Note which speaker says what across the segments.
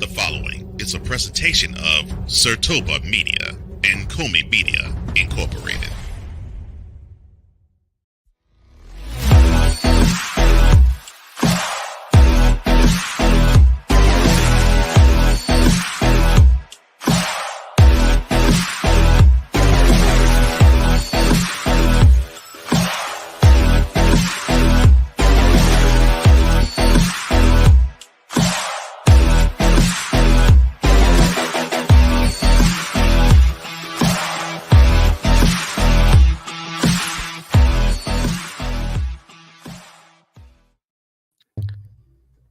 Speaker 1: The following is a presentation of Sertoba Media and Comey Media Incorporated.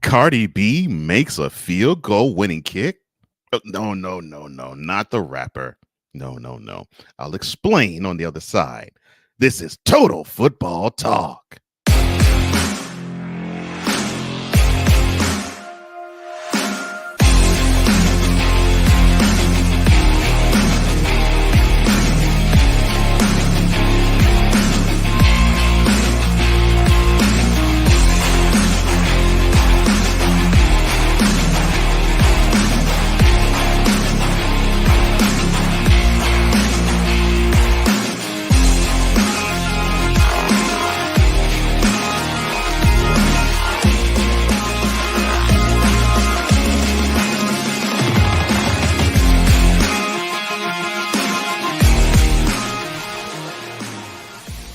Speaker 1: Karty B makes a field goal winning kick? No, not the rapper. No. I'll explain on the other side. This is Total Football Talk.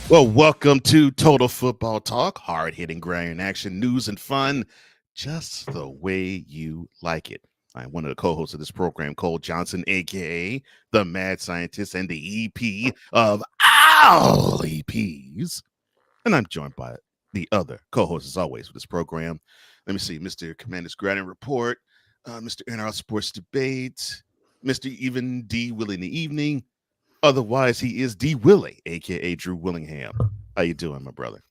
Speaker 1: Well, welcome to Total Football Talk, hard-hitting, grind action, news, and fun, just the way you like it. I'm one of the co-hosts of this program, Cole Johnson, a.k.a. the Mad Scientist and the EP of all EPs. And I'm joined by the other co-host, as always, for this program. Let me see, Mr. Commander's Grading Report, Mr. NR Sports Debate, Mr. Even D. Willie in the Evening. Otherwise, he is D. Willie, a.k.a. Drew Willingham. How you doing, my brother?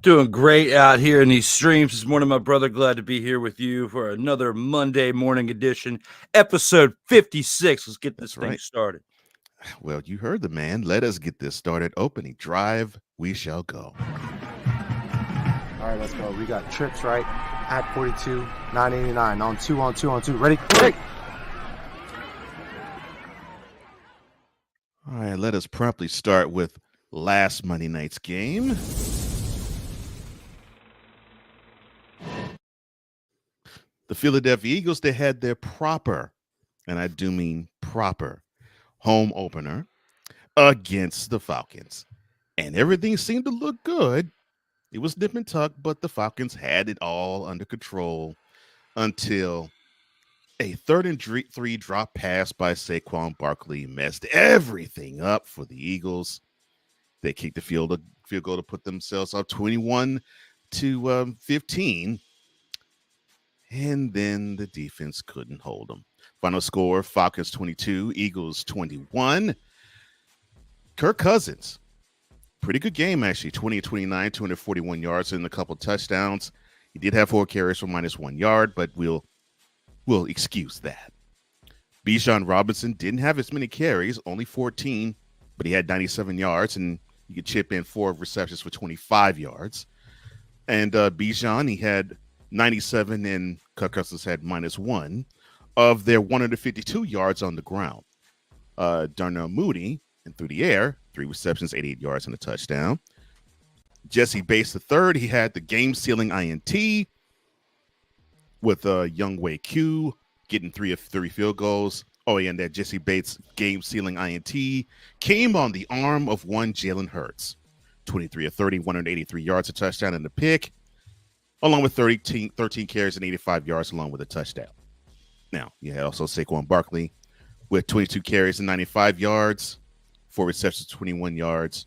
Speaker 2: Doing great out here in these streams this morning, my brother. Glad to be here with you for another Monday morning edition, episode 56. Let's get this thing started.
Speaker 1: Well, you heard the man. Let us get this started. Opening drive, we shall go.
Speaker 3: All right, let's go. We got trips, right? At 42, 989. On two. Ready? Great.
Speaker 1: All right, let us promptly start with last Monday night's game. The Philadelphia Eagles, they had their proper, and I do mean proper, home opener against the Falcons. And everything seemed to look good. It was nip and tuck, but the Falcons had it all under control until a 3rd and 3 drop pass by Saquon Barkley messed everything up for the Eagles. They kicked the field goal to put themselves up 21-15. And then the defense couldn't hold them. Final score, Falcons 22, Eagles 21. Kirk Cousins, pretty good game, actually. 20-29, 241 yards and a couple touchdowns. He did have 4 carries for -1 yard, but we'll excuse that. Bijan Robinson didn't have as many carries, only 14, but he had 97 yards, and you could chip in 4 receptions for 25 yards. And Bijan, he had 97, and Kirk Cousins had -1 of their 152 yards on the ground. Darnell Mooney, and through the air, 3 receptions, 88 yards, and a touchdown. Jesse Bates III, he had the game-sealing INT, with Younghoe Koo getting 3 of 3 field goals. Oh, yeah, and that Jesse Bates game-sealing INT came on the arm of one Jalen Hurts. 23 of 30, 183 yards, a touchdown, and a pick, along with 13 carries and 85 yards, along with a touchdown. Now, you had also Saquon Barkley with 22 carries and 95 yards, 4 receptions, 21 yards,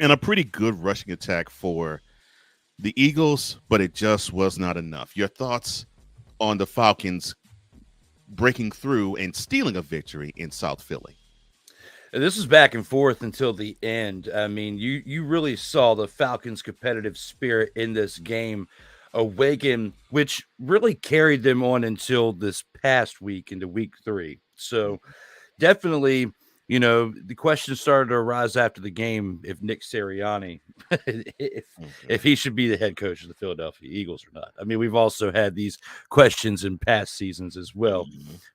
Speaker 1: and a pretty good rushing attack for the Eagles, but it just was not enough. Your thoughts on the Falcons breaking through and stealing a victory in South Philly?
Speaker 2: This was back and forth until the end. I mean, you really saw the Falcons' competitive spirit in this game awaken, which really carried them on until this past week into week 3. So definitely the question started to arise after the game if Nick Sirianni, if he should be the head coach of the Philadelphia Eagles or not. I mean, we've also had these questions in past seasons as well.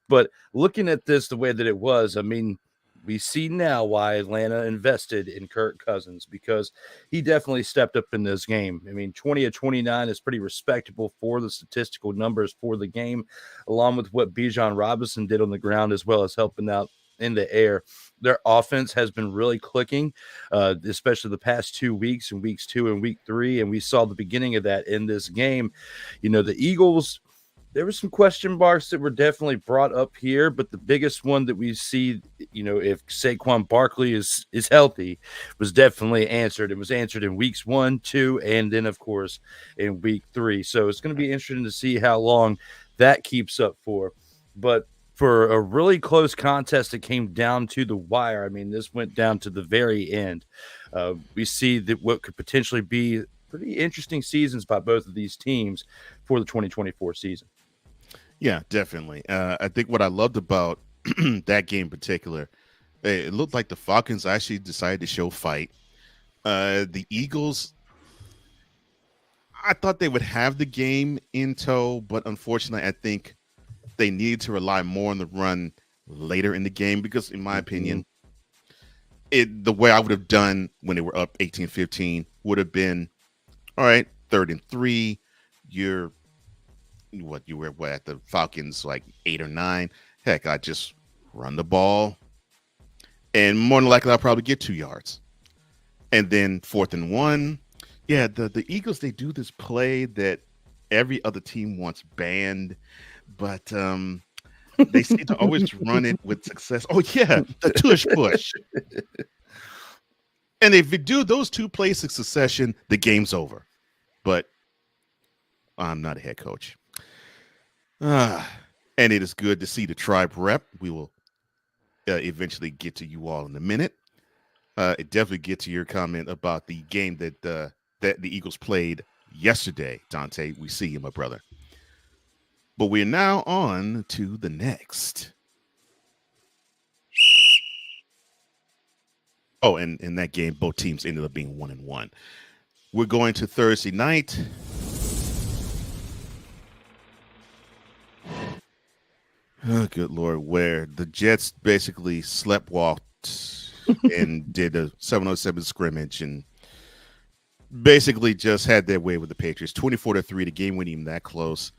Speaker 2: But looking at this the way that it was, I mean, we see now why Atlanta invested in Kirk Cousins, because he definitely stepped up in this game. I mean, 20 of 29 is pretty respectable for the statistical numbers for the game, along with what Bijan Robinson did on the ground, as well as helping out in the air. Their offense has been really clicking, especially the past 2 weeks, in weeks 2 and week 3. And we saw the beginning of that in this game. The Eagles, there were some question marks that were definitely brought up here, but the biggest one that we see, if Saquon Barkley is healthy, was definitely answered. It was answered in weeks 1, 2, and then, of course, in week 3. So it's going to be interesting to see how long that keeps up for. But for a really close contest that came down to the wire, I mean, this went down to the very end. We see that what could potentially be pretty interesting seasons by both of these teams for the 2024 season.
Speaker 1: Yeah, definitely. I think what I loved about that game in particular, it looked like the Falcons actually decided to show fight. The Eagles, I thought they would have the game in tow, but unfortunately, I think they needed to rely more on the run later in the game because, in my opinion, the way I would have done when they were up 18-15 would have been, all right, 3rd and 3, you were at the Falcons like 8 or 9. Heck, I just run the ball, and more than likely I'll probably get 2 yards. And then 4th and 1, yeah, the Eagles, they do this play that every other team wants banned, but they seem to always run it with success. Oh yeah, the tush push. And if you do those 2 plays in succession, the game's over. But I'm not a head coach. And it is good to see the tribe rep. We will eventually get to you all in a minute. It definitely get to your comment about the game that the Eagles played yesterday, Dante. We see you, my brother. But we're now on to the next. Oh, and in that game, both teams ended up being 1-1. We're going to Thursday night. Oh, good Lord, where the Jets basically sleptwalked and did a 7-on-7 scrimmage and basically just had their way with the Patriots. 24-3, the game wasn't even that close.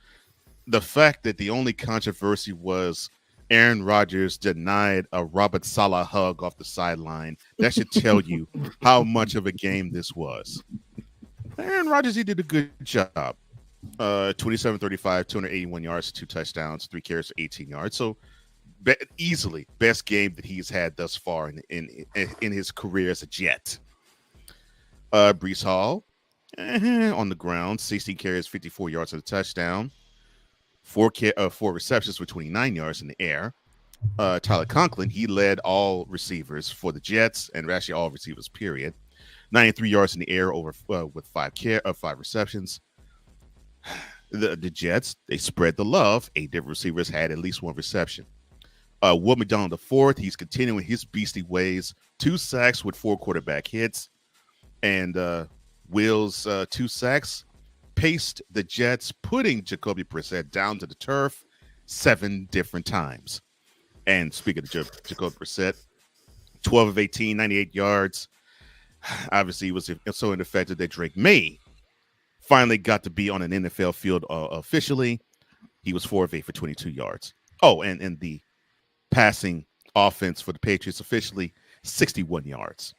Speaker 1: The fact that the only controversy was Aaron Rodgers denied a Robert Saleh hug off the sideline, that should tell you how much of a game this was. Aaron Rodgers, he did a good job. 27-35, 281 yards, 2 touchdowns, 3 carries, 18 yards. So easily best game that he's had thus far in his career as a Jet. Breece Hall on the ground, 16 carries, 54 yards and a touchdown. 4 receptions for 29 yards in the air. Tyler Conklin, he led all receivers for the Jets, and actually all receivers, period. 93 yards in the air with 5 receptions. The Jets, they spread the love. 8 different receivers had at least 1 reception. Will McDonald IV, he's continuing his beastly ways. 2 sacks with 4 quarterback hits. And Will's 2 sacks paced the Jets, putting Jacoby Brissett down to the turf 7 different times. And speaking of Jacoby Brissett, 12 of 18, 98 yards. Obviously, he was so ineffective that Drake May finally got to be on an NFL field officially. He was 4 of 8 for 22 yards. Oh, and the passing offense for the Patriots officially, 61 yards.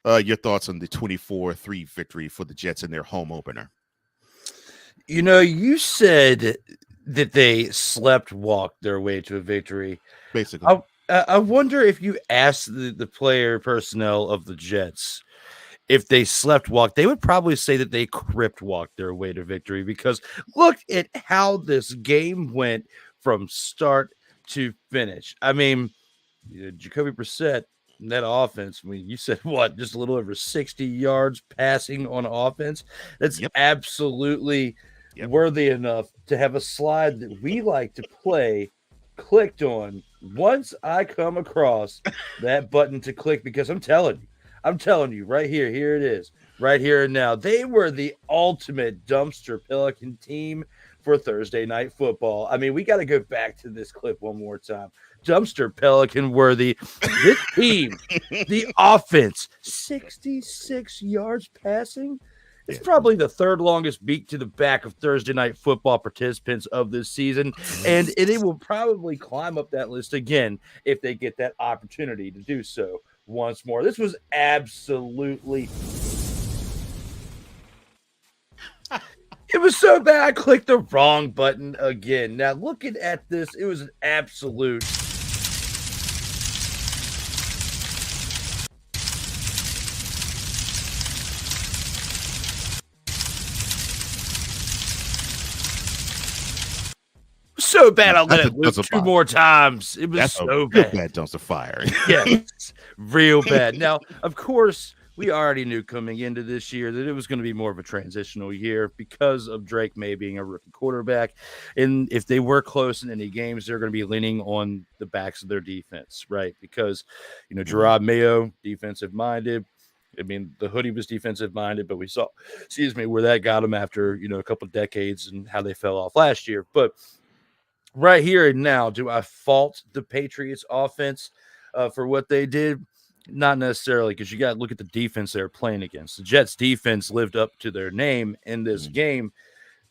Speaker 1: Your thoughts on the 24-3 victory for the Jets in their home opener?
Speaker 2: You said that they walked their way to a victory.
Speaker 1: Basically.
Speaker 2: I wonder if you asked the player personnel of the Jets if they walked, they would probably say that they walked their way to victory, because look at how this game went from start to finish. I mean, Jacoby Brissett, that offense, I mean, you said what, just a little over 60 yards passing on offense. That's absolutely worthy enough to have a slide that we like to play clicked on once I come across that button to click, because I'm telling you right here it is, right here and now. They were the ultimate dumpster Pelican team for Thursday Night Football. I mean, we got to go back to this clip one more time. Dumpster Pelican worthy. This team, the offense, 66 yards passing. It's probably the third longest beat to the back of Thursday Night Football participants of this season, and it will probably climb up that list again if they get that opportunity to do so once more. This was absolutely... It was so bad I clicked the wrong button again. Now, looking at this, it was an absolute... so bad I let it loop two more times. It was so bad.
Speaker 1: Bad dumpster fire.
Speaker 2: Yes, real bad. Now, of course, we already knew coming into this year that it was going to be more of a transitional year because of Drake May being a rookie quarterback. And if they were close in any games, they're going to be leaning on the backs of their defense, right? Because, Gerard Mayo, defensive minded. I mean, the hoodie was defensive minded, but we saw, where that got them after, a couple of decades and how they fell off last year. But right here and now, do I fault the Patriots offense for what they did? Not necessarily, because you got to look at the defense they're playing against. The Jets defense lived up to their name in this game.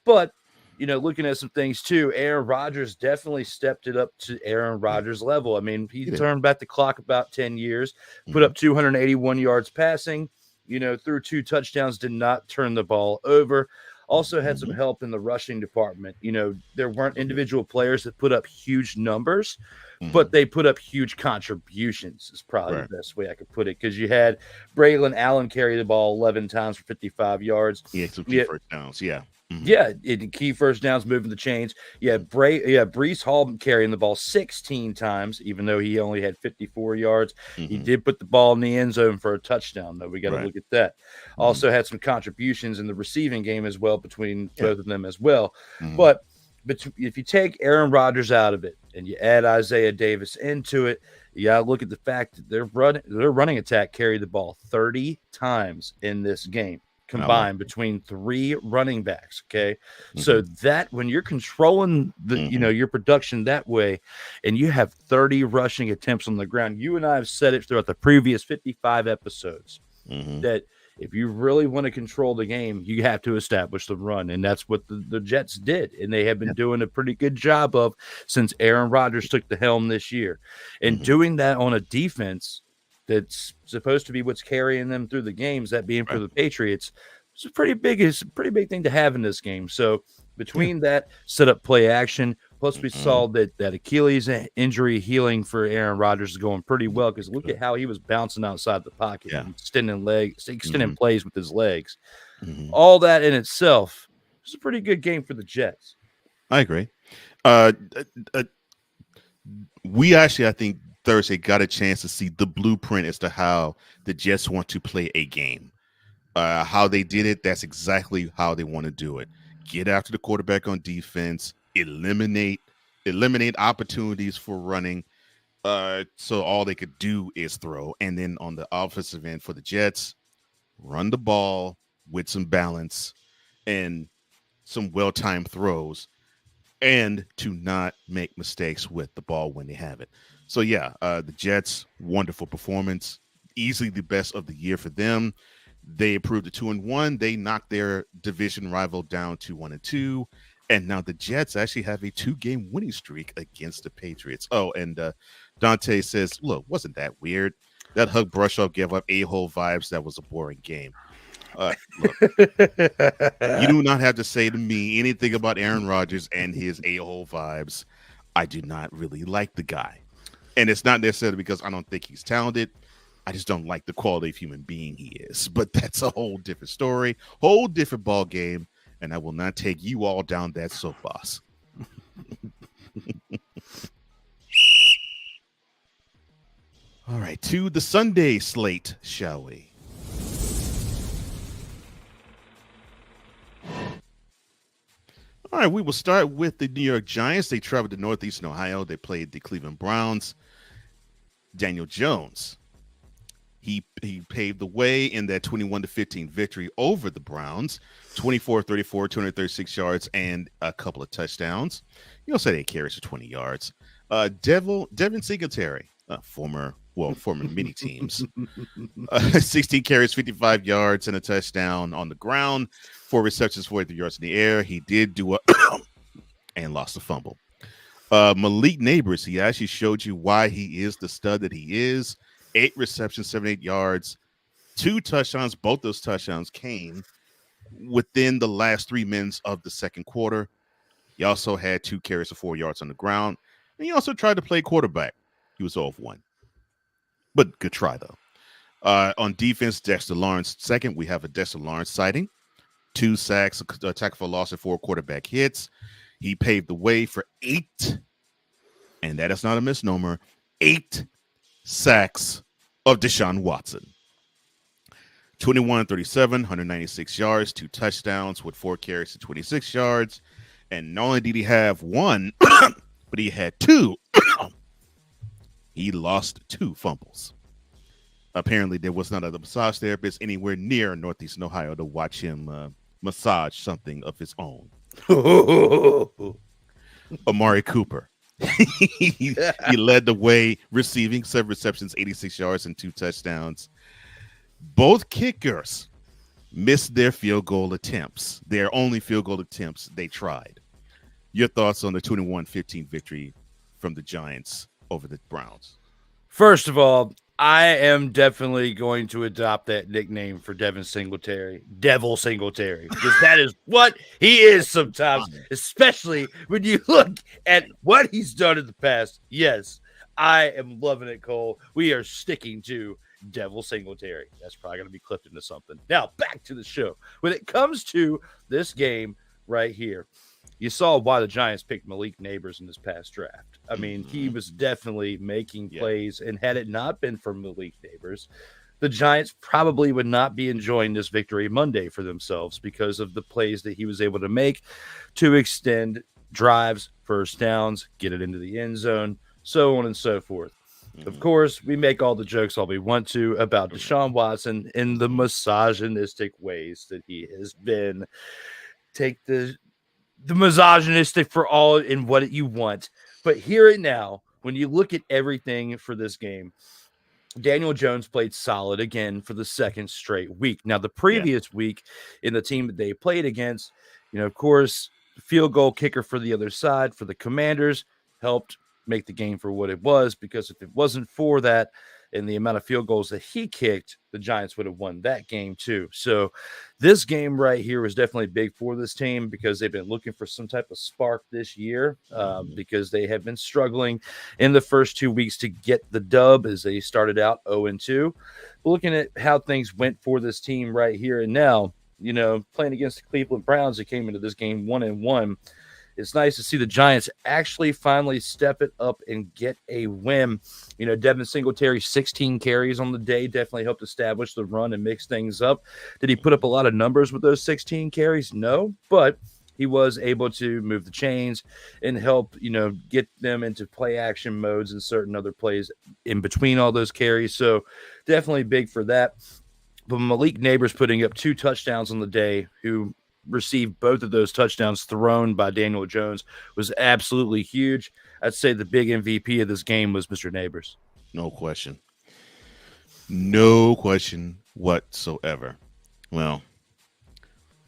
Speaker 2: But, looking at some things too, Aaron Rodgers definitely stepped it up to Aaron Rodgers level. I mean, he turned back the clock about 10 years, put up 281 yards passing, threw 2 touchdowns, did not turn the ball over. Also had some help in the rushing department. There weren't individual players that put up huge numbers, but they put up huge contributions is probably the best way I could put it, because you had Braylon Allen carry the ball 11 times for 55 yards.
Speaker 1: He had some key first downs,
Speaker 2: Yeah, key first downs, moving the chains. Breece Hall carrying the ball 16 times, even though he only had 54 yards. He did put the ball in the end zone for a touchdown, though. We got to look at that. Also had some contributions in the receiving game as well between both of them as well. But if you take Aaron Rodgers out of it and you add Isaiah Davis into it, you got to look at the fact that their running attack carried the ball 30 times in this game, combined between 3 running backs. Okay. So that when you're controlling the, your production that way, and you have 30 rushing attempts on the ground, you and I have said it throughout the previous 55 episodes that if you really want to control the game, you have to establish the run. And that's what the Jets did. And they have been doing a pretty good job of since Aaron Rodgers took the helm this year, and doing that on a defense that's supposed to be what's carrying them through the games, that being for the Patriots. It's a pretty big thing to have in this game. So between that, set up play action, plus we saw that Achilles injury healing for Aaron Rodgers is going pretty well, because look at how he was bouncing outside the pocket and extending plays with his legs. All that in itself is a pretty good game for the Jets.
Speaker 1: I agree. We actually, I think, Thursday got a chance to see the blueprint as to how the Jets want to play a game. How they did it, that's exactly how they want to do it. Get after the quarterback on defense, eliminate opportunities for running. So all they could do is throw. And then on the offensive end for the Jets, run the ball with some balance and some well-timed throws, and to not make mistakes with the ball when they have it. So the Jets, wonderful performance, easily the best of the year for them. They improved to 2-1. They knocked their division rival down to 1-2. And now the Jets actually have a 2-game winning streak against the Patriots. Oh, and Dante says, look, wasn't that weird? That hug brush off gave up a-hole vibes. That was a boring game. Look, you do not have to say to me anything about Aaron Rodgers and his a-hole vibes. I do not really like the guy. And it's not necessarily because I don't think he's talented. I just don't like the quality of human being he is. But that's a whole different story, whole different ball game, and I will not take you all down that soapbox. All right, to the Sunday slate, shall we? All right, we will start with the New York Giants. They traveled to Northeastern Ohio. They played the Cleveland Browns. Daniel Jones, he paved the way in that 21-15 victory over the Browns, 24-34, 236 yards, and a couple of touchdowns. You also had 8 carries for 20 yards. Devin Singletary, former many teams, 16 carries, 55 yards, and a touchdown on the ground, 4 receptions, 43 yards in the air. He did do a and lost a fumble. Malik Neighbors, he actually showed you why he is the stud that he is. 8 receptions, 78 yards, 2 touchdowns. Both those touchdowns came within the last 3 minutes of the second quarter. He also had 2 carries of 4 yards on the ground. And he also tried to play quarterback. He was 0 of 1. But good try, though. On defense, Dexter Lawrence second. We have a Dexter Lawrence sighting. 2 sacks, a tackle for loss, and 4 quarterback hits. He paved the way for 8, and that is not a misnomer, 8 sacks of Deshaun Watson. 21-37, 196 yards, 2 touchdowns with 4 carries to 26 yards. And not only did he have 1, but he had 2. He lost 2 fumbles. Apparently, there was not a massage therapist anywhere near Northeastern Ohio to watch him massage something of his own. Amari Cooper. he led the way, receiving 7 receptions, 86 yards, and 2 touchdowns. Both kickers missed their field goal attempts. Their only field goal attempts they tried. Your thoughts on the 21-15 victory from the Giants over the Browns?
Speaker 2: First of all, I am definitely going to adopt that nickname for Devin Singletary, Devil Singletary, because that is what he is sometimes, especially when you look at what he's done in the past. Yes, I am loving it, Cole. We are sticking to Devil Singletary. That's probably going to be clipped into something. Now, back to the show. When it comes to this game right here, you saw why the Giants picked Malik Neighbors in this past draft. I mean, he was definitely making plays, and had it not been for Malik Neighbors, the Giants probably would not be enjoying this victory Monday for themselves because of the plays that he was able to make to extend drives, first downs, get it into the end zone, so on and so forth. Of course, we make all the jokes all we want to about Deshaun Watson in the misogynistic ways that he has been. Take the misogynistic for all in what you want. But hear it now, when you look at everything for this game, Daniel Jones played solid again for the second straight week. Now, the previous week in the team that they played against, of course, field goal kicker for the other side for the Commanders helped make the game for what it was, because if it wasn't for that and the amount of field goals that he kicked, the Giants would have won that game too. So this game right here was definitely big for this team because they've been looking for some type of spark this year because they have been struggling in the first 2 weeks to get the dub as they started out 0-2. But looking at how things went for this team right here and now, playing against the Cleveland Browns that came into this game 1-1, it's nice to see the Giants actually finally step it up and get a win. Devin Singletary, 16 carries on the day, definitely helped establish the run and mix things up. Did he put up a lot of numbers with those 16 carries? No, but he was able to move the chains and help, get them into play action modes and certain other plays in between all those carries. So definitely big for that. But Malik Neighbors putting up 2 touchdowns on the day, who received both of those touchdowns thrown by Daniel Jones, was absolutely huge. I'd say the big MVP of this game was Mr. Neighbors.
Speaker 1: No question. No question whatsoever. Well,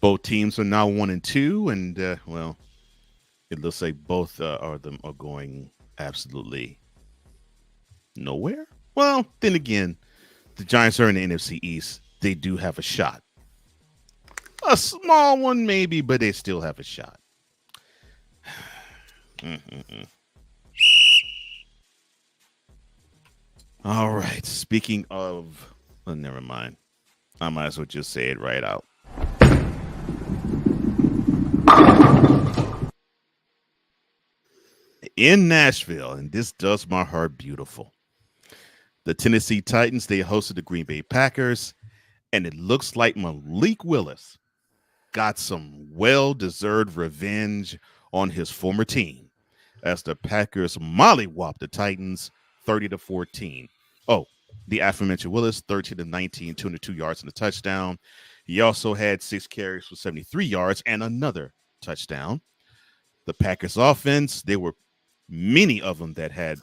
Speaker 1: both teams are now 1-2, and it looks like both of them are going absolutely nowhere. Well, then again, the Giants are in the NFC East. They do have a shot. A small one, maybe, but they still have a shot. All right. Speaking of, never mind. I might as well just say it right out. In Nashville, and this does my heart beautiful, the Tennessee Titans, they hosted the Green Bay Packers, and it looks like Malik Willis got some well-deserved revenge on his former team as the Packers mollywopped the Titans 30-14. Oh, the aforementioned Willis, 13-19, 202 yards and a touchdown. He also had 6 carries for 73 yards and another touchdown. The Packers offense, there were many of them that had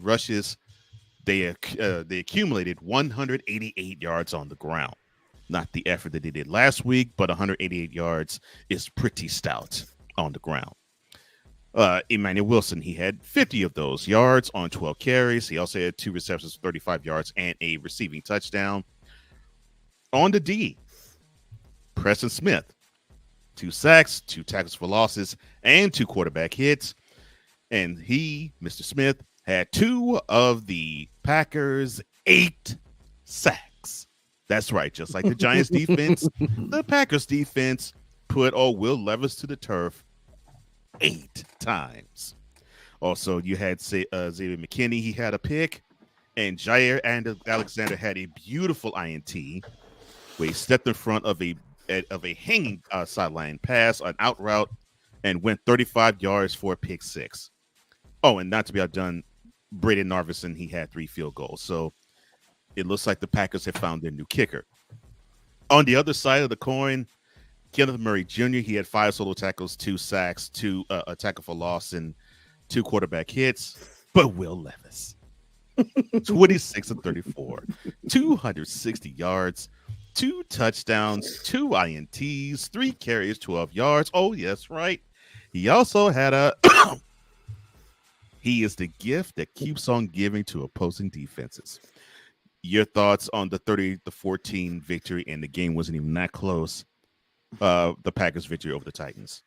Speaker 1: rushes. They accumulated 188 yards on the ground. Not the effort that they did last week, but 188 yards is pretty stout on the ground. Emmanuel Wilson, he had 50 of those yards on 12 carries. He also had 2 receptions, 35 yards, and a receiving touchdown. On the D, Preston Smith, 2 sacks, 2 tackles for losses, and 2 quarterback hits. And he, Mr. Smith, had 2 of the Packers' 8 sacks. That's right. Just like the Giants defense, the Packers defense put Will Levis to the turf 8 times. Also, you had Xavier McKinney. He had a pick, and Jair and Alexander had a beautiful INT where he stepped in front of a hanging sideline pass, an out route, and went 35 yards for a pick 6. Oh, and not to be outdone, Braden Narvison, he had 3 field goals. So it looks like the Packers have found their new kicker. On the other side of the coin, Kenneth Murray Jr., he had 5 solo tackles, 2 sacks, 2 a tackle for loss, and 2 quarterback hits. But Will Levis, 26-34, 260 yards, 2 touchdowns, 2 INTs, 3 carries, 12 yards. Oh, yes, right. He also had he is the gift that keeps on giving to opposing defenses. Your thoughts on the 30-14 victory, and the game wasn't even that close. The Packers victory over the Titans.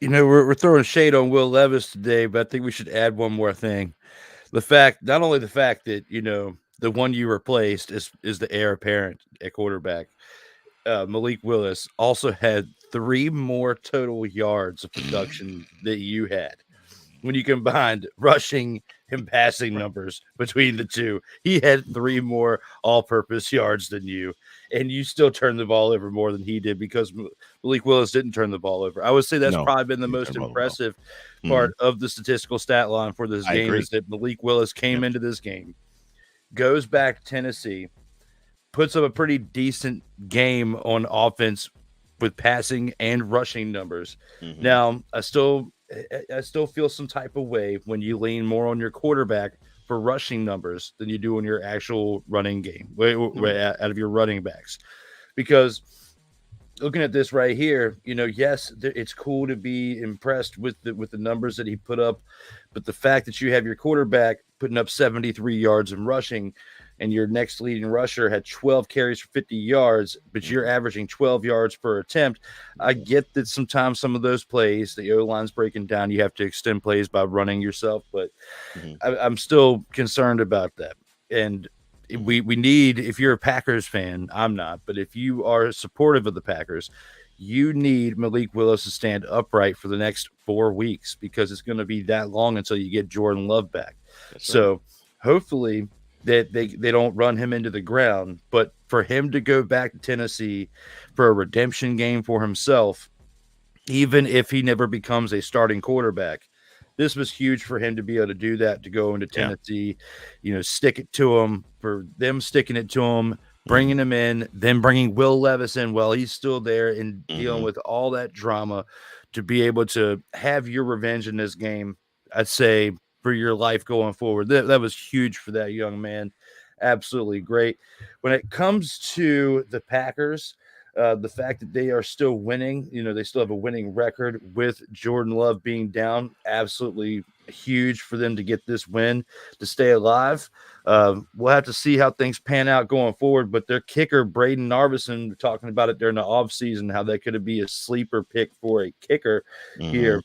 Speaker 2: We're throwing shade on Will Levis today, but I think we should add one more thing. Not only the fact that, the one you replaced is the heir apparent at quarterback. Malik Willis also had 3 more total yards of production that you had. When you combined rushing and passing numbers between the two, he had 3 more all-purpose yards than you, and you still turned the ball over more than he did because Malik Willis didn't turn the ball over. I would say that's probably been the most impressive part of the statistical stat line for this game is that Malik Willis came into this game, goes back to Tennessee, puts up a pretty decent game on offense with passing and rushing numbers. Now, I still feel some type of way when you lean more on your quarterback for rushing numbers than you do on your actual running game out of your running backs. Because looking at this right here, yes, it's cool to be impressed with the numbers that he put up, but the fact that you have your quarterback putting up 73 yards in rushing and your next leading rusher had 12 carries for 50 yards, but you're averaging 12 yards per attempt. I get that sometimes some of those plays, the O-line's breaking down, you have to extend plays by running yourself, but I'm still concerned about that. And we need, if you're a Packers fan, I'm not, but if you are supportive of the Packers, you need Malik Willis to stand upright for the next 4 weeks because it's going to be that long until you get Jordan Love back. So hopefully that they don't run him into the ground, but for him to go back to Tennessee for a redemption game for himself, even if he never becomes a starting quarterback, this was huge for him to be able to do that, to go into Tennessee, stick it to him, for them sticking it to him, bringing him in, then bringing Will Levis in while he's still there and dealing with all that drama to be able to have your revenge in this game. I'd say for your life going forward. That was huge for that young man. Absolutely great. When it comes to the Packers, the fact that they are still winning, they still have a winning record with Jordan Love being down, absolutely huge for them to get this win to stay alive. We'll have to see how things pan out going forward, but their kicker, Braden Narvison, talking about it during the offseason, how that could be a sleeper pick for a kicker here.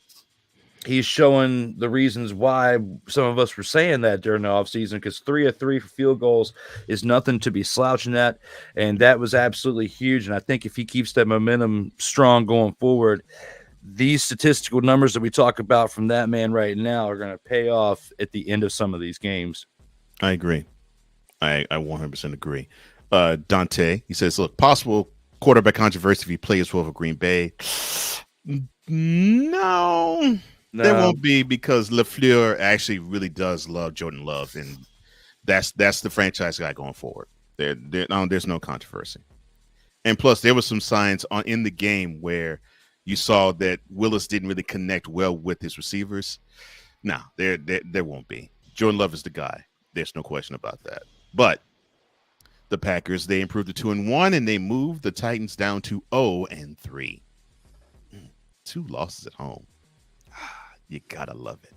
Speaker 2: He's showing the reasons why some of us were saying that during the offseason, because 3 of 3 for field goals is nothing to be slouching at. And that was absolutely huge. And I think if he keeps that momentum strong going forward, these statistical numbers that we talk about from that man right now are going to pay off at the end of some of these games.
Speaker 1: I agree. I 100% agree. Dante, he says, look, possible quarterback controversy if he plays well for Green Bay. No, there won't be, because LaFleur actually really does love Jordan Love, and that's the franchise guy going forward. There's no controversy. And plus, there were some signs in the game where you saw that Willis didn't really connect well with his receivers. No, there won't be. Jordan Love is the guy. There's no question about that. But the Packers, they improved to 2-1, and they moved the Titans down to 0-3. 2 losses at home. You gotta love it.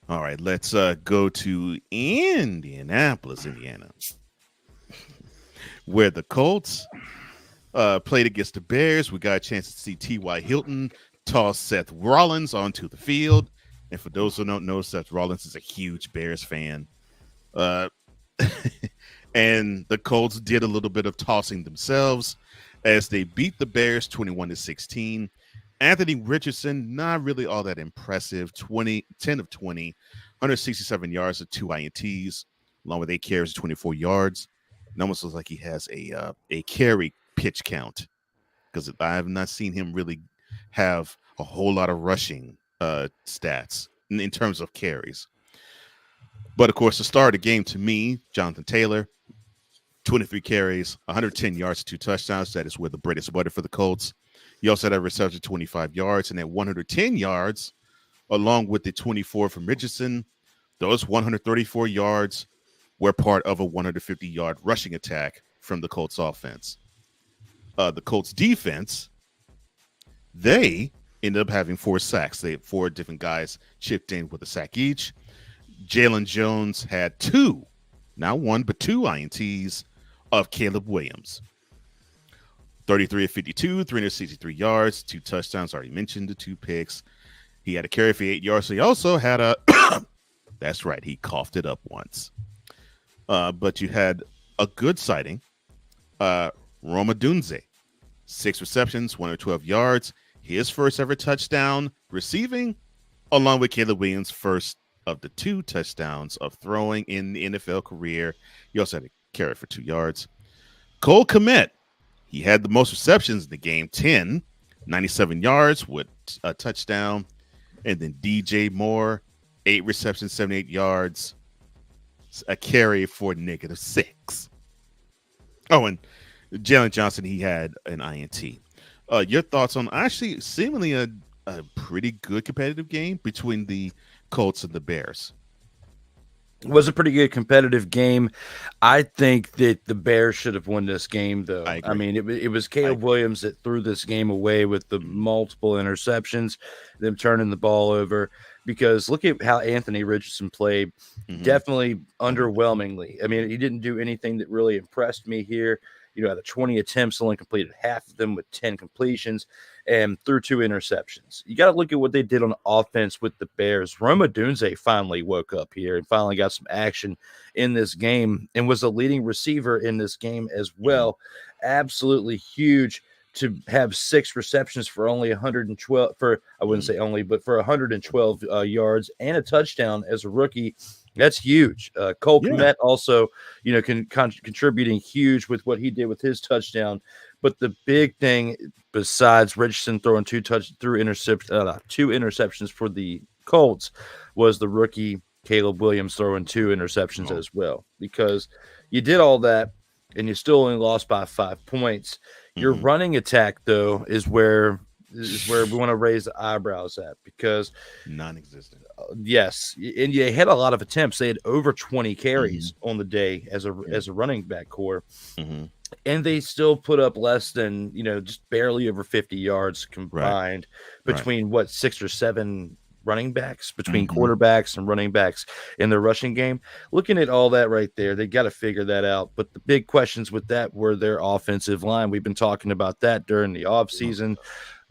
Speaker 1: All right, let's go to Indianapolis, Indiana, where the Colts played against the Bears. We got a chance to see T.Y. Hilton toss Seth Rollins onto the field. And for those who don't know, Seth Rollins is a huge Bears fan. And the Colts did a little bit of tossing themselves as they beat the Bears 21-16. Anthony Richardson, not really all that impressive. 10 of 20, 167 yards with 2 INTs, along with 8 carries, 24 yards. It almost looks like he has a carry pitch count, because I have not seen him really have a whole lot of rushing stats in terms of carries. But of course, the star of the game to me, Jonathan Taylor, 23 carries, 110 yards, 2 touchdowns. That is where the bread is butter for the Colts. He also had a reception, 25 yards, and at 110 yards, along with the 24 from Richardson. Those 134 yards were part of a 150-yard rushing attack from the Colts offense. The Colts defense, they ended up having 4 sacks. They had 4 different guys chipped in with a sack each. Jalen Jones had 2, not 1, but 2 INTs of Caleb Williams. 33 of 52, 363 yards, 2 touchdowns. Already mentioned the 2 picks. He had a carry for 8 yards. So he also had a, that's right, he coughed it up once. But you had a good sighting. Roma Dunze, 6 receptions, 112 yards. His first ever touchdown receiving, along with Caleb Williams' first of the 2 touchdowns of throwing in the NFL career. He also had a carry for 2 yards. Cole Kmet, he had the most receptions in the game, 10, 97 yards with a touchdown. And then DJ Moore, 8 receptions, 78 yards, a carry for -6. Oh, and Jalen Johnson, he had an INT. Your thoughts on actually seemingly a pretty good competitive game between the Colts and the Bears?
Speaker 2: It was a pretty good competitive game. I think that the Bears should have won this game, though. I mean, it was Caleb Williams that threw this game away with the multiple interceptions, them turning the ball over. Because look at how Anthony Richardson played, definitely underwhelmingly. I mean, he didn't do anything that really impressed me here. You know, out of 20 attempts, only completed half of them with 10 completions and threw 2 interceptions. You got to look at what they did on offense with the Bears. Roma Dunze finally woke up here and finally got some action in this game and was a leading receiver in this game as well. Absolutely huge to have 6 receptions for only 112 for, I wouldn't say only, but for 112 yards and a touchdown as a rookie. That's huge. Cole Kmet also, you know, contributing huge with what he did with his touchdown. But the big thing, besides Richardson throwing 2 interceptions for the Colts, was the rookie Caleb Williams throwing 2 interceptions as well. Because you did all that, and you still only lost by 5 points. Your running attack, though, is where we want to raise the eyebrows at, because
Speaker 1: non-existent.
Speaker 2: Yes, and they had a lot of attempts. They had over 20 carries on the day as a running back core, and they still put up less than, you know, just barely over 50 yards combined between 6 or 7 running backs, between quarterbacks and running backs in the rushing game. Looking at all that right there, they got to figure that out. But the big questions with that were their offensive line. We've been talking about that during the offseason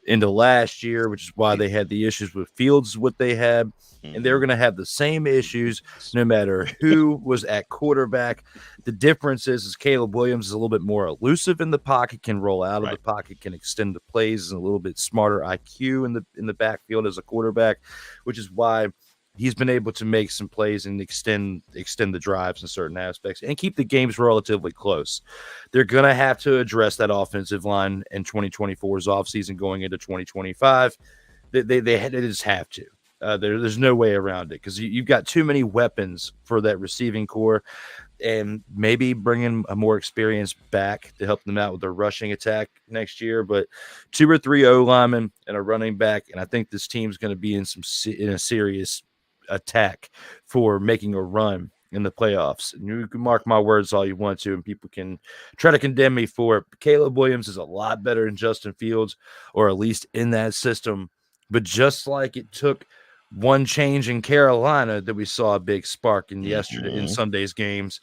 Speaker 2: into last year, which is why they had the issues with Fields, what they had. And they're going to have the same issues no matter who was at quarterback. The difference is Caleb Williams is a little bit more elusive in the pocket, can roll out of the pocket, can extend the plays, and a little bit smarter IQ in the backfield as a quarterback, which is why he's been able to make some plays and extend the drives in certain aspects and keep the games relatively close. They're going to have to address that offensive line in 2024's offseason going into 2025. They just have to. There's no way around it because you've got too many weapons for that receiving core, and maybe bringing a more experienced back to help them out with their rushing attack next year. But 2 or 3 O linemen and a running back, and I think this team's going to be in a serious attack for making a run in the playoffs. And you can mark my words all you want to, and people can try to condemn me for it. Caleb Williams is a lot better than Justin Fields, or at least in that system. But just like it took one change in Carolina that we saw a big spark in yesterday in Sunday's games,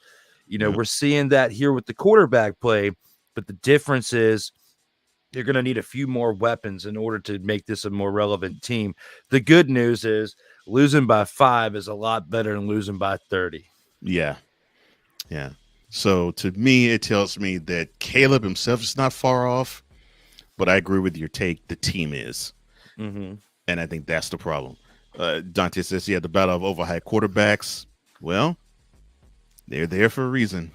Speaker 2: we're seeing that here with the quarterback play. But the difference is you're going to need a few more weapons in order to make this a more relevant team. The good news is losing by 5 is a lot better than losing by 30.
Speaker 1: Yeah. So to me, it tells me that Caleb himself is not far off, but I agree with your take. The team is. And I think that's the problem. Dante says, the battle of overhyped quarterbacks. Well, they're there for a reason.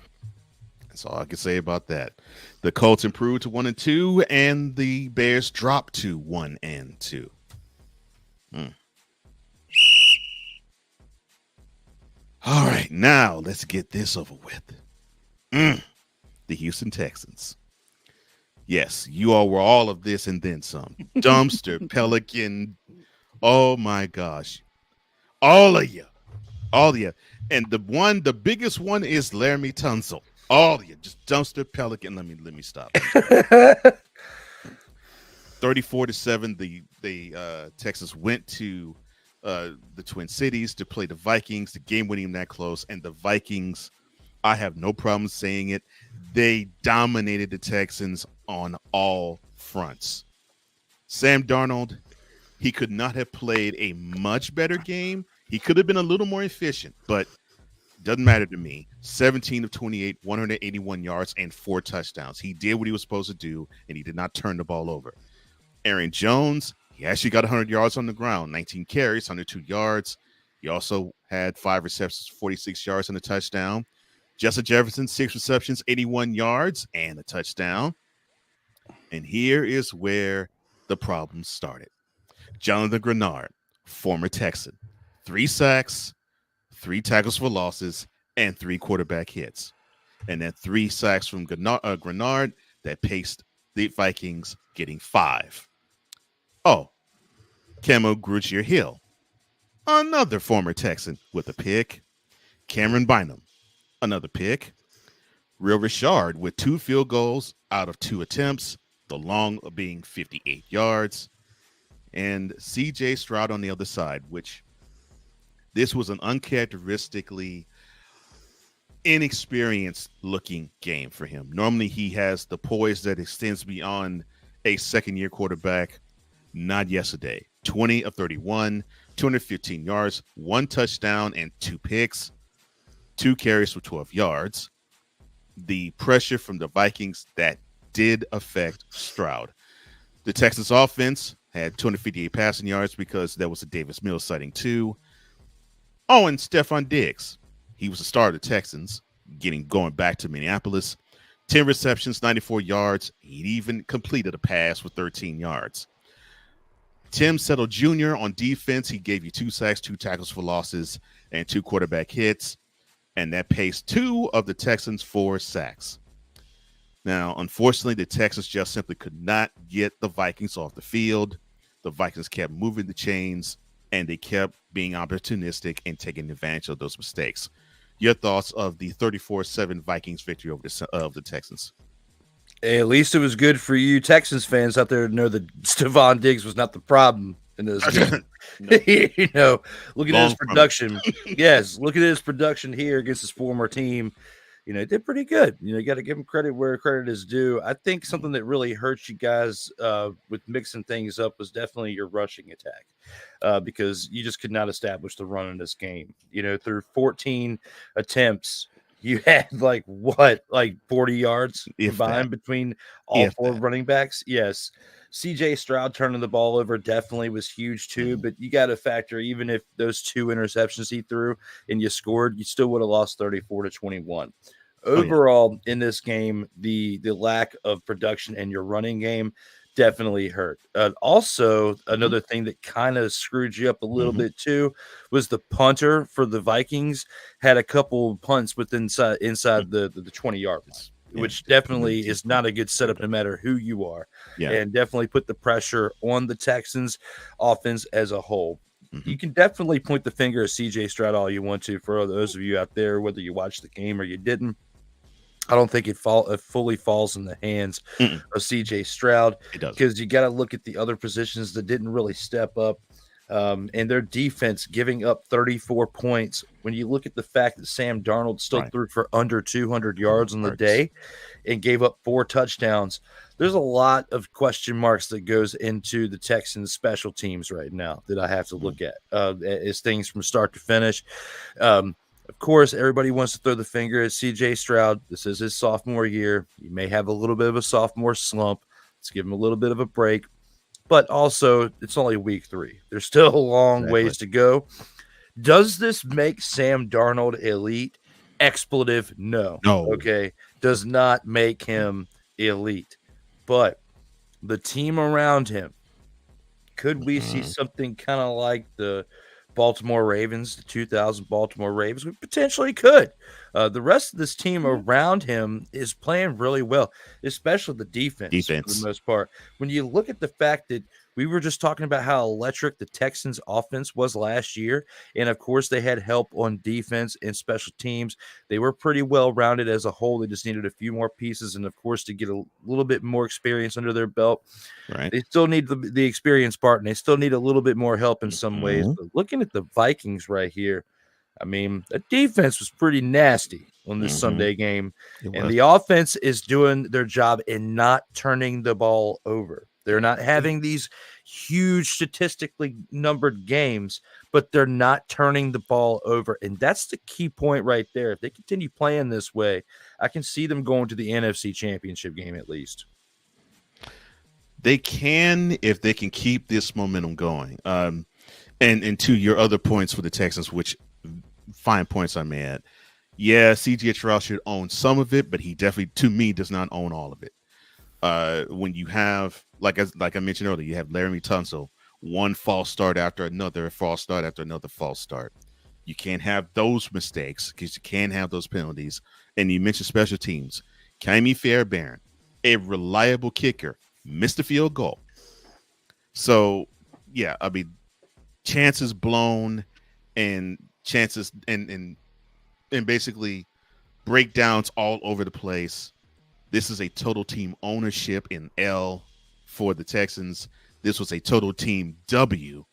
Speaker 1: That's all I can say about that. The Colts improved to 1-2, and the Bears dropped to 1-2. All right, now let's get this over with. The Houston Texans. Yes, you all were all of this and then some. Dumpster, Pelican. Oh my gosh. All of you. And the biggest one is Laramie Tunsil. All of you. Just dumpster, Pelican. Let me stop. 34-7. The Texans went to the Twin Cities to play the Vikings. The game wasn't even that close. And the Vikings, I have no problem saying it, they dominated the Texans on all fronts. Sam Darnold, he could not have played a much better game. He could have been a little more efficient, but doesn't matter to me. 17 of 28, 181 yards, and 4 touchdowns. He did what he was supposed to do, and he did not turn the ball over. Aaron Jones, he actually got 100 yards on the ground, 19 carries, 102 yards. He also had 5 receptions, 46 yards, and a touchdown. Justin Jefferson, 6 receptions, 81 yards, and a touchdown. And here is where the problem started. Jonathan Grenard, former Texan, 3 sacks, 3 tackles for losses, and 3 quarterback hits. And then 3 sacks from Grenard that paced the Vikings getting 5. Oh, Camo Grugier-Hill, another former Texan with a pick. Cameron Bynum, another pick. Real Richard with 2 field goals out of 2 attempts, the long being 58 yards. And C.J. Stroud on the other side, which this was an uncharacteristically inexperienced looking game for him. Normally he has the poise that extends beyond a second-year quarterback. Not yesterday. 20 of 31, 215 yards, 1 touchdown, and 2 picks, 2 carries for 12 yards. The pressure from the Vikings, that did affect Stroud. The Texans offense had 258 passing yards because there was a Davis Mills sighting too. Oh, and Stephon Diggs. He was the star of the Texans, going back to Minneapolis. 10 receptions, 94 yards. He even completed a pass for 13 yards. Tim Settle Jr. on defense, he gave you 2 sacks, 2 tackles for losses, and 2 quarterback hits. And that paced 2 of the Texans' 4 sacks. Now, unfortunately, the Texans just simply could not get the Vikings off the field. The Vikings kept moving the chains, and they kept being opportunistic and taking advantage of those mistakes. Your thoughts of the 34-7 Vikings victory over the Texans?
Speaker 2: Hey, at least it was good for you Texans fans out there to know that Stephon Diggs was not the problem in this game. Look at his production. Yes, look at his production here against his former team. He did pretty good. You got to give him credit where credit is due. I think something that really hurts you guys with mixing things up was definitely your rushing attack because you just could not establish the run in this game. Through 14 attempts, you had like 40 yards
Speaker 1: If that.
Speaker 2: combined between all
Speaker 1: If
Speaker 2: four
Speaker 1: that.
Speaker 2: running backs. Yes. CJ Stroud turning the ball over definitely was huge too, but you got to factor, even if those 2 interceptions he threw and you scored, you still would have lost 34-21.
Speaker 1: Oh, yeah.
Speaker 2: Overall, in this game, the lack of production in your running game definitely hurt. Also, another thing that kind of screwed you up a little bit too was the punter for the Vikings had a couple punts inside the 20-yard line,
Speaker 1: Yeah,
Speaker 2: which
Speaker 1: they put 'em in
Speaker 2: definitely
Speaker 1: deep.
Speaker 2: is not a good setup no matter who you are,
Speaker 1: Yeah.
Speaker 2: and definitely put the pressure on the Texans offense as a whole.
Speaker 1: Mhm.
Speaker 2: You can definitely point the finger at CJ Stroud all you want to. For those of you out there, whether you watched the game or you didn't, I don't think it fully falls in the hands
Speaker 1: Mm-mm.
Speaker 2: of CJ Stroud,
Speaker 1: It does.
Speaker 2: because you got to look at the other positions that didn't really step up, and their defense giving up 34 points. When you look at the fact that Sam Darnold still
Speaker 1: Right.
Speaker 2: threw for under 200 yards on the
Speaker 1: Yards.
Speaker 2: day and gave up 4 touchdowns, there's a lot of question marks that goes into the Texans special teams right now that I have to look at as things from start to finish. Of course, everybody wants to throw the finger at CJ Stroud. This is his sophomore year. He may have a little bit of a sophomore slump. Let's give him a little bit of a break. But also, it's only week 3. There's still a long ways to go. Does this make Sam Darnold elite? Expletive, no.
Speaker 1: No.
Speaker 2: Okay. Does not make him elite. But the team around him, could we see something kind of like the Baltimore Ravens, the 2000 Baltimore Ravens? We potentially could. The rest of this team around him is playing really well, especially the defense for the most part. When you look at the fact that we were just talking about how electric the Texans offense was last year, and of course they had help on defense and special teams. They were pretty well rounded as a whole. They just needed a few more pieces, and of course to get a little bit more experience under their belt.
Speaker 1: Right.
Speaker 2: They still need the experience part, and they still need a little bit more help in some ways. But looking at the Vikings right here, I mean, the defense was pretty nasty on this Sunday game, and the offense is doing their job in not turning the ball over. They're not having these huge statistically numbered games, but they're not turning the ball over. And that's the key point right there. If they continue playing this way, I can see them going to the NFC Championship game at least.
Speaker 1: They can, if they can keep this momentum going. And to your other points for the Texans, which fine points I made. Yeah, CJ Stroud should own some of it, but he definitely, to me, does not own all of it. When you have, like I mentioned earlier, you have Laramie Tunsil, one false start after another false start after another false start. You can't have those mistakes because you can't have those penalties. And you mentioned special teams. Kaimi Fairbairn, a reliable kicker, missed a field goal. So, yeah, I mean, chances blown and chances and basically breakdowns all over the place. This is a total team ownership in L for the Texans. This was a total team W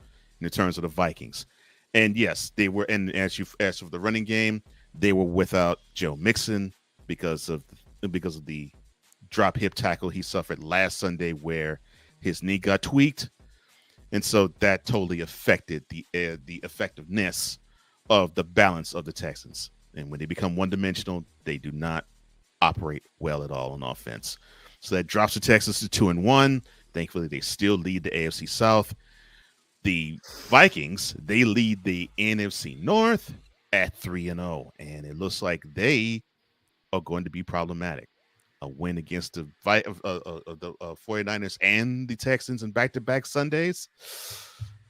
Speaker 1: in terms of the Vikings. And yes, they were, and as for the running game, they were without Joe Mixon because of the drop hip tackle he suffered last Sunday where his knee got tweaked. And so that totally affected the effectiveness of the balance of the Texans. And when they become one-dimensional, they do not operate well at all on offense. So that drops the Texans to 2-1. Thankfully, they still lead the AFC South. The Vikings, they lead the NFC North at 3-0. And it looks like they are going to be problematic. A win against the 49ers and the Texans in back-to-back Sundays.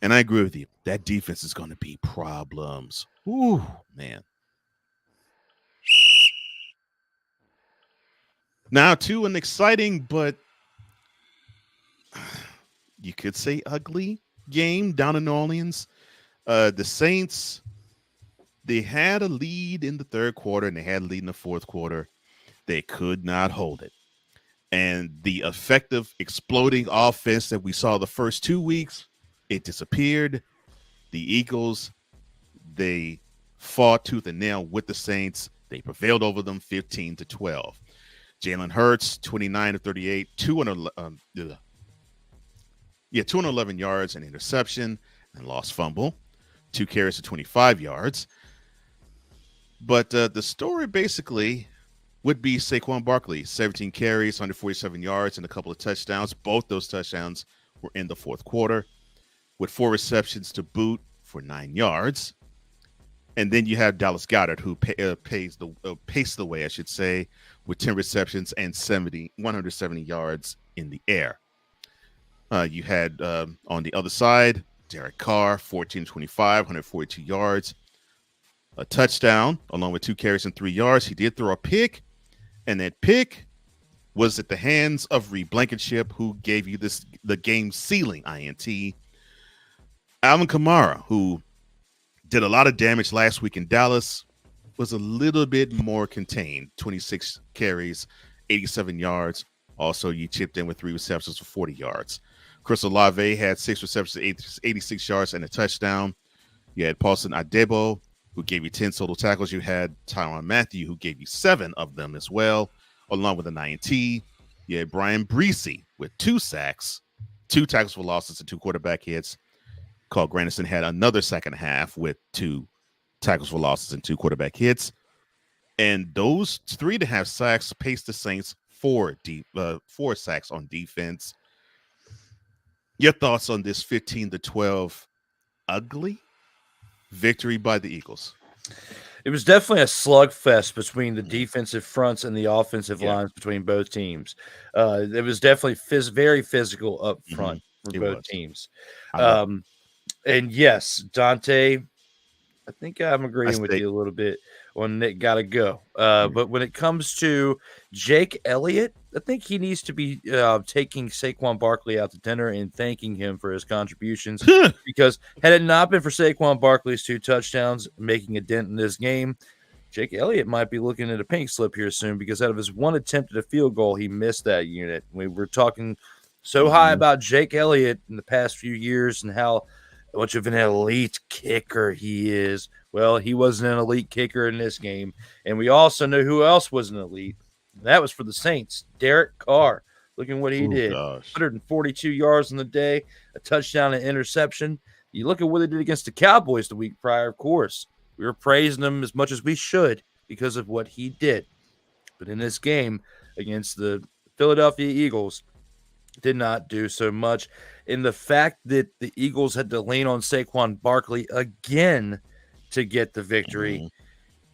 Speaker 1: And I agree with you. That defense is going to be problems. Ooh, man. Now to an exciting, but you could say ugly game down in New Orleans. The Saints, they had a lead in the third quarter and they had a lead in the fourth quarter. They could not hold it. And the effective exploding offense that we saw the first 2 weeks, it disappeared. The Eagles, they fought tooth and nail with the Saints. They prevailed over them 15-12. Jalen Hurts, 29 of 38, 211 yards, an interception, and lost fumble. 2 carries to 25 yards. But the story basically would be Saquon Barkley, 17 carries, 147 yards, and a couple of touchdowns. Both those touchdowns were in the fourth quarter, with 4 receptions to boot for 9 yards. And then you have Dallas Goedert, who paced the way, I should say, with 10 receptions and 170 yards in the air. You had on the other side, Derek Carr, 14-25, 142 yards, a touchdown, along with 2 carries and 3 yards. He did throw a pick, and that pick was at the hands of Reed Blankenship, who gave you the game-sealing INT. Alvin Kamara, who did a lot of damage last week in Dallas, was a little bit more contained. 26 carries, 87 yards. Also, you chipped in with 3 receptions for 40 yards. Chris Olave had 6 receptions, 86 yards, and a touchdown. You had Paulson Adebo, who gave you 10 total tackles. You had Tyrann Mathieu, who gave you 7 of them as well, along with an INT. You had Brian Breesy with 2 sacks, 2 tackles for losses, and 2 quarterback hits. Carl Granderson had another second half with 2 tackles for losses and 2 quarterback hits. And those 3.5 sacks paced the Saints 4 sacks on defense. Your thoughts on this 15-12 ugly victory by the Eagles?
Speaker 2: It was definitely a slugfest between the defensive fronts and the offensive lines between both teams. It was definitely very physical up front for both teams. And yes, Dante, I think I'm agreeing with you a little bit on Nick gotta go. But when it comes to Jake Elliott, I think he needs to be taking Saquon Barkley out to dinner and thanking him for his contributions. Because had it not been for Saquon Barkley's 2 touchdowns making a dent in this game, Jake Elliott might be looking at a pink slip here soon, because out of his 1 attempt at a field goal, he missed that unit. We were talking so high about Jake Elliott in the past few years and how much of an elite kicker he is. Well, he wasn't an elite kicker in this game. And we also know who else was an elite. That was for the Saints, Derek Carr. Look at what he did. 142 yards in the day, a touchdown and interception. You look at what they did against the Cowboys the week prior, of course. We were praising him as much as we should because of what he did. But in this game against the Philadelphia Eagles, did not do so much. And the fact that the Eagles had to lean on Saquon Barkley again to get the victory,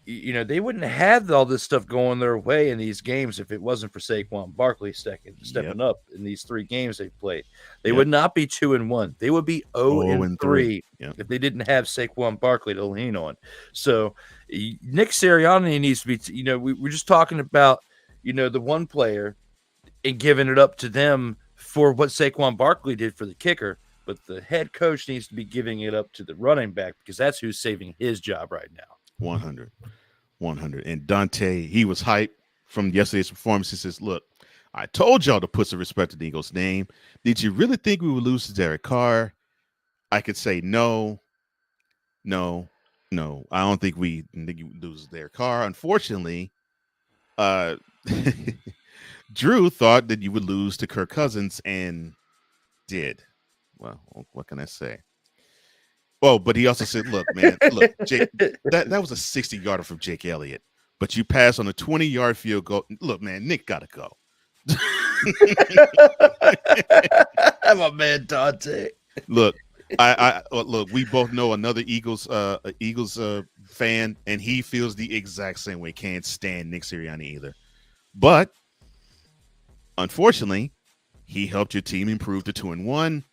Speaker 2: you know, they wouldn't have all this stuff going their way in these games if it wasn't for Saquon Barkley stepping up in these 3 games they've played. They would not be 2-1. They would be 0-3 if they didn't have Saquon Barkley to lean on. So Nick Sirianni needs to be, you know, we're just talking about, you know, the one player and giving it up to them for what Saquon Barkley did for the kicker, but the head coach needs to be giving it up to the running back, because that's who's saving his job right now.
Speaker 1: 100. And Dante, he was hyped from yesterday's performance. He says, look, I told y'all to put some respect to the Eagles' name. Did you really think we would lose to Derek Carr? I could say no. I don't think we lose to Derek Carr. Unfortunately, Drew thought that you would lose to Kirk Cousins and did. Well, what can I say? Oh, but he also said, look, man, Jake, that was a 60-yarder from Jake Elliott, but you passed on a 20-yard field goal. Look, man, Nick got to go.
Speaker 2: My man, Dante.
Speaker 1: Look, look, we both know another Eagles fan, and he feels the exact same way. Can't stand Nick Sirianni either. But unfortunately, he helped your team improve to 2-1,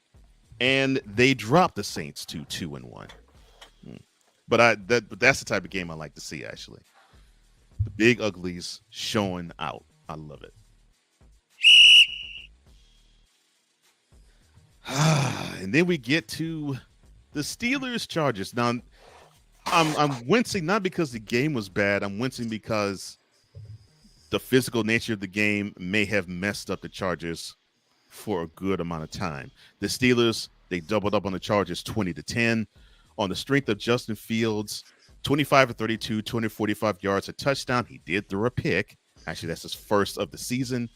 Speaker 1: and they dropped the Saints to 2-1. But that's the type of game I like to see, actually. The big uglies showing out. I love it. And then we get to the Steelers Chargers. Now, I'm wincing not because the game was bad. I'm wincing because the physical nature of the game may have messed up the Chargers for a good amount of time. The Steelers, they doubled up on the Chargers 20-10 on the strength of Justin Fields, 25-32, 245 yards, a touchdown. He did throw a pick. Actually, that's his first of the season.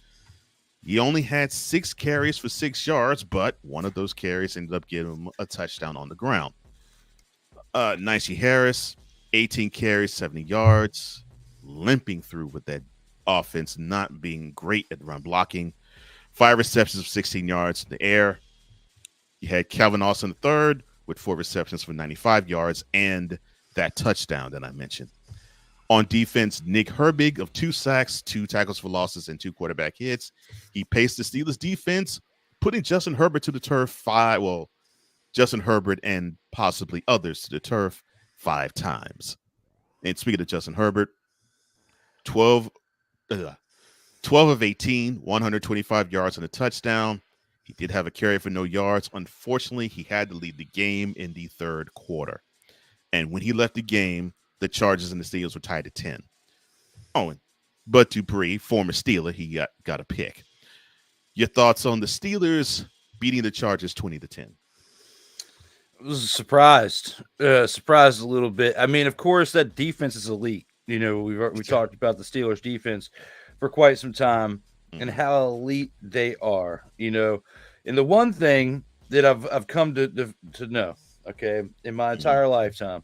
Speaker 1: He only had 6 carries for 6 yards, but one of those carries ended up giving him a touchdown on the ground. Najee Harris, 18 carries, 70 yards, limping through with that offense not being great at run blocking. 5 receptions of 16 yards in the air. You had Calvin Austin III with 4 receptions for 95 yards and that touchdown that I mentioned. On defense, Nick Herbig of 2 sacks, 2 tackles for losses, and 2 quarterback hits. He paced the Steelers defense, putting Justin Herbert to the turf Justin Herbert and possibly others to the turf 5 times. And speaking of Justin Herbert, 12 of 18, 125 yards and a touchdown. He did have a carry for no yards. Unfortunately, he had to leave the game in the 3rd quarter. And when he left the game, the Chargers and the Steelers were tied at 10. Oh, but Dupree, former Steeler, he got a pick. Your thoughts on the Steelers beating the Chargers 20-10?
Speaker 2: I was surprised a little bit. I mean, of course, that defense is elite. You know, we talked about the Steelers defense for quite some time and how elite they are. You know, and the one thing that I've come to know, okay, in my entire lifetime,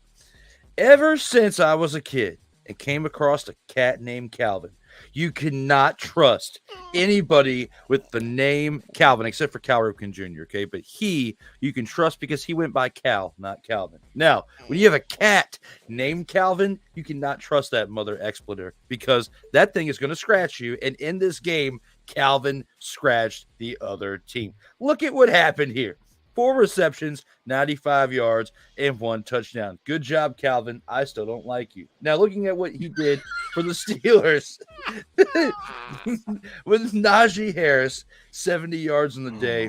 Speaker 2: ever since I was a kid and came across a cat named Calvin, you cannot trust anybody with the name Calvin, except for Cal Ripken Jr., okay? But you can trust because he went by Cal, not Calvin. Now, when you have a cat named Calvin, you cannot trust that mother expletive because that thing is going to scratch you. And in this game, Calvin scratched the other team. Look at what happened here. 4 receptions, 95 yards, and 1 touchdown. Good job, Calvin. I still don't like you. Now, looking at what he did for the Steelers with Najee Harris, 70 yards in the day,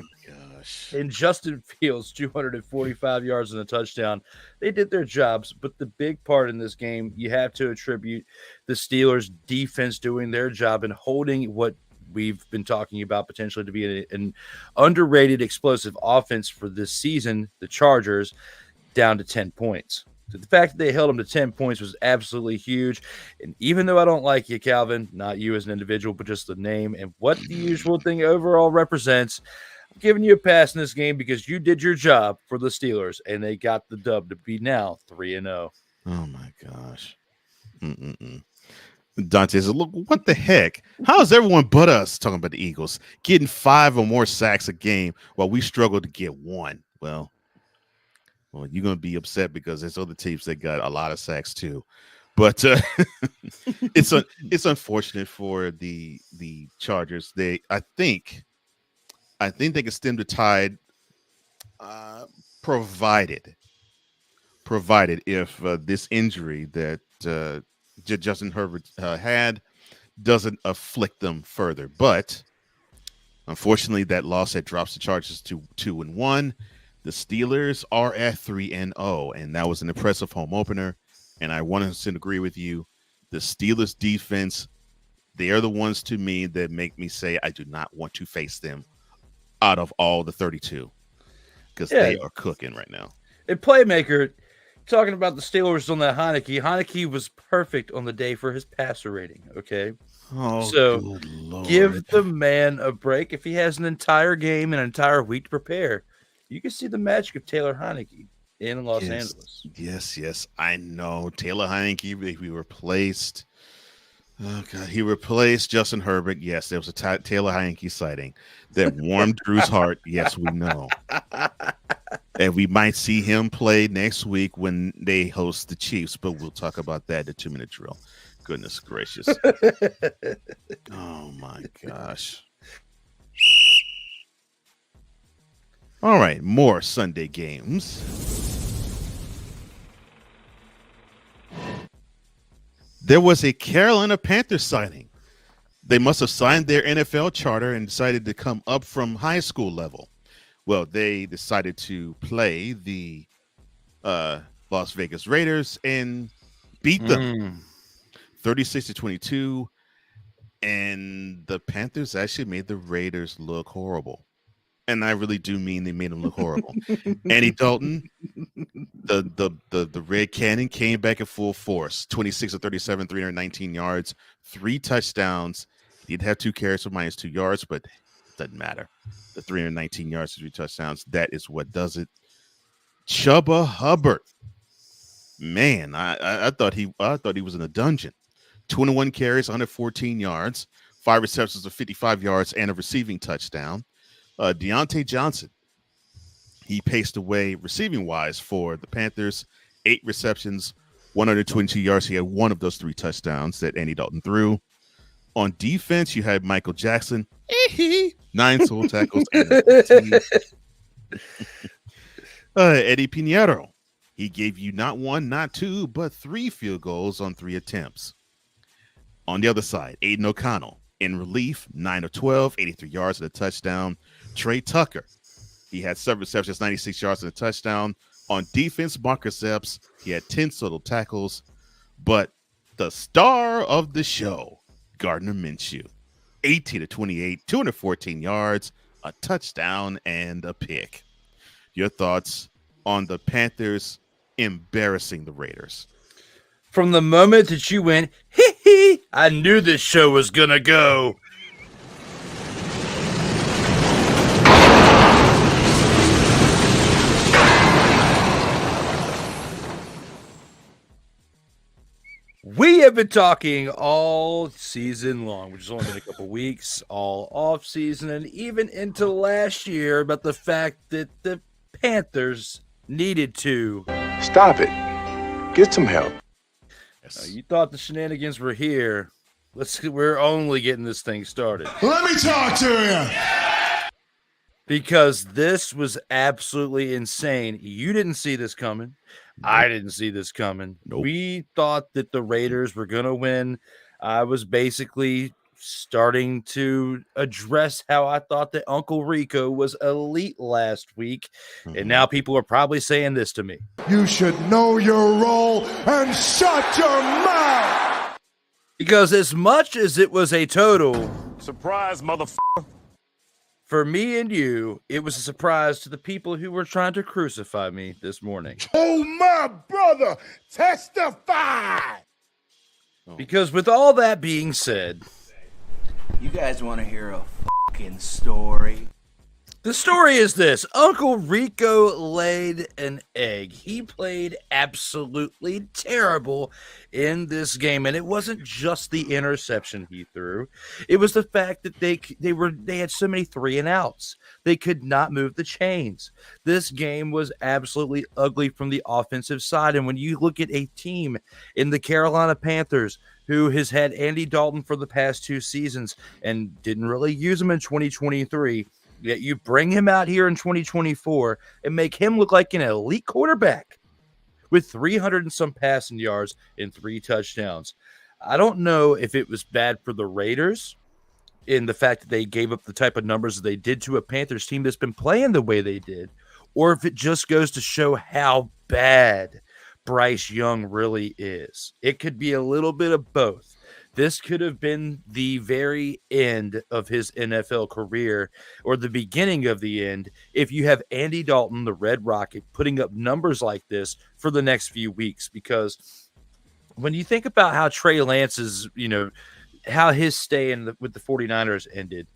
Speaker 2: and Justin Fields, 245 yards and a touchdown. They did their jobs, but the big part in this game, you have to attribute the Steelers' defense doing their job and holding what we've been talking about potentially to be an underrated explosive offense for this season, the Chargers, down to 10 points. So the fact that they held them to 10 points was absolutely huge. And even though I don't like you, Calvin, not you as an individual, but just the name and what the usual thing overall represents, I'm giving you a pass in this game because you did your job for the Steelers and they got the dub to be now 3-0.
Speaker 1: Oh my gosh. Dante says, look, what the heck? How is everyone but us talking about the Eagles getting 5 or more sacks a game while we struggle to get 1? Well, you're going to be upset because there's other teams that got a lot of sacks too. But it's unfortunate for the Chargers. I think they can stem the tide, provided if this injury that Justin Herbert had doesn't afflict them further. But unfortunately, that loss that drops the Chargers to 2-1. The Steelers are at 3-0, and that was an impressive home opener. And I 100% agree with you. The Steelers defense, they are the ones to me that make me say I do not want to face them out of all the 32 because they are cooking right now.
Speaker 2: A playmaker. Talking about the Steelers on that Heineke was perfect on the day for his passer rating, okay?
Speaker 1: Oh,
Speaker 2: so give the man a break. If he has an entire game and an entire week to prepare, you can see the magic of Taylor Heineke in Los Angeles.
Speaker 1: Yes, I know. Taylor Heineke, he replaced he replaced Justin Herbert. Yes, there was a Taylor Heineke sighting that warmed Drew's heart. Yes, we know. And we might see him play next week when they host the Chiefs, but we'll talk about that in the 2-minute drill. Goodness gracious. Oh, my gosh. All right, more Sunday games. There was a Carolina Panthers signing. They must have signed their NFL charter and decided to come up from high school level. Well, they decided to play the Las Vegas Raiders and beat them 36-22. And the Panthers actually made the Raiders look horrible. And I really do mean they made them look horrible. Andy Dalton, the Red Cannon, came back at full force. 26 of 37, 319 yards, 3 touchdowns. He did have 2 carries for -2 yards, but it doesn't matter. The 319 yards, 3 touchdowns, that is what does it. Chuba Hubbard Man, I thought he was in a dungeon. 21 carries, 114 yards, 5 receptions of 55 yards, and a receiving touchdown. Deontay Johnson, he paced away receiving wise for the Panthers. 8 receptions, 122 yards. He had one of those 3 touchdowns that Andy Dalton threw. On defense, you had Michael Jackson, 9 total tackles and Eddie Pinheiro. He gave you not 1, not 2, but 3 field goals on 3 attempts. On the other side, Aiden O'Connell in relief, 9 of 12, 83 yards and a touchdown. Trey Tucker, he had 7 receptions, 96 yards and a touchdown. On defense, Marcus Epps, he had 10 total tackles. But the star of the show, Gardner Minshew, 18 of 28, 214 yards, a touchdown, and a pick. Your thoughts on the Panthers embarrassing the Raiders?
Speaker 2: From the moment that you went, hee hee, I knew this show was going to go. We have been talking all season long, which has only been a couple weeks, all off season, and even into last year about the fact that the Panthers needed to
Speaker 4: stop it. Get some help.
Speaker 1: Yes.
Speaker 2: You thought the shenanigans were here. We're only getting this thing started.
Speaker 5: Let me talk to you.
Speaker 2: Because this was absolutely insane. You didn't see this coming. I didn't see this coming.
Speaker 1: Nope.
Speaker 2: We thought that the Raiders were going to win. I was basically starting to address how I thought that Uncle Rico was elite last week. And now people are probably saying this to me.
Speaker 5: You should know your role and shut your mouth.
Speaker 2: Because as much as it was a total
Speaker 4: Surprise, motherfucker.
Speaker 2: for me and you, it was a surprise to the people who were trying to crucify me this morning.
Speaker 5: Oh, my brother, testify.
Speaker 2: Because with all that being said,
Speaker 6: You guys want to hear a fucking story?
Speaker 2: the story is this. Uncle Rico laid an egg. He played absolutely terrible in this game. And it wasn't just the interception he threw. It was the fact that they had so many 3-and-outs. They could not move the chains. This game was absolutely ugly from the offensive side. And when you look at a team in the Carolina Panthers who has had Andy Dalton for the past 2 seasons and didn't really use him in 2023, yet you bring him out here in 2024 and make him look like an elite quarterback with 300 and some passing yards and 3 touchdowns. I don't know if it was bad for the Raiders in the fact that they gave up the type of numbers that they did to a Panthers team that's been playing the way they did, or if it just goes to show how bad Bryce Young really is. It could be a little bit of both. This could have been the very end of his NFL career or the beginning of the end if you have Andy Dalton, the Red Rocket, putting up numbers like this for the next few weeks. Because when you think about how Trey Lance's, how his stay with the 49ers ended,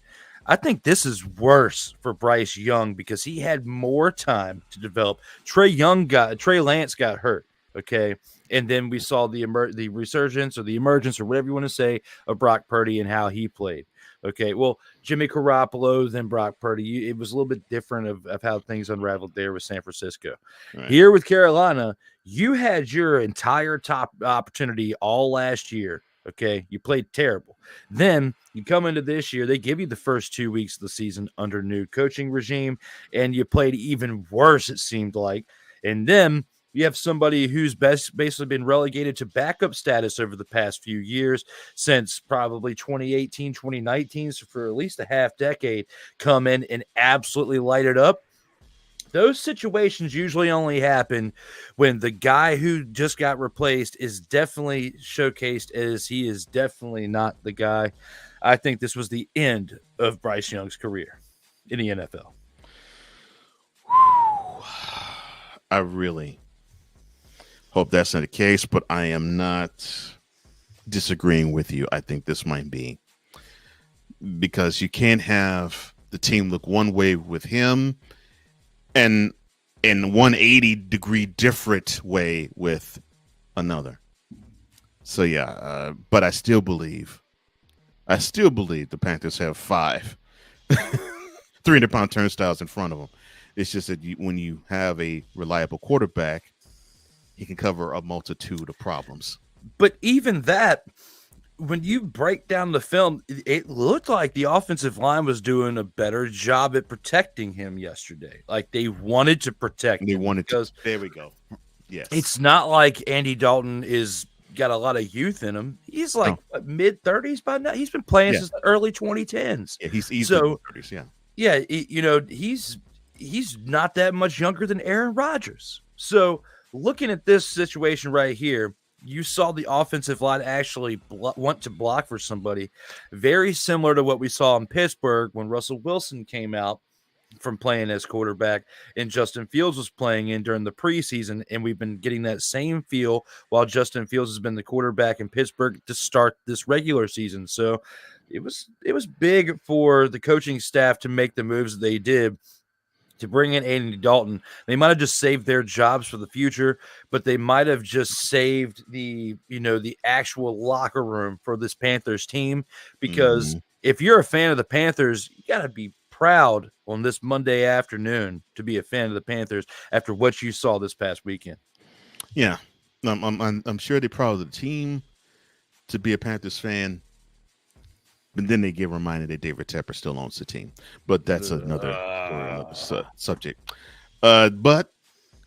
Speaker 2: I think this is worse for Bryce Young because he had more time to develop. Trey Lance got hurt. Okay. And then we saw the resurgence or the emergence or whatever you want to say of Brock Purdy and how he played. Okay. Well, Jimmy Garoppolo, then Brock Purdy. It was a little bit different of how things unraveled there with San Francisco. Right. Here with Carolina, you had your entire top opportunity all last year. Okay. You played terrible. Then you come into this year, they give you the first 2 weeks of the season under new coaching regime, and you played even worse, it seemed like. And then you have somebody who's basically been relegated to backup status over the past few years since probably 2018, 2019, so for at least a half decade, come in and absolutely light it up. Those situations usually only happen when the guy who just got replaced is definitely showcased as he is definitely not the guy. I think this was the end of Bryce Young's career in the NFL.
Speaker 1: I really hope that's not the case, but I am not disagreeing with you. I think this might be, because you can't have the team look one way with him and in 180-degree different way with another. So yeah, but I still believe the Panthers have 5 300-pound turnstiles in front of them. It's just that when you have a reliable quarterback, he can cover a multitude of problems.
Speaker 2: But even that, when you break down the film, it looked like the offensive line was doing a better job at protecting him yesterday. Like they wanted to protect him.
Speaker 1: There we go. Yes.
Speaker 2: It's not like Andy Dalton is got a lot of youth in him. He's like mid-30s by now. He's been playing since the early 2010s.
Speaker 1: Yeah, he's easily mid-30s, yeah.
Speaker 2: Yeah, he's not that much younger than Aaron Rodgers. So looking at this situation right here, you saw the offensive line actually want to block for somebody, very similar to what we saw in Pittsburgh when Russell Wilson came out from playing as quarterback and Justin Fields was playing in during the preseason. And we've been getting that same feel while Justin Fields has been the quarterback in Pittsburgh to start this regular season. So it was big for the coaching staff to make the moves that they did to bring in Andy Dalton. They might have just saved their jobs for the future, but they might have just saved the actual locker room for this Panthers team. Because if you're a fan of the Panthers, you got to be proud on this Monday afternoon to be a fan of the Panthers after what you saw this past weekend.
Speaker 1: Yeah, I'm sure they're proud of the team to be a Panthers fan. But then they get reminded that David Tepper still owns the team. But that's another subject. But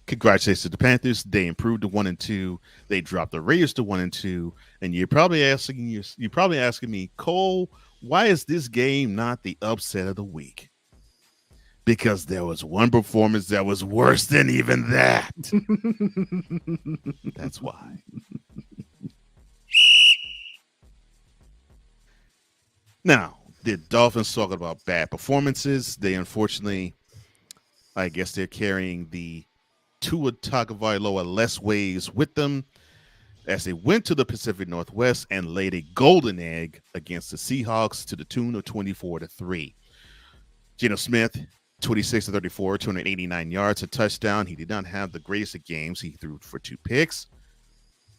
Speaker 1: congratulations to the Panthers. They improved to 1-2. They dropped the Raiders to 1-2. And you're probably asking me, Cole, why is this game not the upset of the week? Because there was one performance that was worse than even that. That's why. Now, the Dolphins talking about bad performances. They unfortunately, I guess they're carrying the Tua Tagovailoa less ways with them as they went to the Pacific Northwest and laid a golden egg against the Seahawks to the tune of 24-3. Geno Smith, 26-34, 289 yards, a touchdown. He did not have the greatest of games. He threw for 2 picks,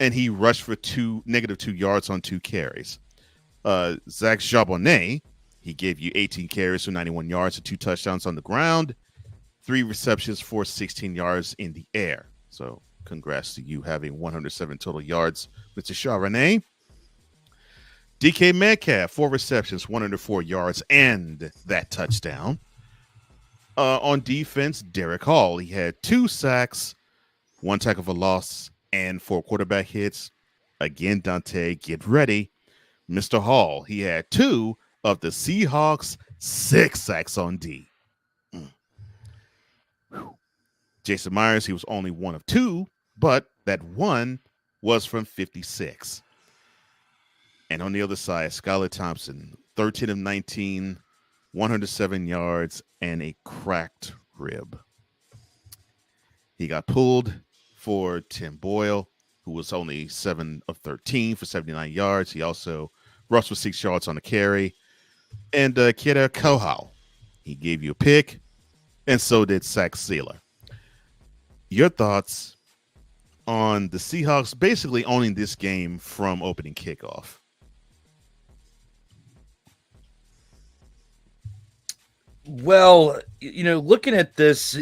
Speaker 1: and he rushed for -2 yards on 2 carries. Zach Charbonnet, he gave you 18 carries for 91 yards and 2 touchdowns on the ground, 3 receptions for 16 yards in the air. So congrats to you having 107 total yards, Mr. Charbonnet. DK Metcalf, 4 receptions, 104 yards, and that touchdown. On defense, Derek Hall, he had 2 sacks, 1 tackle for loss, and 4 quarterback hits. Again, Dante, get ready. Mr. Hall, he had 2 of the Seahawks' 6 sacks on D. Jason Myers, he was only 1 of 2, but that 1 was from 56. And on the other side, Skylar Thompson, 13 of 19, 107 yards, and a cracked rib. He got pulled for Tim Boyle, who was only 7 of 13 for 79 yards. He also rushed for 6 yards on the carry. And Kida Kohau, he gave you a pick, and so did Zach Sealer. Your thoughts on the Seahawks basically owning this game from opening kickoff?
Speaker 2: Well, looking at this,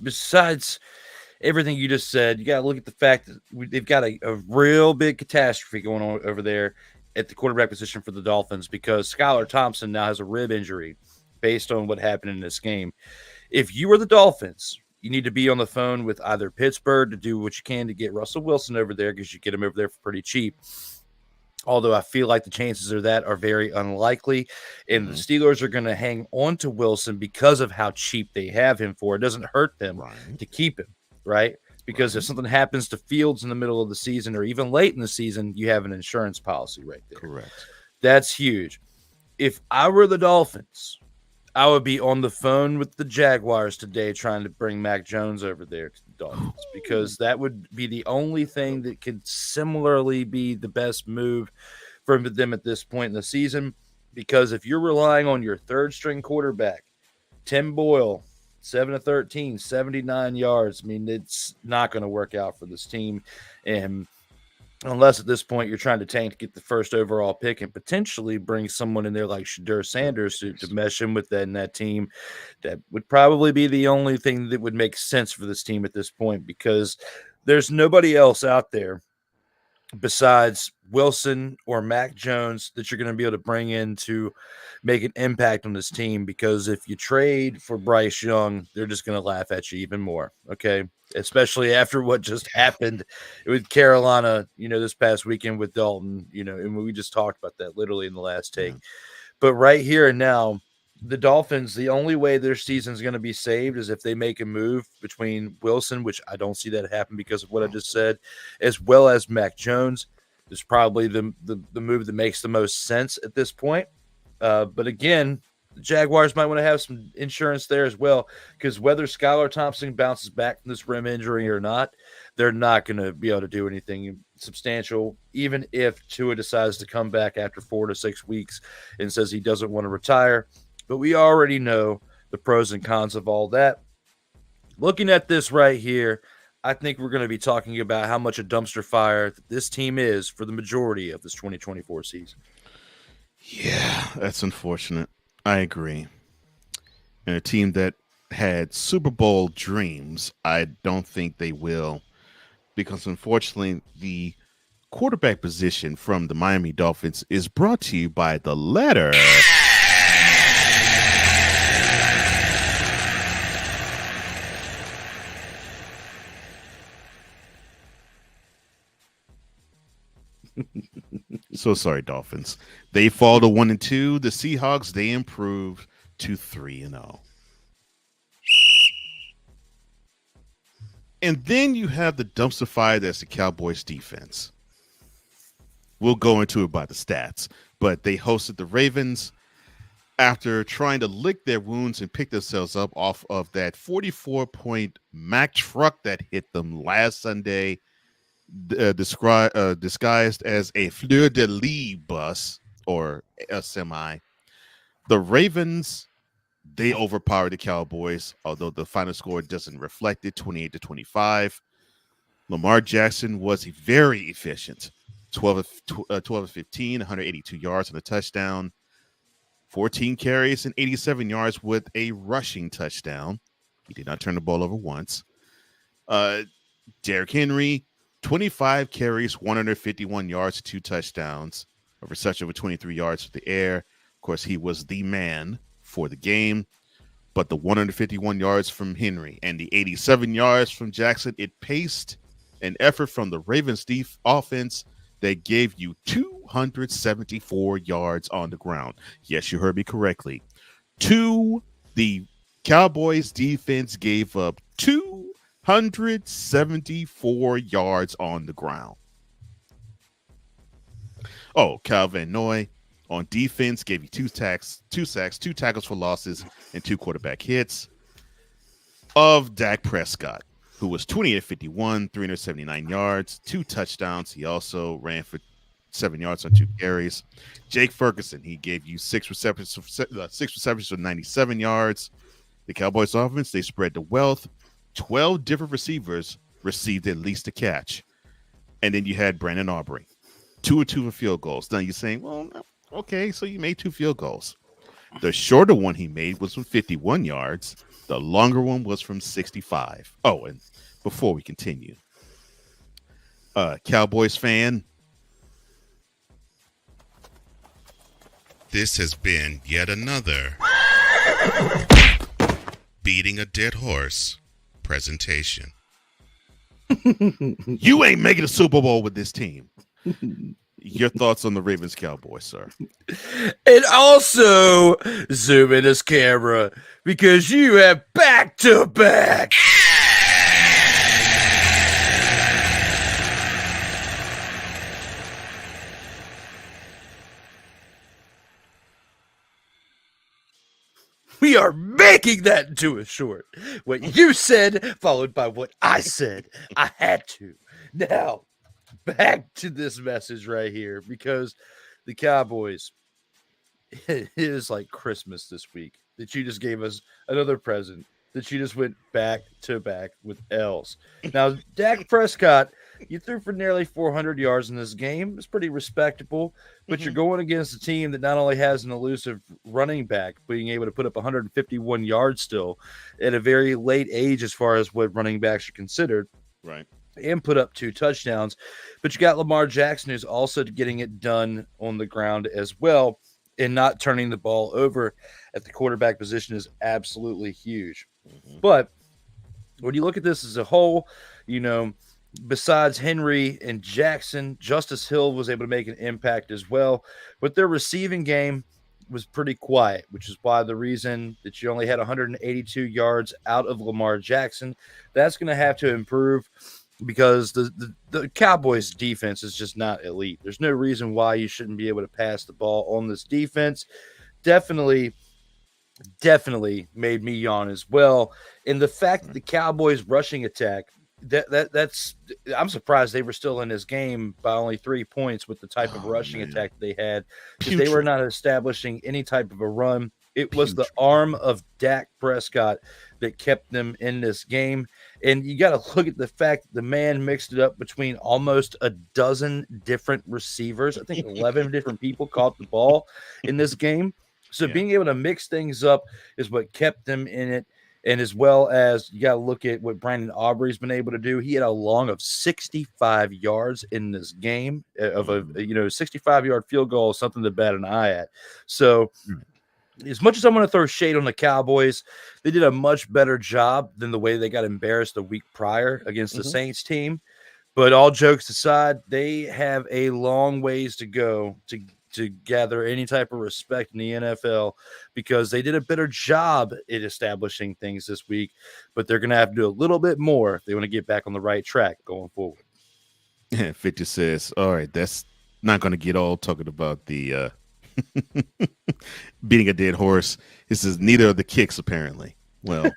Speaker 2: besides everything you just said, you got to look at the fact that they've got a real big catastrophe going on over there at the quarterback position for the Dolphins because Skylar Thompson now has a rib injury based on what happened in this game. If you were the Dolphins, you need to be on the phone with either Pittsburgh to do what you can to get Russell Wilson over there because you get him over there for pretty cheap. Although I feel like the chances of that are very unlikely. And the Steelers are going to hang on to Wilson because of how cheap they have him for. It doesn't hurt them to keep him, right? Because if something happens to Fields in the middle of the season or even late in the season, you have an insurance policy right there.
Speaker 1: Correct.
Speaker 2: That's huge. If I were the Dolphins, I would be on the phone with the Jaguars today trying to bring Mac Jones over there to the Dolphins because that would be the only thing that could similarly be the best move for them at this point in the season. Because if you're relying on your third-string quarterback, Tim Boyle, 7 of 13, 79 yards, I mean, it's not going to work out for this team. And Unless at this point you're trying to tank to get the first overall pick and potentially bring someone in there like Shadur Sanders to mesh in with that in that team. That would probably be the only thing that would make sense for this team at this point, because there's nobody else out there besides Wilson or Mac Jones that you're going to be able to bring in to make an impact on this team. Because if you trade for Bryce Young, they're just going to laugh at you even more. Okay. Especially after what just happened with Carolina, this past weekend with Dalton, and we just talked about that literally in the last take. But right here and now, the Dolphins, the only way their season is going to be saved is if they make a move between Wilson, which I don't see that happen because of what I just said, as well as Mac Jones. Is probably the move that makes the most sense at this point. But again, the Jaguars might want to have some insurance there as well, because whether Skylar Thompson bounces back from this rim injury or not, they're not going to be able to do anything substantial, even if Tua decides to come back after 4 to 6 weeks and says he doesn't want to retire. But we already know the pros and cons of all that. Looking at this right here, I think we're going to be talking about how much a dumpster fire this team is for the majority of this 2024 season.
Speaker 1: Yeah, that's unfortunate. I agree. And a team that had Super Bowl dreams, I don't think they will, because unfortunately, the quarterback position from the Miami Dolphins is brought to you by the letter. So sorry, Dolphins. They fall to 1-2. The Seahawks, they improved to 3-0. And then you have the dumpster fire that's the Cowboys defense. We'll go into it by the stats, but they hosted the Ravens after trying to lick their wounds and pick themselves up off of that 44-point Mack truck that hit them last Sunday. Disguised as a fleur-de-lis bus or a semi. The Ravens, they overpowered the Cowboys, although the final score doesn't reflect it, 28-25. Lamar Jackson was very efficient, 12 of 15, 182 yards and a touchdown, 14 carries and 87 yards with a rushing touchdown. He did not turn the ball over once. Derrick Henry, 25 carries, 151 yards, 2 touchdowns, a reception with 23 yards for the air. Of course, he was the man for the game. But the 151 yards from Henry and the 87 yards from Jackson, it paced an effort from the Ravens offense that gave you 274 yards on the ground. Yes, you heard me correctly. The Cowboys defense gave up 274 yards on the ground. Oh, Kyle Van Noy on defense gave you 2 sacks, 2 tackles for losses, and 2 quarterback hits. Of Dak Prescott, who was 28-51, 379 yards, 2 touchdowns. He also ran for 7 yards on 2 carries. Jake Ferguson, he gave you 6 receptions for 97 yards. The Cowboys offense, they spread the wealth. 12 different receivers received at least a catch. And then you had Brandon Aubrey, 2 of 2 for field goals. Now you're saying, well, okay, so you made 2 field goals. The shorter one he made was from 51 yards. The longer one was from 65. Oh, and before we continue, Cowboys fan, this has been yet another beating a dead horse presentation. You ain't making a Super Bowl with this team. Your thoughts on the Ravens Cowboys, sir?
Speaker 2: And also zoom in this camera because you have back-to-back. We are making that into a short. What you said, followed by what I said. I had to. Now, back to this message right here, because the Cowboys, it is like Christmas this week that you just gave us another present that she just went back to back with L's. Now, Dak Prescott, you threw for nearly 400 yards in this game. It's pretty respectable, but you're going against a team that not only has an elusive running back, being able to put up 151 yards still at a very late age as far as what running backs are considered.
Speaker 1: Right.
Speaker 2: And put up 2 touchdowns. But you got Lamar Jackson, who's also getting it done on the ground as well, and not turning the ball over at the quarterback position is absolutely huge. But when you look at this as a whole, besides Henry and Jackson, Justice Hill was able to make an impact as well. But their receiving game was pretty quiet, which is why the reason that you only had 182 yards out of Lamar Jackson. That's going to have to improve, because the Cowboys defense is just not elite. There's no reason why you shouldn't be able to pass the ball on this defense. Definitely made me yawn as well. And the fact that the Cowboys rushing attack, that's I'm surprised they were still in this game by only 3 points with the type of rushing attack they had, because they were not establishing any type of a run. It was the arm of Dak Prescott that kept them in this game. And you got to look at the fact that the man mixed it up between almost a dozen different receivers. I think 11 different people caught the ball in this game. So being able to mix things up is what kept them in it. And as well as you got to look at what Brandon Aubrey's been able to do. He had a long of 65 yards in this game of a 65-yard field goal, something to bat an eye at. So as much as I'm going to throw shade on the Cowboys, they did a much better job than the way they got embarrassed the week prior against the Saints team. But all jokes aside, they have a long ways to go to gather any type of respect in the NFL, because they did a better job at establishing things this week. But they're going to have to do a little bit more if they want to get back on the right track going forward.
Speaker 1: 50 says, all right, that's not going to get all talking about the beating a dead horse. This is neither of the kicks, apparently. Well,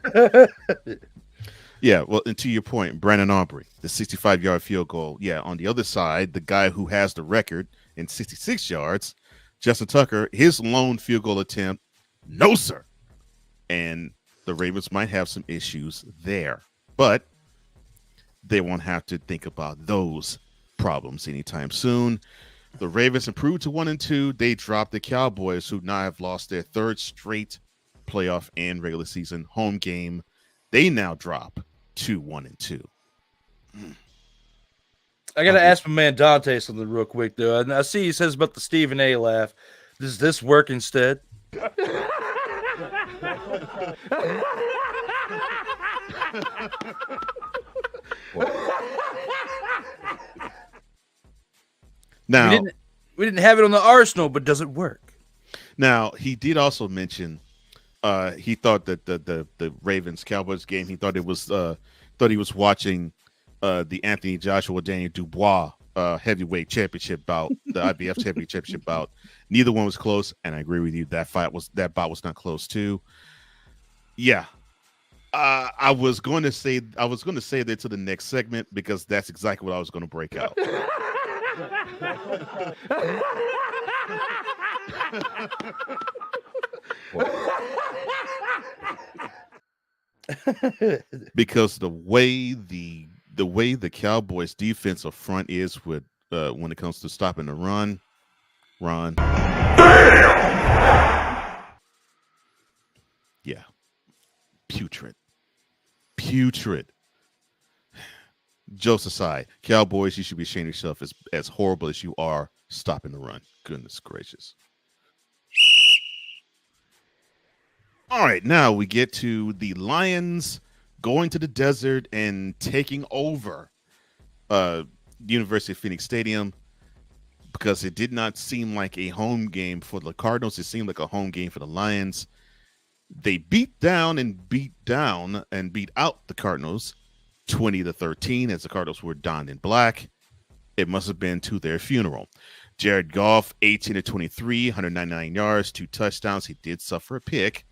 Speaker 1: yeah. Well, and to your point, Brandon Aubrey, the 65-yard field goal. Yeah. On the other side, the guy who has the record in 66 yards, Justin Tucker, his lone field goal attempt, no, sir. And the Ravens might have some issues there, but they won't have to think about those problems anytime soon. The Ravens improved to 1-2. They dropped the Cowboys, who now have lost their 3rd straight playoff and regular season home game. They now drop to 1-2.
Speaker 2: I got to ask my man Dante something real quick, though. And I see he says about the Stephen A. laugh. Does this work instead?
Speaker 1: Now,
Speaker 2: we didn't have it on the arsenal, but does it work?
Speaker 1: Now, he did also mention he thought that the Ravens Cowboys game, he thought he was watching the Anthony Joshua Daniel Dubois heavyweight championship bout, the IBF championship bout. Neither one was close, and I agree with you. That bout was not close too. Yeah. I was going to say that to the next segment, because that's exactly what I was going to break out. Because the way the Cowboys defensive front is with when it comes to stopping the run. Yeah. Putrid. Jokes aside, Cowboys, you should be ashamed of yourself as horrible as you are stopping the run. Goodness gracious. All right, now we get to the Lions going to the desert and taking over University of Phoenix Stadium, because it did not seem like a home game for the Cardinals. It seemed like a home game for the Lions. They beat out the Cardinals 20-13 as the Cardinals were donned in black. It must have been to their funeral. Jared Goff, 18-23, 199 yards, 2 touchdowns. He did suffer a pick.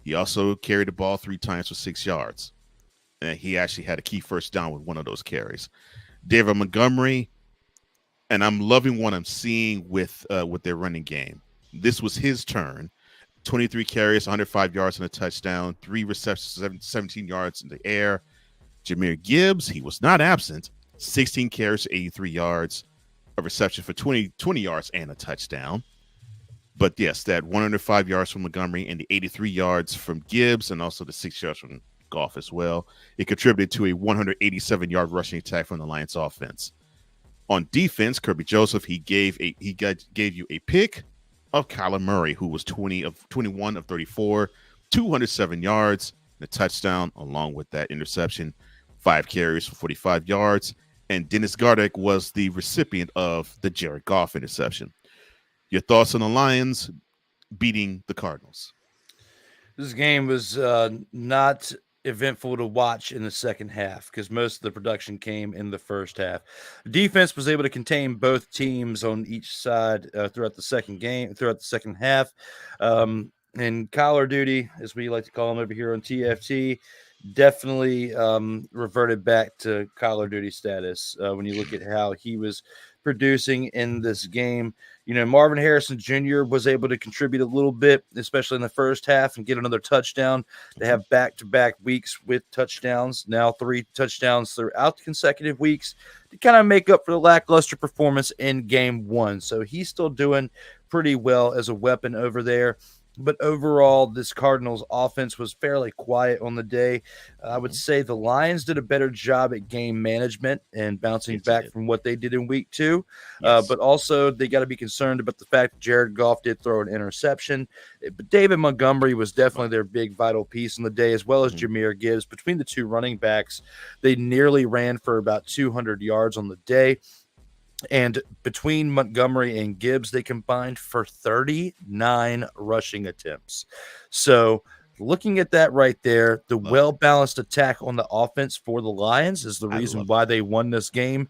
Speaker 1: He also carried the ball 3 times for 6 yards. And he actually had a key first down with one of those carries. David Montgomery, and I'm loving what I'm seeing with their running game. This was his turn. 23 carries, 105 yards and a touchdown, 3 receptions, 17 yards in the air. Jahmyr Gibbs, he was not absent. 16 carries, 83 yards, a reception for 20 yards and a touchdown. But yes, that 105 yards from Montgomery and the 83 yards from Gibbs and also the 6 yards from Goff as well. It contributed to a 187-yard rushing attack from the Lions offense. On defense, Kirby Joseph, he gave you a pick of Kyler Murray, who was 21 of 34, 207 yards, and a touchdown along with that interception, 5 carries for 45 yards. And Dennis Gardeck was the recipient of the Jared Goff interception. Your thoughts on the Lions beating the Cardinals?
Speaker 2: This game was not eventful to watch in the second half because most of the production came in the first half. Defense was able to contain both teams on each side throughout the second half. And Collar Duty, as we like to call him over here on TFT, definitely reverted back to collar duty status when you look at how he was producing in this game. You know, Marvin Harrison Jr. was able to contribute a little bit, especially in the first half, and get another touchdown. They have back-to-back weeks with touchdowns, now 3 touchdowns throughout the consecutive weeks to kind of make up for the lackluster performance in game 1. So he's still doing pretty well as a weapon over there. But overall, this Cardinals offense was fairly quiet on the day. I would say the Lions did a better job at game management and bouncing back from what they did in week 2. Yes. But also, they got to be concerned about the fact that Jared Goff did throw an interception. But David Montgomery was definitely their big vital piece on the day, as well as Jahmyr Gibbs. Between the 2 running backs, they nearly ran for about 200 yards on the day. And between Montgomery and Gibbs, they combined for 39 rushing attempts. So looking at that right there, the well-balanced attack on the offense for the Lions is the reason why they won this game.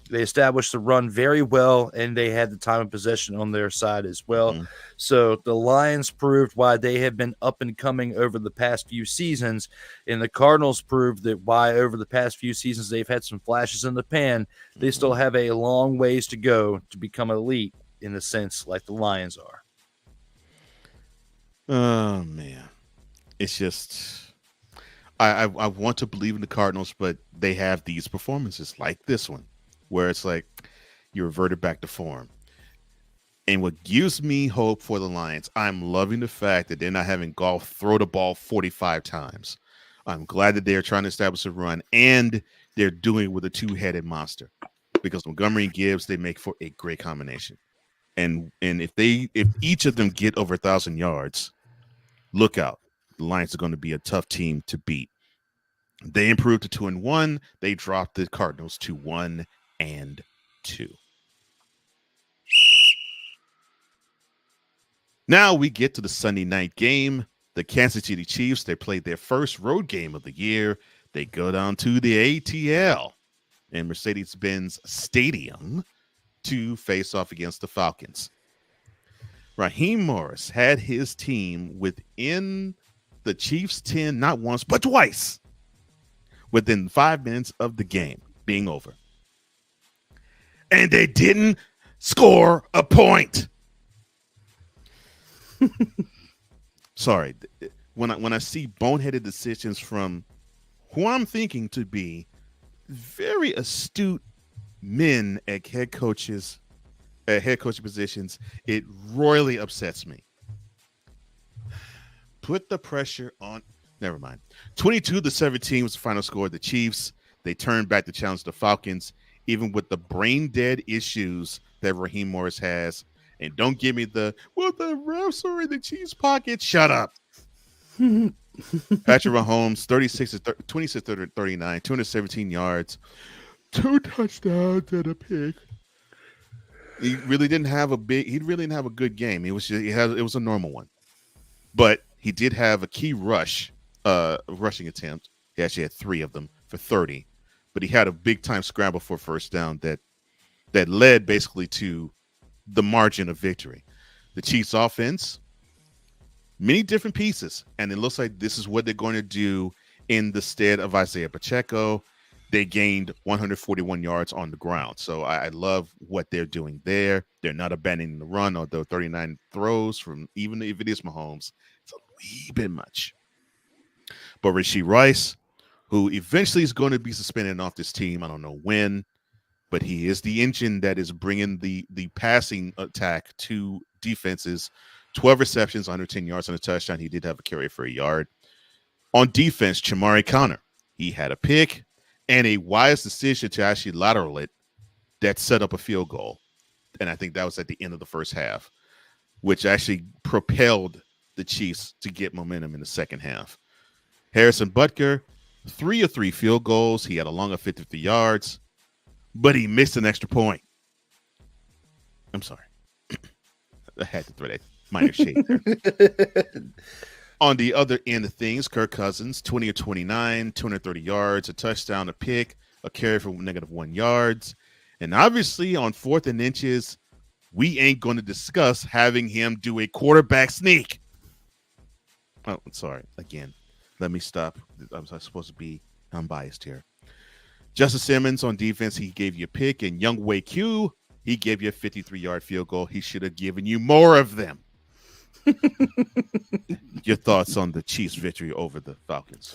Speaker 2: They established the run very well, and they had the time of possession on their side as well. So the Lions proved why they have been up and coming over the past few seasons, and the Cardinals proved that why over the past few seasons they've had some flashes in the pan. They still have a long ways to go to become elite in the sense like the Lions are.
Speaker 1: Oh, man. It's just I want to believe in the Cardinals, but they have these performances like this one, where it's like you reverted back to form. And what gives me hope for the Lions, I'm loving the fact that they're not having Goff throw the ball 45 times. I'm glad that they're trying to establish a run, and they're doing it with a 2-headed monster, because Montgomery and Gibbs, they make for a great combination. And if each of them get over 1,000 yards, look out. The Lions are going to be a tough team to beat. They improved to 2-1. They dropped the Cardinals to 1-2. Now we get to the Sunday night game. The Kansas City Chiefs, they played their first road game of the year. They go down to the ATL in Mercedes-Benz Stadium to face off against the Falcons. Raheem Morris had his team within the Chiefs' 10, not once, but twice, within 5 minutes of the game being over. And they didn't score a point. Sorry. When I see boneheaded decisions from who I'm thinking to be very astute men at head coaching positions, it royally upsets me. Put the pressure on. Never mind. 22-17 was the final score. The Chiefs, they turned back to challenge the Falcons, even with the brain dead issues that Raheem Morris has. And don't give me the refs are in the Chiefs' pocket. Shut up. Patrick Mahomes, 26-39, 217 yards, 2 touchdowns and a pick. He really didn't have a good game. It was a normal one. But he did have a key rushing attempt. He actually had 3 of them for 30. But he had a big time scramble for a first down that led basically to the margin of victory. The Chiefs offense, many different pieces, and it looks like this is what they're going to do in the stead of Isaiah Pacheco. they gained 141 yards on the ground. So I love what they're doing there. They're not abandoning the run, although 39 throws from, even if it is Mahomes, it's a wee bit much. But Rashee Rice, who eventually is going to be suspended off this team, I don't know when, but he is the engine that is bringing the passing attack to defenses. 12 receptions, 110 yards on a touchdown. He did have a carry for a yard. On defense, Chamari Connor, he had a pick and a wise decision to actually lateral it that set up a field goal. And I think that was at the end of the first half, which actually propelled the Chiefs to get momentum in the second half. Harrison Butker, 3 of 3 field goals. He had a long of 53 yards, but he missed an extra point. I'm sorry. I had to throw that minor shade there. On the other end of things, Kirk Cousins, 20 of 29, 230 yards, a touchdown, a pick, a carry for -1 yards. And obviously on 4th and inches, we ain't going to discuss having him do a quarterback sneak. Oh, I'm sorry. Again, let me stop. I'm supposed to be unbiased here. Justin Simmons on defense, he gave you a pick. And Young Wei Q, he gave you a 53-yard field goal. He should have given you more of them. Your thoughts on the Chiefs' victory over the Falcons,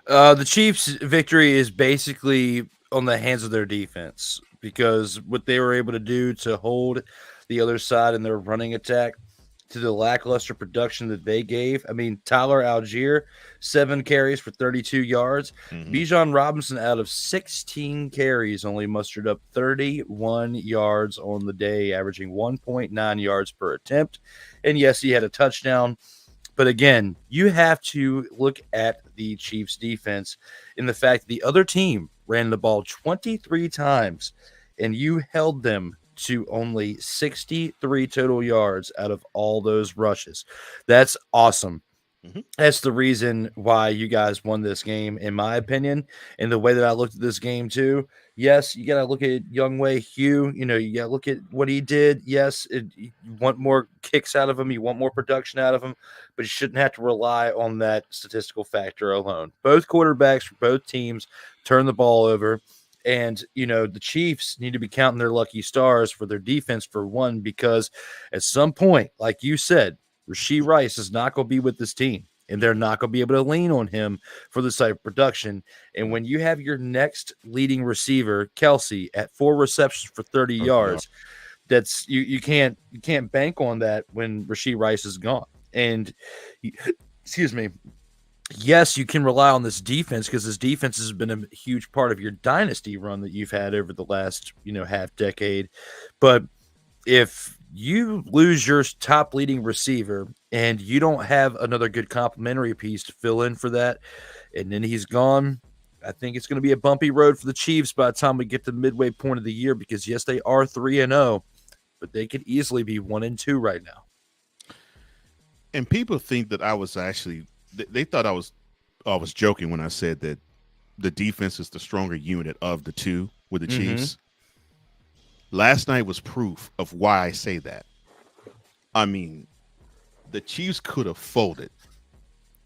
Speaker 1: sir?
Speaker 2: The Chiefs' victory is basically on the hands of their defense, because what they were able to do to hold the other side in their running attack to the lackluster production that they gave. I mean, Tyler Algier, 7 carries for 32 yards. Bijan Robinson, out of 16 carries, only mustered up 31 yards on the day, averaging 1.9 yards per attempt. And yes, he had a touchdown. But again, you have to look at the Chiefs defense in the fact that the other team ran the ball 23 times and you held them to only 63 total yards out of all those rushes. That's awesome. That's the reason why you guys won this game, in my opinion. And the way that I looked at this game too, yes, you got to look at Young Wei Hugh. You know, you got to look at what he did. Yes, you want more kicks out of him. You want more production out of him, but you shouldn't have to rely on that statistical factor alone. Both quarterbacks for both teams turn the ball over. And, you know, the Chiefs need to be counting their lucky stars for their defense, for one, because at some point, like you said, Rashee Rice is not going to be with this team, and they're not going to be able to lean on him for this type of production. And when you have your next leading receiver, Kelsey, at 4 receptions for 30 yards, that's you can't bank on that when Rashee Rice is gone. And excuse me. Yes, you can rely on this defense, because this defense has been a huge part of your dynasty run that you've had over the last, half decade. But if you lose your top leading receiver and you don't have another good complementary piece to fill in for that, and then he's gone, I think it's going to be a bumpy road for the Chiefs by the time we get to the midway point of the year, because yes, they are 3-0, but they could easily be 1-2 right now.
Speaker 1: And people think that I was actually, they thought I was joking when I said that the defense is the stronger unit of the two with the Chiefs. Last night was proof of why I say that. I mean, the Chiefs could have folded.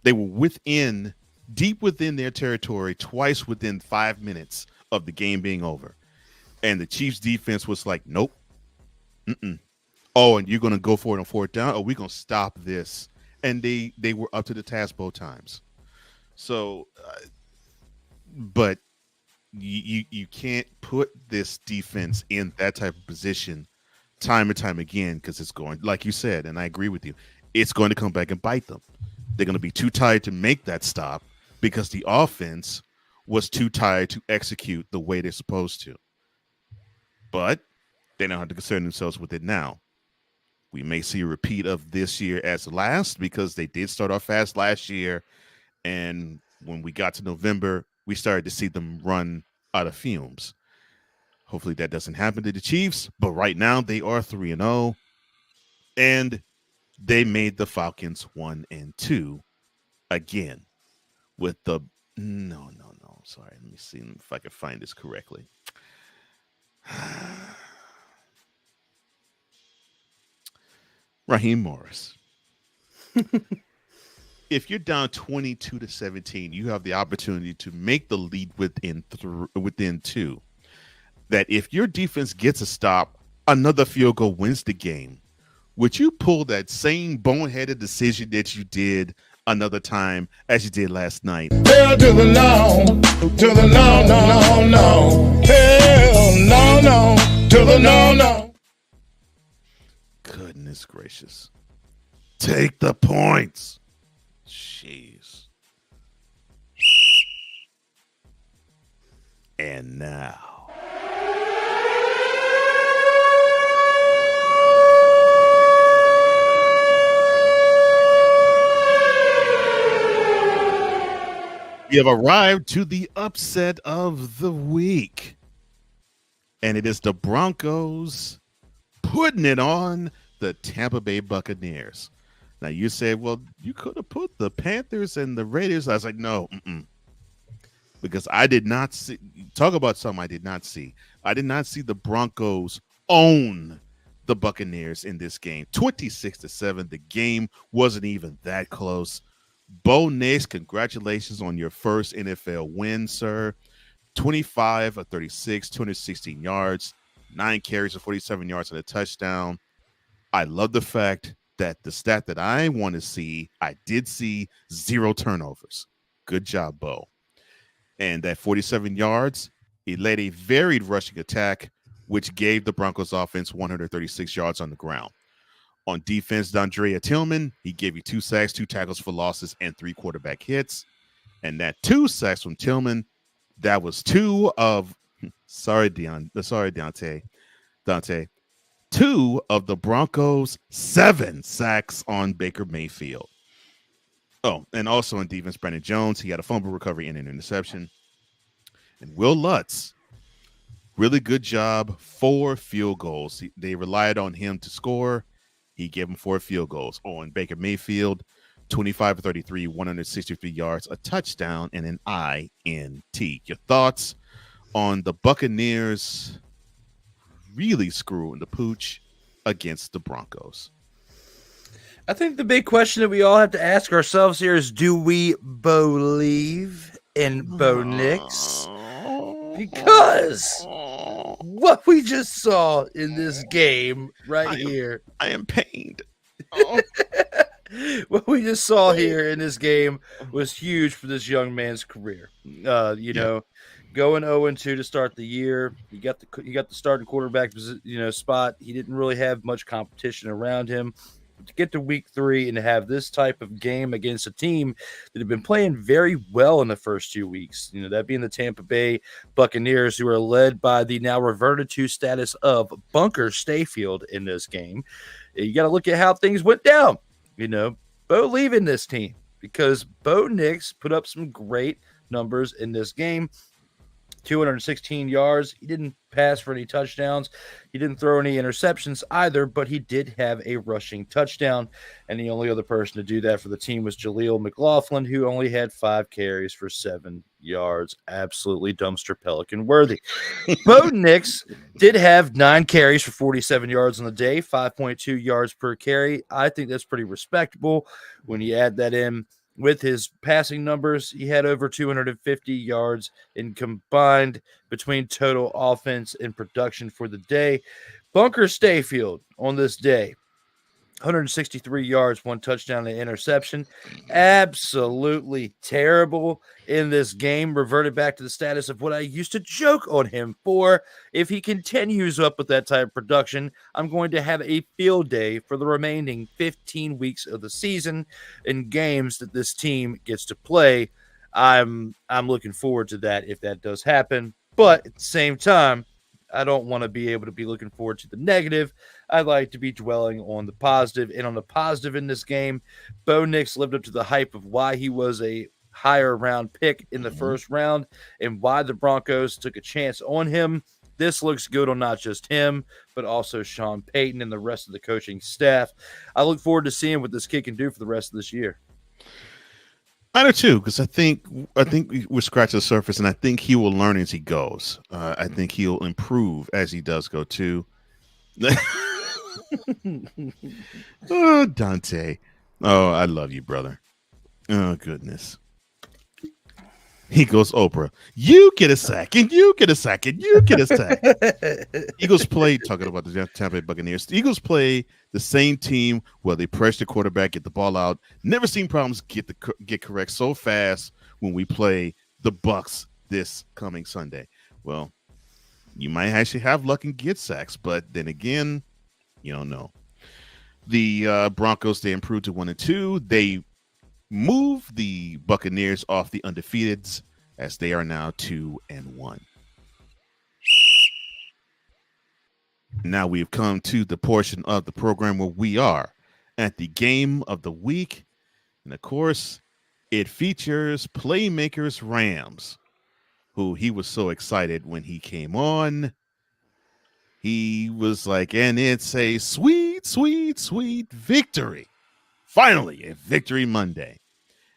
Speaker 1: They were deep within their territory twice within 5 minutes of the game being over. And the Chiefs defense was like, nope. Oh, and you're going to go for it on 4th down? Oh, we're going to stop this. And they were up to the task both times. So, but you can't put this defense in that type of position time and time again, because it's going, like you said, and I agree with you, it's going to come back and bite them. They're going to be too tired to make that stop because the offense was too tired to execute the way they're supposed to. But they don't have to concern themselves with it now. We may see a repeat of this year as last, because they did start off fast last year. And when we got to November, we started to see them run out of fumes. Hopefully that doesn't happen to the Chiefs. But right now they are 3-0. And they made the Falcons 1-2 again with the no. Sorry. Let me see if I can find this correctly. Raheem Morris. if you're down 22-17, you have the opportunity to make the lead within 2. That if your defense gets a stop, another field goal wins the game. Would you pull that same boneheaded decision that you did another time as you did last night?
Speaker 5: Hell to the no, to the no, no, no, no. Hell no, no, to the no, no.
Speaker 1: Goodness gracious. Take the points. Jeez. And now. We have arrived to the upset of the week. And it is the Broncos putting it on the Tampa Bay Buccaneers. Now, you say, well, you could have put the Panthers and the Raiders. I was like, no, because I did not see. Talk about something I did not see. I did not see the Broncos own the Buccaneers in this game. 26-7. The game wasn't even that close. Bo Nix, congratulations on your first NFL win, sir. 25 of 36, 216 yards, 9 carries for 47 yards and a touchdown. I love the fact that the stat that I want to see, I did see 0 turnovers. Good job, Bo. And that 47 yards, he led a varied rushing attack, which gave the Broncos offense 136 yards on the ground. On defense, Dondrea Tillman, he gave you 2 sacks, 2 tackles for losses, and 3 quarterback hits. And that 2 sacks from Tillman, that was 2 of Dante. 2 of the Broncos' 7 sacks on Baker Mayfield. Oh, and also on defense, Brandon Jones, he had a fumble recovery and an interception. And Will Lutz, really good job, 4 field goals. They relied on him to score. He gave him 4 field goals. On Baker Mayfield, 25 of 33, 163 yards, a touchdown, and an INT. Your thoughts on the Buccaneers really screwing the pooch against the Broncos?
Speaker 2: I think the big question that we all have to ask ourselves here is, do we believe in Bo Nix? Because what we just saw in this game here.
Speaker 1: I am pained.
Speaker 2: What we just saw here in this game was huge for this young man's career. You know, going 0-2 to start the year. You got the starting quarterback spot. He didn't really have much competition around him. To get to week 3 and to have this type of game against a team that had been playing very well in the first 2 weeks, that being the Tampa Bay Buccaneers, who are led by the now reverted to status of Bunker Stayfield in this game. You got to look at how things went down. Bo leaving this team because Bo Nix put up some great numbers in this game. 216 yards. He didn't pass for any touchdowns. He didn't throw any interceptions either, but he did have a rushing touchdown. And the only other person to do that for the team was Jaleel McLaughlin, who only had 5 carries for 7 yards. Absolutely dumpster pelican worthy. Bo Nix did have 9 carries for 47 yards on the day, 5.2 yards per carry. I think that's pretty respectable when you add that in. With his passing numbers, he had over 250 yards in combined between total offense and production for the day. Bunker Stayfield on this day, 163 yards, 1 touchdown and interception. Absolutely terrible in this game. Reverted back to the status of what I used to joke on him for. If he continues up with that type of production, I'm going to have a field day for the remaining 15 weeks of the season in games that this team gets to play. I'm looking forward to that if that does happen. But at the same time, I don't want to be able to be looking forward to the negative. I like to be dwelling on the positive. And on the positive in this game, Bo Nix lived up to the hype of why he was a higher round pick in the first round and why the Broncos took a chance on him. This looks good on not just him, but also Sean Payton and the rest of the coaching staff. I look forward to seeing what this kid can do for the rest of this year.
Speaker 1: I do too, because I think we're scratching the surface, and I think he will learn as he goes. I think he'll improve as he does go too. Oh, Dante. Oh, I love you, brother. Oh, goodness. He goes, Oprah, you get a sack, and you get a sack, and you get a sack. Eagles play, talking about the Tampa Bay Buccaneers, the Eagles play the same team where they press the quarterback, get the ball out. Never seen problems get correct so fast when we play the Bucs this coming Sunday. Well, you might actually have luck and get sacks, but then again, you don't know. The Broncos, they improved to 1-2. They move the Buccaneers off the undefeateds as they are now 2-1. Now we've come to the portion of the program where we are at the game of the week. And of course, it features Playmakers Rams, who he was so excited when he came on. He was like, and it's a sweet, sweet, sweet victory. Finally, a victory Monday.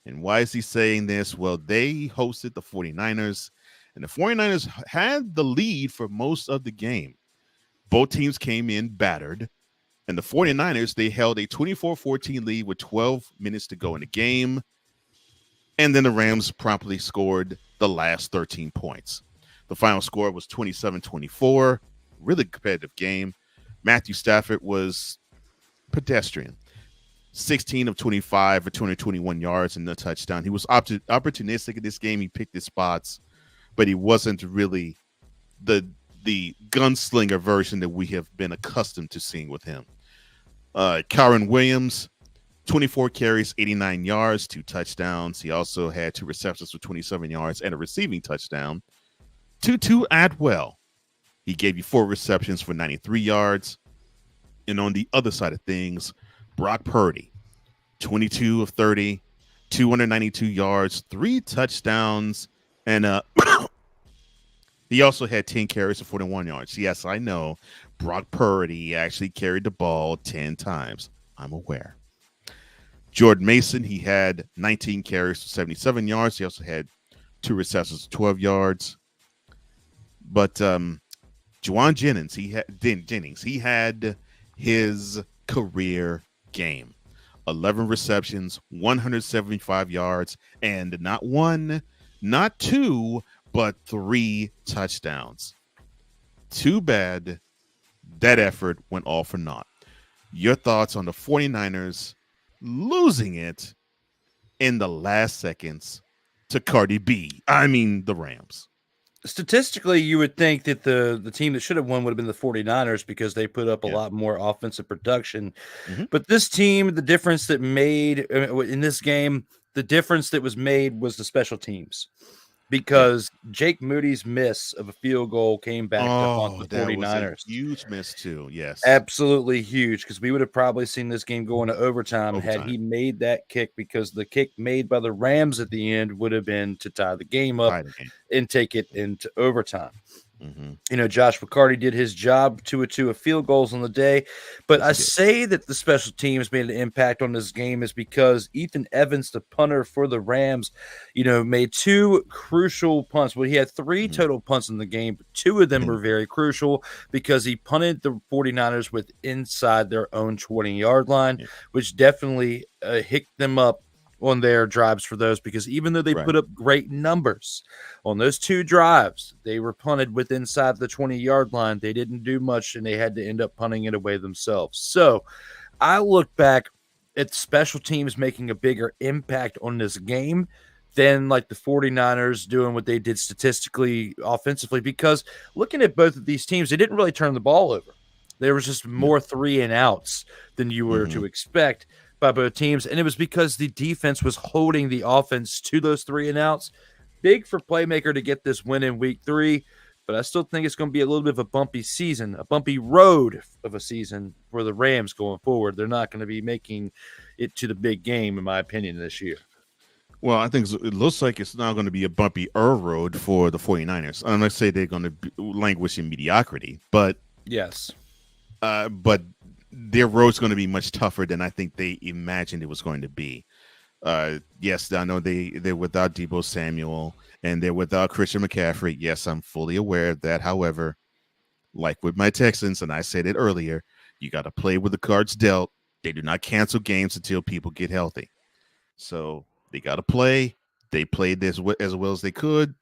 Speaker 1: And why is he saying this? Well, they hosted the 49ers, and the 49ers had the lead for most of the game. Both teams came in battered, and the 49ers, they held a 24-14 lead with 12 minutes to go in the game. And then the Rams promptly scored the last 13 points. The final score was 27-24. Really competitive game. Matthew Stafford was pedestrian. 16 of 25 for 221 yards and a touchdown. He was opportunistic in this game. He picked his spots, but he wasn't really the gunslinger version that we have been accustomed to seeing with him. Kyron Williams, 24 carries, 89 yards, 2 touchdowns. He also had 2 receptions for 27 yards and a receiving touchdown. Tutu Atwell, he gave you 4 receptions for 93 yards. And on the other side of things, Brock Purdy, 22 of 30, 292 yards, 3 touchdowns, and he also had 10 carries for 41 yards. Yes, I know Brock Purdy actually carried the ball 10 times. I'm aware. Jordan Mason, he had 19 carries for 77 yards. He also had 2 receptions for 12 yards. But Juwan Jennings, he had his career game. 11 receptions, 175 yards, and not 1, not 2, but 3 touchdowns. Too bad that effort went all for naught. Your thoughts on the 49ers losing it in the last seconds to Karty B? I mean, the Rams.
Speaker 2: Statistically, you would think that the team that should have won would have been the 49ers because they put up a lot more offensive production.
Speaker 1: Mm-hmm.
Speaker 2: But this team, the difference that made in this game, the difference that was made was the special teams. Because Jake Moody's miss of a field goal came back to haunt the 49ers.
Speaker 1: That was a huge miss too, yes.
Speaker 2: Absolutely huge, because we would have probably seen this game go into overtime had he made that kick, because the kick made by the Rams at the end would have been to tie the game up and take it into overtime.
Speaker 1: Mm-hmm.
Speaker 2: You know, Josh McCarty did his job, 2 of 2 of field goals on the day. But I say that the special teams made an impact on this game is because Ethan Evans, the punter for the Rams, you know, made 2 crucial punts. Well, he had 3 total punts in the game, but 2 of them were very crucial because he punted the 49ers with inside their own 20-yard line, which definitely hicked them up on their drives for those, because even though they put up great numbers on those 2 drives, they were punted with inside the 20-yard line. They didn't do much, and they had to end up punting it away themselves. So I look back at special teams making a bigger impact on this game than like the 49ers doing what they did statistically offensively, because looking at both of these teams, they didn't really turn the ball over. There was just more 3 and outs than you were to expect by both teams, and it was because the defense was holding the offense to those 3 and outs. Big for Playmaker to get this win in week 3, but I still think it's going to be a little bit of a bumpy season, a bumpy road of a season for the Rams going forward. They're not going to be making it to the big game, in my opinion, this year.
Speaker 1: Well, I think it looks like it's now going to be a bumpy road for the 49ers. I'm not say they're going to languish in mediocrity, but
Speaker 2: yes,
Speaker 1: but their road's going to be much tougher than I think they imagined it was going to be. Yes, I know they're without Deebo Samuel and they're without Christian McCaffrey. Yes, I'm fully aware of that. However, like with my Texans, and I said it earlier, you got to play with the cards dealt. They do not cancel games until people get healthy. So They got to play. They played this as well as they could.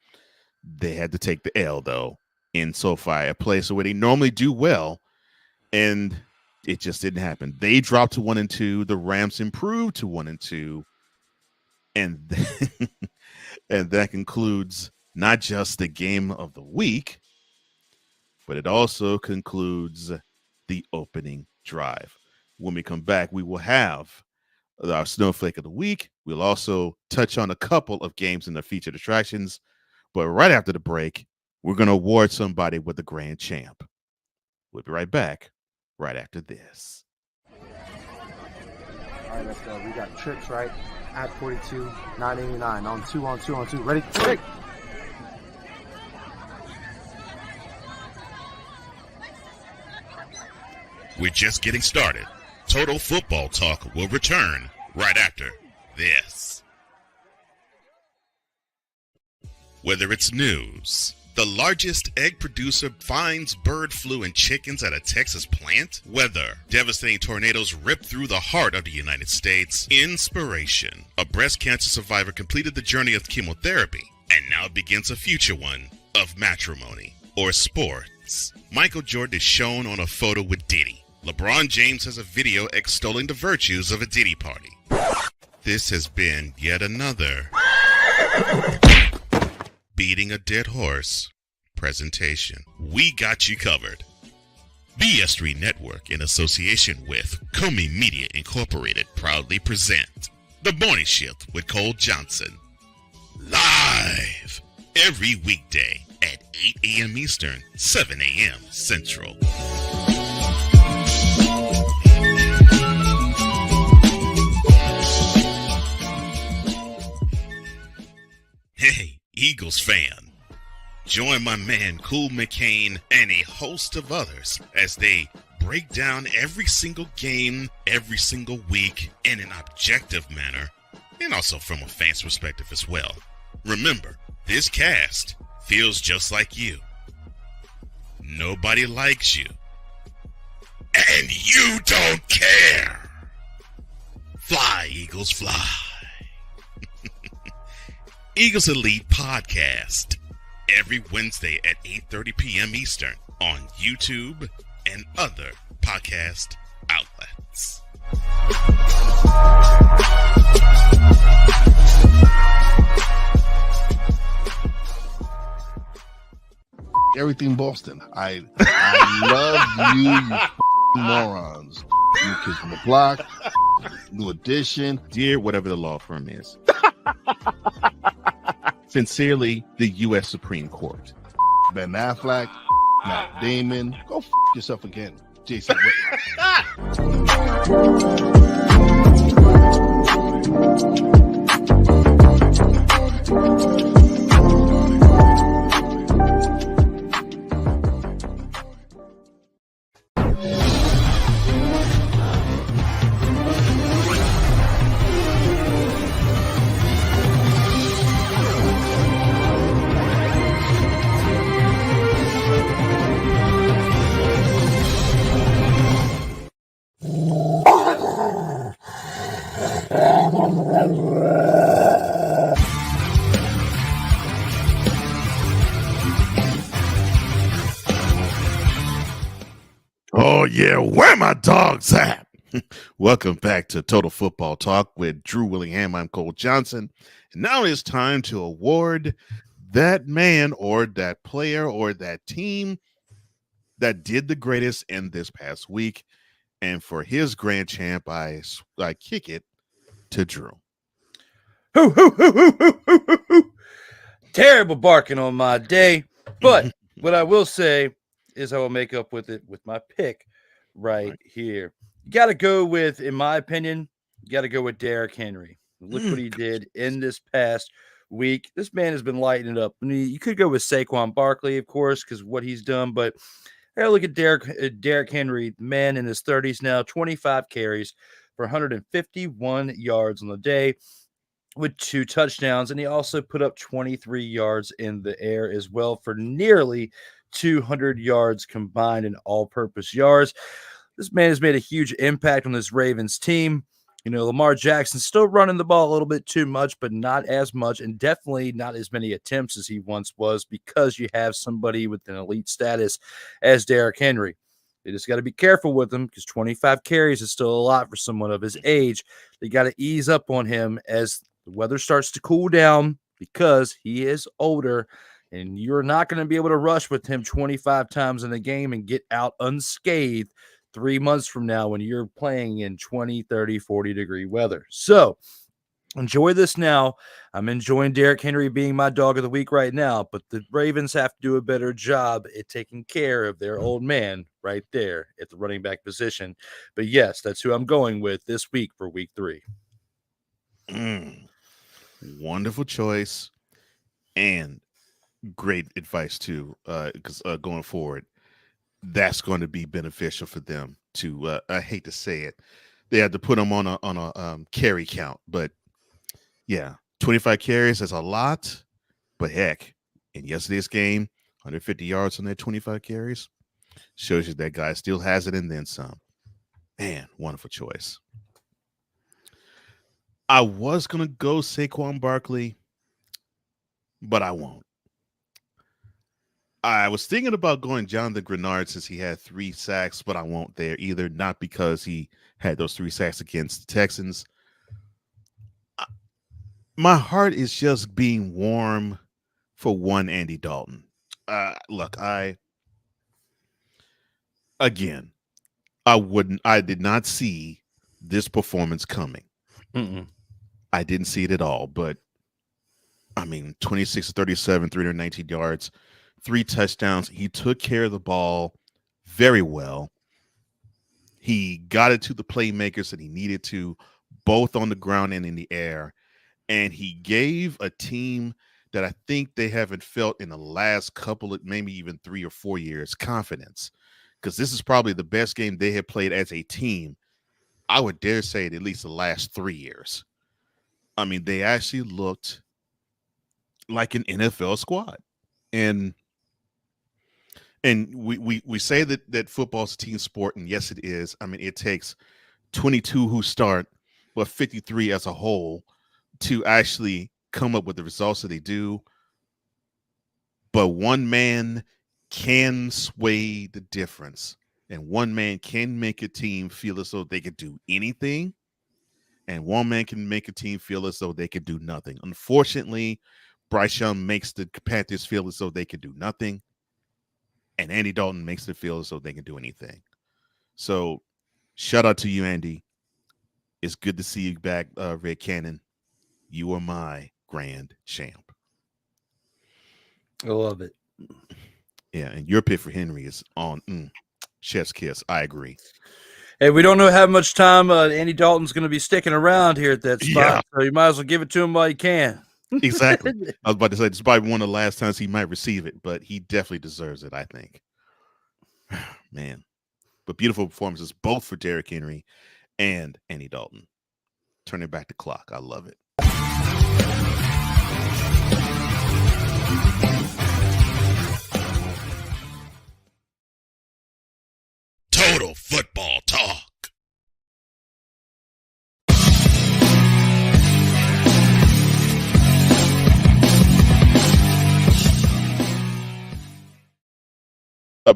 Speaker 1: They had to take the L, though, in SoFi, a place where they normally do well, and it just didn't happen. They dropped to 1-2. The Rams improved to 1-2, and and that concludes not just the game of the week, but it also concludes the opening drive. When we come back, we will have our Snowflake of the week. We'll also touch on a couple of games in the featured attractions. But right after the break, we're going to award somebody with the grand champ. We'll be right back right after this.
Speaker 3: All right, let's go. We got trips, right? At 42, 989. On two. Ready? Break!
Speaker 5: We're just getting started. Total Football Talk will return right after this. Whether it's news, the largest egg producer finds bird flu in chickens at a Texas plant, weather, devastating tornadoes rip through the heart of the United States, inspiration, a breast cancer survivor completed the journey of chemotherapy, and now begins a future one of matrimony or sports. Michael Jordan is shown on a photo with Diddy. LeBron James has a video extolling the virtues of a Diddy party. This has been yet another beating a dead horse presentation. We got you covered. BS3 Network, in association with Comey Media Incorporated, proudly present The Morning Shift with Cole Johnson. Live every weekday at 8 a.m. Eastern, 7 a.m. Central. Hey, Eagles fan. Join my man Cool McCain and a host of others as they break down every single game, every single week in an objective manner, and also from a fan's perspective as well. Remember, this cast feels just like you. Nobody likes you. And you don't care. Fly, Eagles, fly. Eagles Elite Podcast, every Wednesday at 8:30 p.m. Eastern on YouTube and other podcast outlets.
Speaker 7: Everything Boston. I love you, you morons. New Kids on the Block, New Edition.
Speaker 1: Dear whatever the law firm is. Sincerely, the U.S. Supreme Court.
Speaker 7: Ben Affleck, Matt Damon. Go yourself again, Jason
Speaker 1: Oh, yeah. Where my dogs at? Welcome back to Total Football Talk with Drew Willingham. I'm Cole Johnson. And now it's time to award that man or that player or that team that did the greatest in this past week. And for his grand champ, I kick it to Drew.
Speaker 2: Terrible barking on my day. But what I will say is I will make up with it with my pick right here. You got to go with, in my opinion, you got to go with Derrick Henry. Look what he did in this past week. This man has been lighting it up. I mean, you could go with Saquon Barkley, of course, because what he's done. But hey, look at Derrick Henry, man in his 30s now, 25 carries for 151 yards on the day with 2 touchdowns. And he also put up 23 yards in the air as well for nearly 200 yards combined in all-purpose yards. This man has made a huge impact on this Ravens team. Lamar Jackson's still running the ball a little bit too much, but not as much, and definitely not as many attempts as he once was, because you have somebody with an elite status as Derrick Henry. They just got to be careful with him, because 25 carries is still a lot for someone of his age. They got to ease up on him as the weather starts to cool down, because he is older, and you're not going to be able to rush with him 25 times in a game and get out unscathed 3 months from now when you're playing in 20, 30, 40-degree weather. So enjoy this now. I'm enjoying Derrick Henry being my dog of the week right now, but the Ravens have to do a better job at taking care of their old man right there at the running back position. But yes, that's who I'm going with this week for week 3.
Speaker 1: Wonderful choice and great advice too, because going forward, that's going to be beneficial for them to, I hate to say it, they had to put them on a carry count, but yeah, 25 carries is a lot, but heck, in yesterday's game, 150 yards on that 25 carries shows you that guy still has it and then some. Man, wonderful choice. I was going to go Saquon Barkley, but I won't. I was thinking about going Jonathan Grenard since he had 3 sacks, but I won't there either. Not because he had those 3 sacks against the Texans. My heart is just being warm for one Andy Dalton. Look, I did not see this performance coming. I didn't see it at all, but I mean, 26 to 37, 319 yards, 3 touchdowns. He took care of the ball very well. He got it to the playmakers that he needed to, both on the ground and in the air. And he gave a team that I think they haven't felt in the last couple of, maybe even 3 or 4 years, confidence. Because this is probably the best game they have played as a team, I would dare say, at least the last 3 years. I mean, they actually looked like an NFL squad. And we say that football's a team sport, and yes, it is. I mean, it takes 22 who start, but 53 as a whole to actually come up with the results that they do. But one man can sway the difference, and one man can make a team feel as though they could do anything, and one man can make a team feel as though they could do nothing. Unfortunately, Bryce Young makes the Panthers feel as though they could do nothing, and Andy Dalton makes them feel as though they can do anything. So shout out to you, Andy. It's good to see you back, Red Cannon. You are my grand champ.
Speaker 2: I love it.
Speaker 1: Yeah, and your pick for Henry is on chef's kiss. I agree.
Speaker 2: Hey, we don't know how much time Andy Dalton's going to be sticking around here at that spot,
Speaker 1: Yeah.
Speaker 2: so you might as well give it to him while you can.
Speaker 1: Exactly. I was about to say, it's probably one of the last times he might receive it, but he definitely deserves it, I think. Man. But beautiful performances, both for Derrick Henry and Andy Dalton. Turning back the clock. I love it.
Speaker 5: Total Football Talk.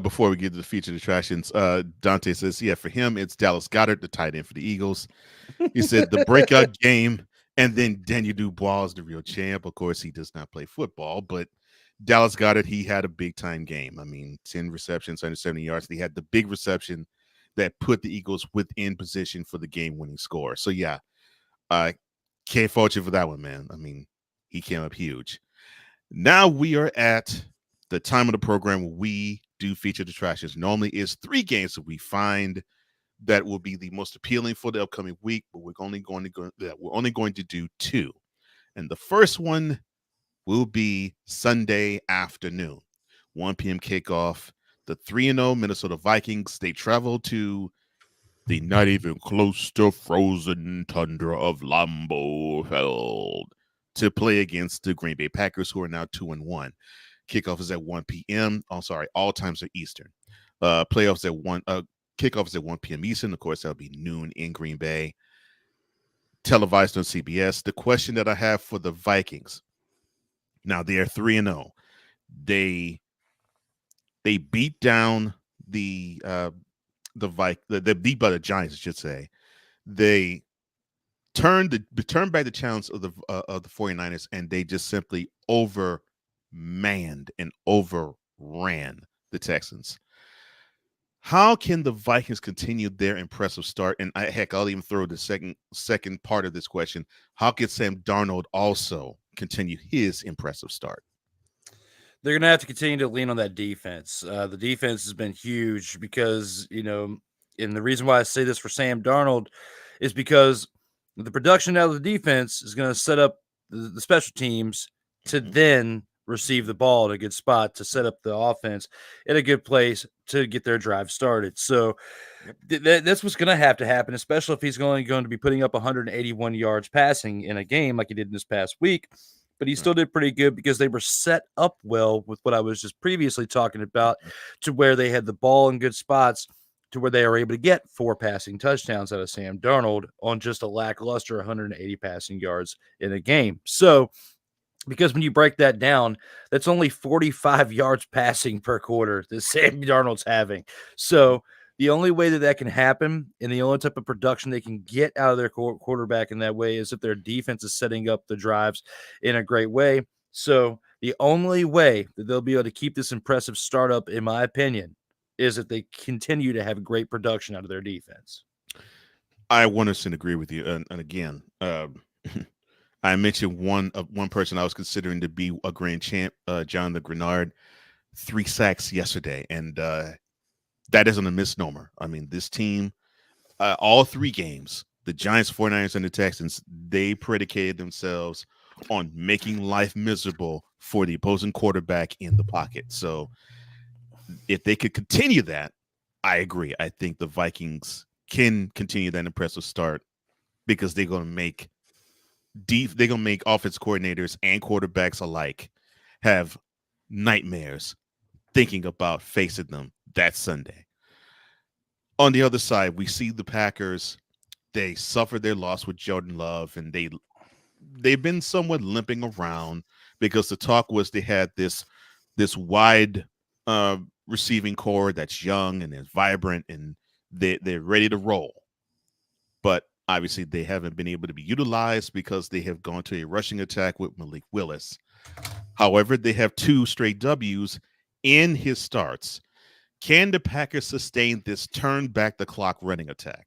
Speaker 1: Before we get to the featured attractions, Dante says, yeah, for him, it's Dallas Goedert, the tight end for the Eagles. He said the breakout game, and then Daniel Dubois is the real champ. Of course, he does not play football, but Dallas Goedert, he had a big-time game. I mean, 10 receptions, 170 yards. He had the big reception that put the Eagles within position for the game-winning score. So, yeah, can't fault you for that one, man. I mean, he came up huge. Now we are at the time of the program where we do featured attractions. Normally it's 3 games that we find that will be the most appealing for the upcoming week, but we're only going to do 2. And the first one will be Sunday afternoon, 1 p.m. kickoff. The 3-0 Minnesota Vikings, they travel to the not even close to frozen tundra of Lambeau Field to play against the Green Bay Packers, who are now 2-1. Kickoff is at 1 p.m. I'm sorry, all times are Eastern. Kickoff is at 1 p.m. Eastern. Of course, that'll be noon in Green Bay. televised on CBS. The question that I have for the Vikings, now they are 3-0. They beat down the beat by the Giants, I should say. They turned back the challenge of the 49ers, and they just simply overmanned and overran the Texans. How can the Vikings continue their impressive start? And I'll even throw the second part of this question. How can Sam Darnold also continue his impressive start?
Speaker 2: They're going to have to continue to lean on that defense. The defense has been huge because, and the reason why I say this for Sam Darnold is because the production out of the defense is going to set up the special teams to then receive the ball at a good spot to set up the offense in a good place to get their drive started. So that's what's going to have to happen, especially if he's only going to be putting up 181 yards passing in a game like he did in this past week. But he still did pretty good because they were set up well with what I was just previously talking about, to where they had the ball in good spots to where they are able to get 4 passing touchdowns out of Sam Darnold on just a lackluster 180 passing yards in a game. So because when you break that down, that's only 45 yards passing per quarter that Sam Darnold's having. So the only way that can happen, and the only type of production they can get out of their quarterback in that way, is if their defense is setting up the drives in a great way. So the only way that they'll be able to keep this impressive startup, in my opinion, is if they continue to have great production out of their defense.
Speaker 1: I 100% agree with you. And again, I mentioned one person I was considering to be a grand champ, John the Grenard, 3 sacks yesterday. And that isn't a misnomer. I mean, this team, all 3 games, the Giants, 49ers, and the Texans, they predicated themselves on making life miserable for the opposing quarterback in the pocket. So if they could continue that, I agree. I think the Vikings can continue that impressive start, because they're going to make offense coordinators and quarterbacks alike have nightmares thinking about facing them that Sunday. On the other side, we see the Packers. They suffered their loss with Jordan Love, and they've been somewhat limping around, because the talk was they had this wide receiving core that's young and is vibrant, and they're ready to roll. But obviously they haven't been able to be utilized because they have gone to a rushing attack with Malik Willis. However, they have 2 straight W's in his starts. Can the Packers sustain this turn back the clock running attack?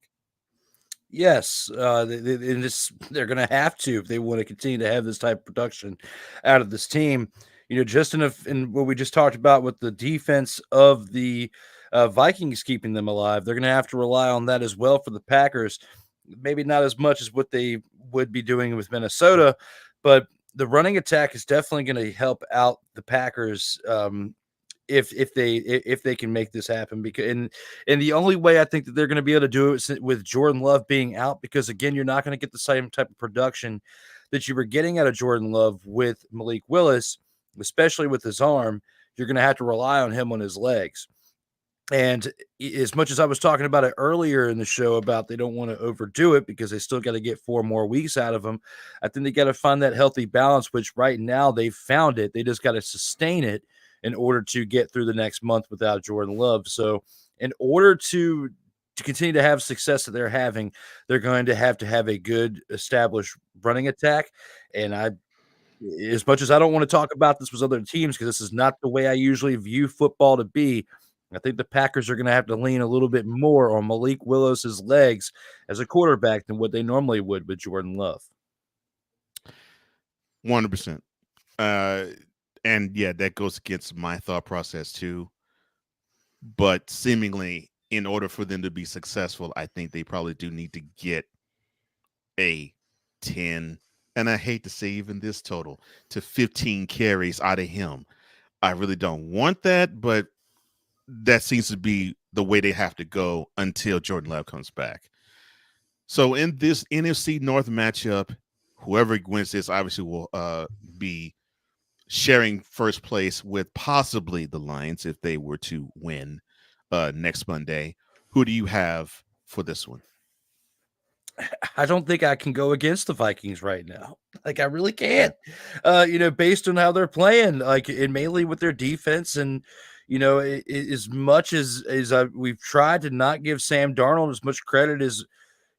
Speaker 2: Yes, they're going to have to if they want to continue to have this type of production out of this team. Just in what we just talked about with the defense of the Vikings keeping them alive, they're going to have to rely on that as well for the Packers. Maybe not as much as what they would be doing with Minnesota, but the running attack is definitely going to help out the Packers if they can make this happen. Because and the only way I think that they're going to be able to do it with Jordan Love being out, because again, you're not going to get the same type of production that you were getting out of Jordan Love with Malik Willis, especially with his arm. You're going to have to rely on him on his legs. And as much as I was talking about it earlier in the show about they don't want to overdo it because they still got to get 4 more weeks out of him, I think they got to find that healthy balance, which right now they've found it. They just got to sustain it in order to get through the next month without Jordan Love. So in order to continue to have success that they're having, they're going to have a good established running attack. And as much as I don't want to talk about this with other teams, because this is not the way I usually view football to be, I think the Packers are going to have to lean a little bit more on Malik Willis's legs as a quarterback than what they normally would with Jordan Love.
Speaker 1: 100%. And yeah, that goes against my thought process too. But seemingly, in order for them to be successful, I think they probably do need to get a 10, and I hate to say even this total, to 15 carries out of him. I really don't want that, but that seems to be the way they have to go until Jordan Love comes back. So in this NFC North matchup, whoever wins this obviously will be sharing first place with possibly the Lions if they were to win next Monday. Who do you have for this one?
Speaker 2: I don't think I can go against the Vikings right now. Like, I really can't, based on how they're playing, like, and mainly with their defense. And, as much as we've tried to not give Sam Darnold as much credit as,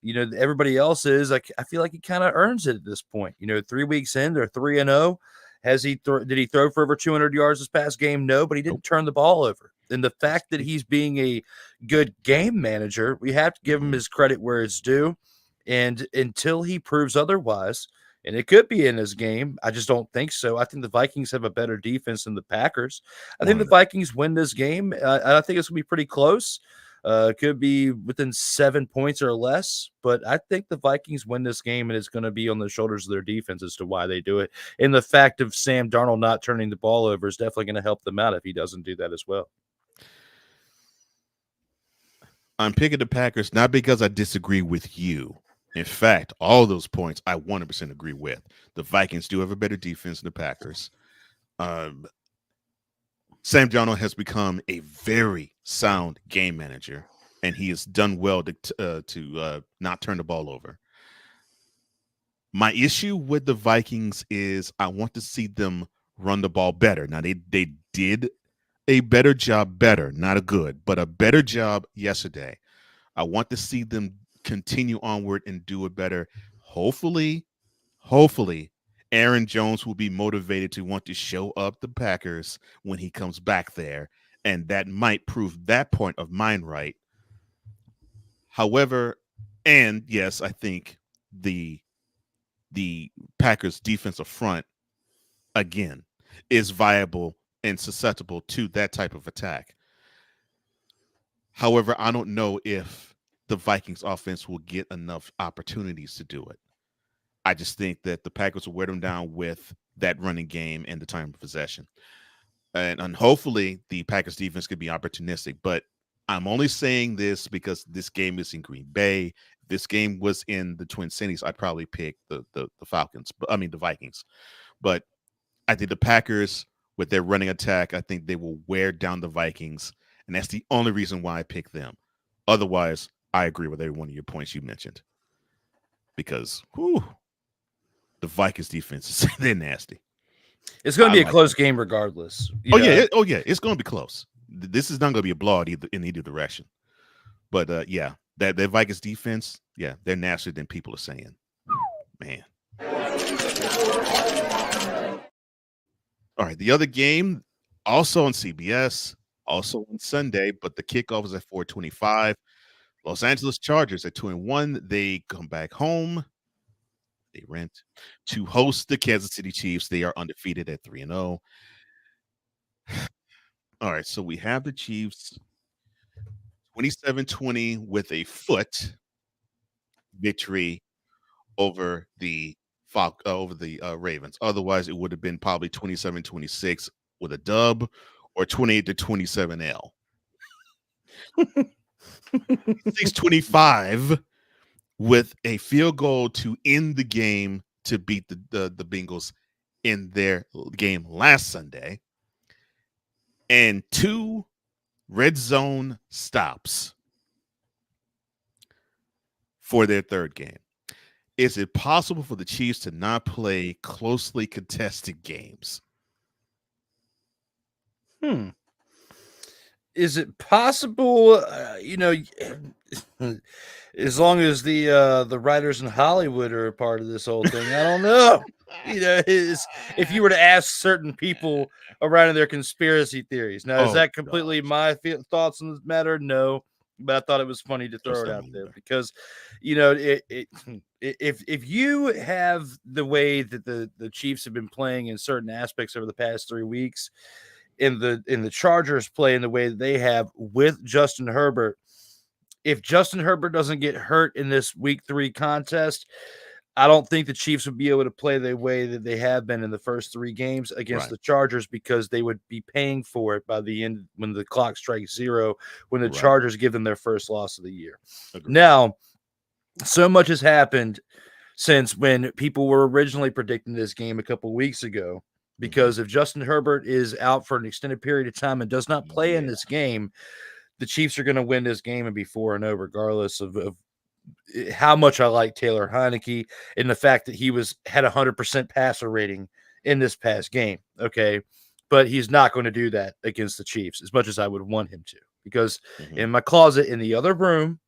Speaker 2: everybody else is, like, I feel like he kind of earns it at this point. 3 weeks in, they're 3-0. Did he throw for over 200 yards this past game? No, but he didn't turn the ball over. And the fact that he's being a good game manager, we have to give him his credit where it's due. And until he proves otherwise, and it could be in his game, I just don't think so. I think the Vikings have a better defense than the Packers. I think the Vikings win this game. I think it's going to be pretty close. Could be within 7 points or less, but I think the Vikings win this game, and it's going to be on the shoulders of their defense as to why they do it. And the fact of Sam Darnold not turning the ball over is definitely going to help them out if he doesn't do that as well.
Speaker 1: I'm picking the Packers not because I disagree with you. In fact, all those points I 100% agree with. The Vikings do have a better defense than the Packers. Sam Darnold has become a very sound game manager, and he has done well to not turn the ball over. My issue with the Vikings is I want to see them run the ball better. Now, they did a better job, not a good, but a better job yesterday. I want to see them continue onward and do it better. Hopefully, Aaron Jones will be motivated to want to show up the Packers when he comes back there, and that might prove that point of mine right. However, and yes, I think the Packers defensive front again is viable and susceptible to that type of attack. However, I don't know if the Vikings offense will get enough opportunities to do it. I just think that the Packers will wear them down with that running game and the time of possession. And hopefully the Packers defense could be opportunistic. But I'm only saying this because this game is in Green Bay. If this game was in the Twin Cities, I'd probably pick the Vikings. But I think the Packers, with their running attack, I think they will wear down the Vikings. And that's the only reason why I pick them. Otherwise, I agree with every one of your points you mentioned. Because, the Vikings defense, they're nasty.
Speaker 2: It's going to be a close game regardless.
Speaker 1: Yeah, it's going to be close. This is not going to be a blowout in either direction. But, that Vikings defense, they're nastier than people are saying. Man. All right, the other game, also on CBS, also on Sunday, but the kickoff is at 4:25. Los Angeles Chargers at 2-1. They come back home. They rent to host the Kansas City Chiefs. They are undefeated at 3-0. All right, so we have the Chiefs 27-20 with a foot victory over the Ravens. Otherwise, it would have been probably 27-26 with a dub or 28-27 L. 6-25 with a field goal to end the game to beat the Bengals in their game last Sunday, and 2 red zone stops for their third game. Is it possible for the Chiefs to not play closely contested games?
Speaker 2: Is it possible? As long as the writers in Hollywood are a part of this whole thing, I don't know. If you were to ask certain people around their conspiracy theories, now is that completely my thoughts on this matter? No, but I thought it was funny to throw it out there because, if you have the way that the Chiefs have been playing in certain aspects over the past 3 weeks, in the Chargers play in the way that they have with Justin Herbert, if Justin Herbert doesn't get hurt in this week 3 contest, I don't think the Chiefs would be able to play the way that they have been in the first 3 games against the Chargers, because they would be paying for it by the end when the clock strikes 0, when the Chargers give them their first loss of the year. Agreed. Now, so much has happened since when people were originally predicting this game a couple weeks ago. Because if Justin Herbert is out for an extended period of time and does not play in this game, the Chiefs are going to win this game and be 4-0, regardless of how much I like Taylor Heineke and the fact that he had 100% passer rating in this past game. Okay. But he's not going to do that against the Chiefs as much as I would want him to, because in my closet in the other room,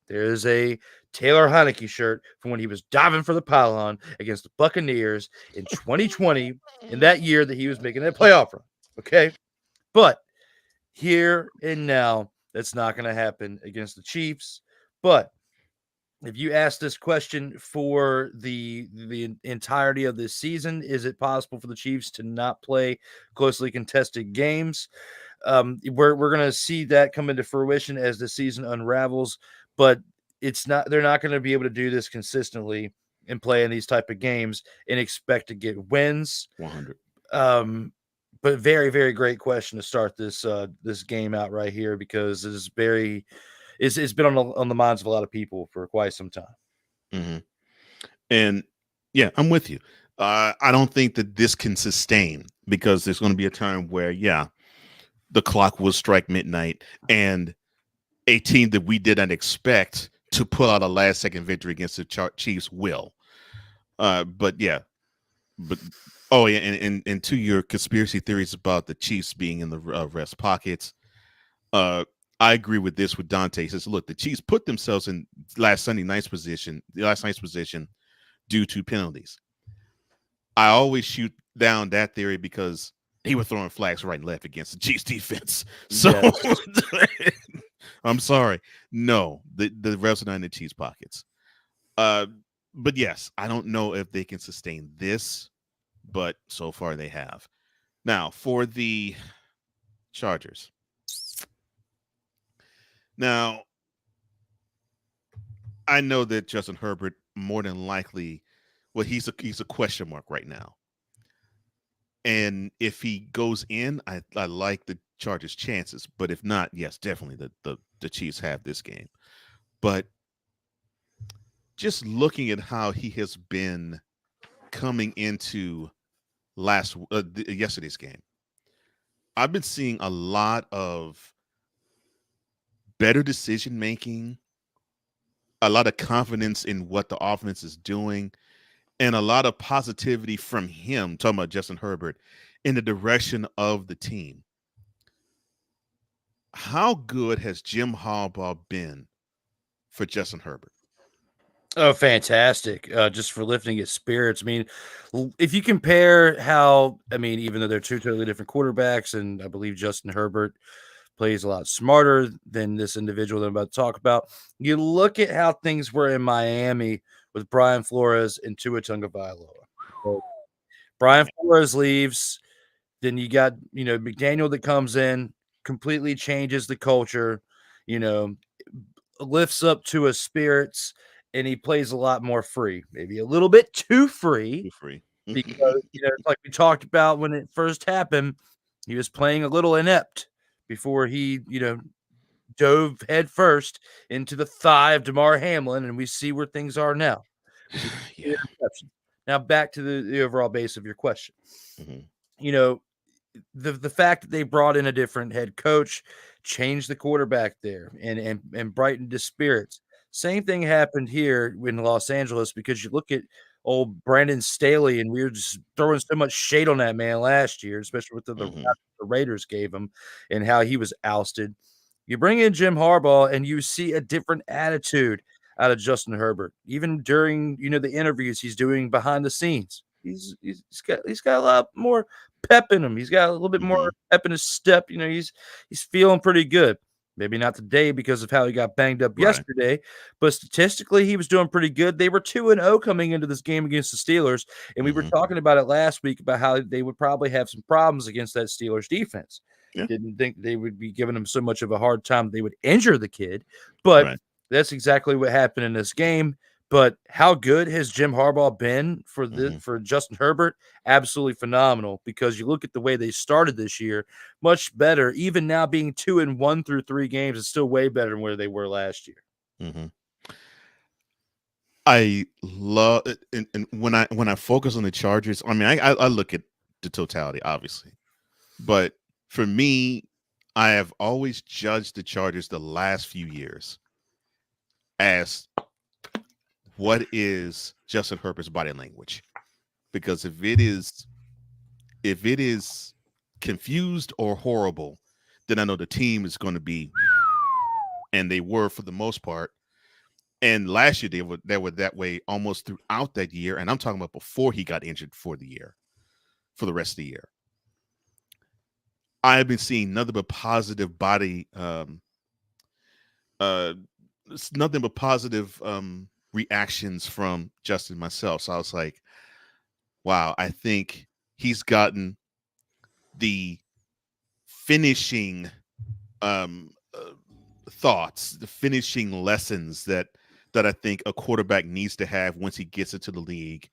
Speaker 2: there's a Taylor Heineke shirt from when he was diving for the pylon against the Buccaneers in 2020, in that year that he was making that playoff run. Okay. But here and now, that's not going to happen against the Chiefs. But if you ask this question for the entirety of this season, is it possible for the Chiefs to not play closely contested games? We're going to see that come into fruition as the season unravels, but they're not going to be able to do this consistently and play in these type of games and expect to get wins.
Speaker 1: 100.
Speaker 2: But very, very great question to start this game out right here, because it's been on the minds of a lot of people for quite some time.
Speaker 1: Mm-hmm. And yeah, I'm with you. I don't think that this can sustain, because there's going to be a time where, the clock will strike midnight and a team that we did not expect to pull out a last second victory against the Chiefs will. And to your conspiracy theories about the Chiefs being in the rest pockets, I agree with this with Dante. He says, look, the Chiefs put themselves in last night's position due to penalties. I always shoot down that theory because he was throwing flags right and left against the Chiefs defense. So yes. I'm sorry. No, the refs are not in the Chiefs pockets. But yes, I don't know if they can sustain this, but so far they have. Now, for the Chargers. Now, I know that Justin Herbert more than likely, he's a question mark right now. And if he goes in, I like the Chargers' chances. But if not, yes, definitely the Chiefs have this game. But just looking at how he has been coming into yesterday's game, I've been seeing a lot of better decision making, a lot of confidence in what the offense is doing, and a lot of positivity from him, talking about Justin Herbert, in the direction of the team. How good has Jim Harbaugh been for Justin Herbert?
Speaker 2: Oh, fantastic. Just for lifting his spirits. I mean, if you compare even though they're two totally different quarterbacks, and I believe Justin Herbert plays a lot smarter than this individual that I'm about to talk about, you look at how things were in Miami with Brian Flores and Tua Tagovailoa. So Brian Flores leaves, then you got, McDaniel that comes in, completely changes the culture, lifts up Tua's spirits, and he plays a lot more free, maybe a little bit too free. Because, like we talked about when it first happened, he was playing a little inept before he, dove head first into the thigh of DeMar Hamlin, and we see where things are now.
Speaker 1: Yeah.
Speaker 2: Now back to the overall base of your question.
Speaker 1: Mm-hmm.
Speaker 2: The fact that they brought in a different head coach changed the quarterback there and brightened his spirits. Same thing happened here in Los Angeles, because you look at old Brandon Staley, and we were just throwing so much shade on that man last year, especially with the Raiders gave him and how he was ousted. You bring in Jim Harbaugh, and you see a different attitude out of Justin Herbert, even during the interviews he's doing behind the scenes. He's got a lot more pep in him. He's got a little bit more pep in his step. He's feeling pretty good. Maybe not today because of how he got banged up yesterday, but statistically he was doing pretty good. They were 2-0 coming into this game against the Steelers, and we were talking about it last week about how they would probably have some problems against that Steelers defense. Yeah. Didn't think they would be giving him so much of a hard time they would injure the kid, but that's exactly what happened in this game. But how good has Jim Harbaugh been for Justin Herbert? Absolutely phenomenal, because you look at the way they started this year, much better. Even now being 2-1 through 3 games is still way better than where they were last year.
Speaker 1: Mm-hmm. I love it. And when I focus on the Chargers, I mean, I look at the totality, obviously. But for me, I have always judged the Chargers the last few years as what is Justin Herbert's body language? Because if it is confused or horrible, then I know the team is going to be, and they were for the most part. And last year they were that way almost throughout that year. And I'm talking about before he got injured for the rest of the year. I have been seeing nothing but positive reactions from Justin myself. So I was like, wow, I think he's gotten the finishing thoughts, the finishing lessons that I think a quarterback needs to have once he gets into the league.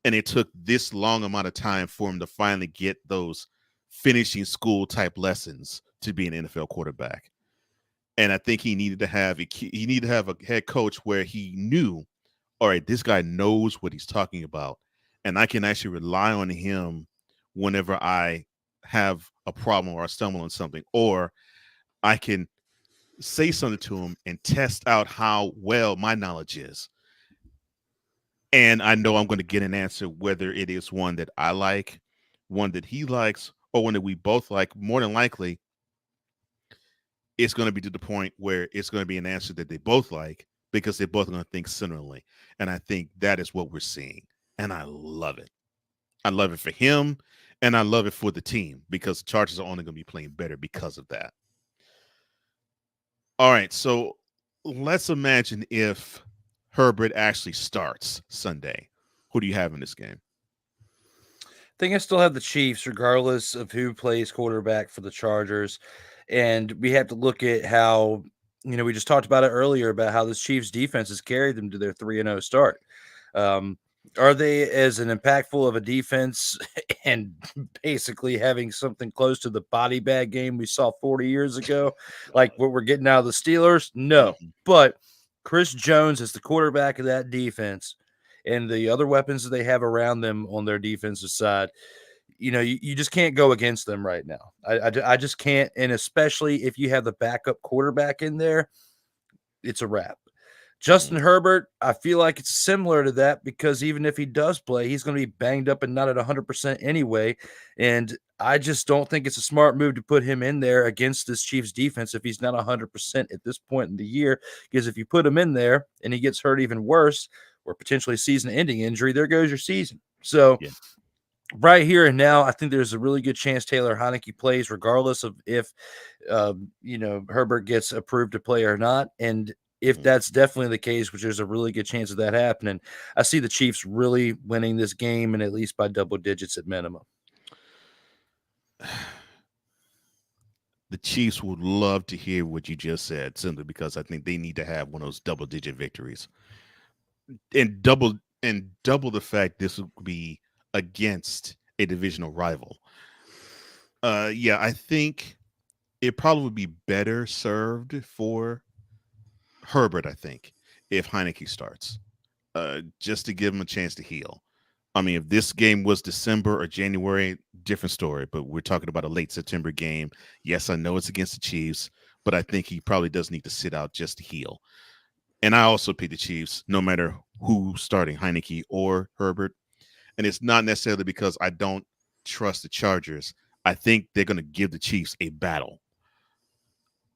Speaker 1: And it took this long amount of time for him to finally get those finishing school type lessons to be an NFL quarterback. And I think he needed to have a head coach where he knew, all right, this guy knows what he's talking about, and I can actually rely on him whenever I have a problem or I stumble on something, or I can say something to him and test out how well my knowledge is. And I know I'm going to get an answer, whether it is one that I like, one that he likes, or one that we both like. More than likely, it's going to be to the point where it's going to be an answer that they both like, because they're both going to think similarly. And I think that is what we're seeing. And I love it. I love it for him, and I love it for the team, because the Chargers are only going to be playing better because of that. All right, so let's imagine if Herbert actually starts Sunday. Who do you have in this game?
Speaker 2: I think I still have the Chiefs, regardless of who plays quarterback for the Chargers. And we have to look at how, we just talked about it earlier about how this Chiefs defense has carried them to their 3-0 start. Are they as an impactful of a defense and basically having something close to the body bag game we saw 40 years ago, like what we're getting out of the Steelers? No. But Chris Jones is the quarterback of that defense, and the other weapons that they have around them on their defensive side, you just can't go against them right now. I just can't. And especially if you have the backup quarterback in there, it's a wrap. Justin Herbert, I feel like it's similar to that, because even if he does play, he's going to be banged up and not at 100% anyway. And I just don't think it's a smart move to put him in there against this Chiefs defense if he's not 100% at this point in the year, because if you put him in there and he gets hurt even worse, or potentially season-ending injury, there goes your season. So right here and now, I think there's a really good chance Taylor Heinicke plays, regardless of if, Herbert gets approved to play or not. And if that's definitely the case, which there's a really good chance of that happening, I see the Chiefs really winning this game, and at least by double digits at minimum.
Speaker 1: The Chiefs would love to hear what you just said, simply because I think they need to have one of those double-digit victories. And double the fact this would be against a divisional rival. I think it probably would be better served for Herbert, I think, if Heinicke starts, just to give him a chance to heal. I mean, if this game was December or January, different story, but we're talking about a late September game. Yes, I know it's against the Chiefs, but I think he probably does need to sit out just to heal. And I also pick the Chiefs, no matter who's starting, Heinicke or Herbert. And it's not necessarily because I don't trust the Chargers. I think they're going to give the Chiefs a battle.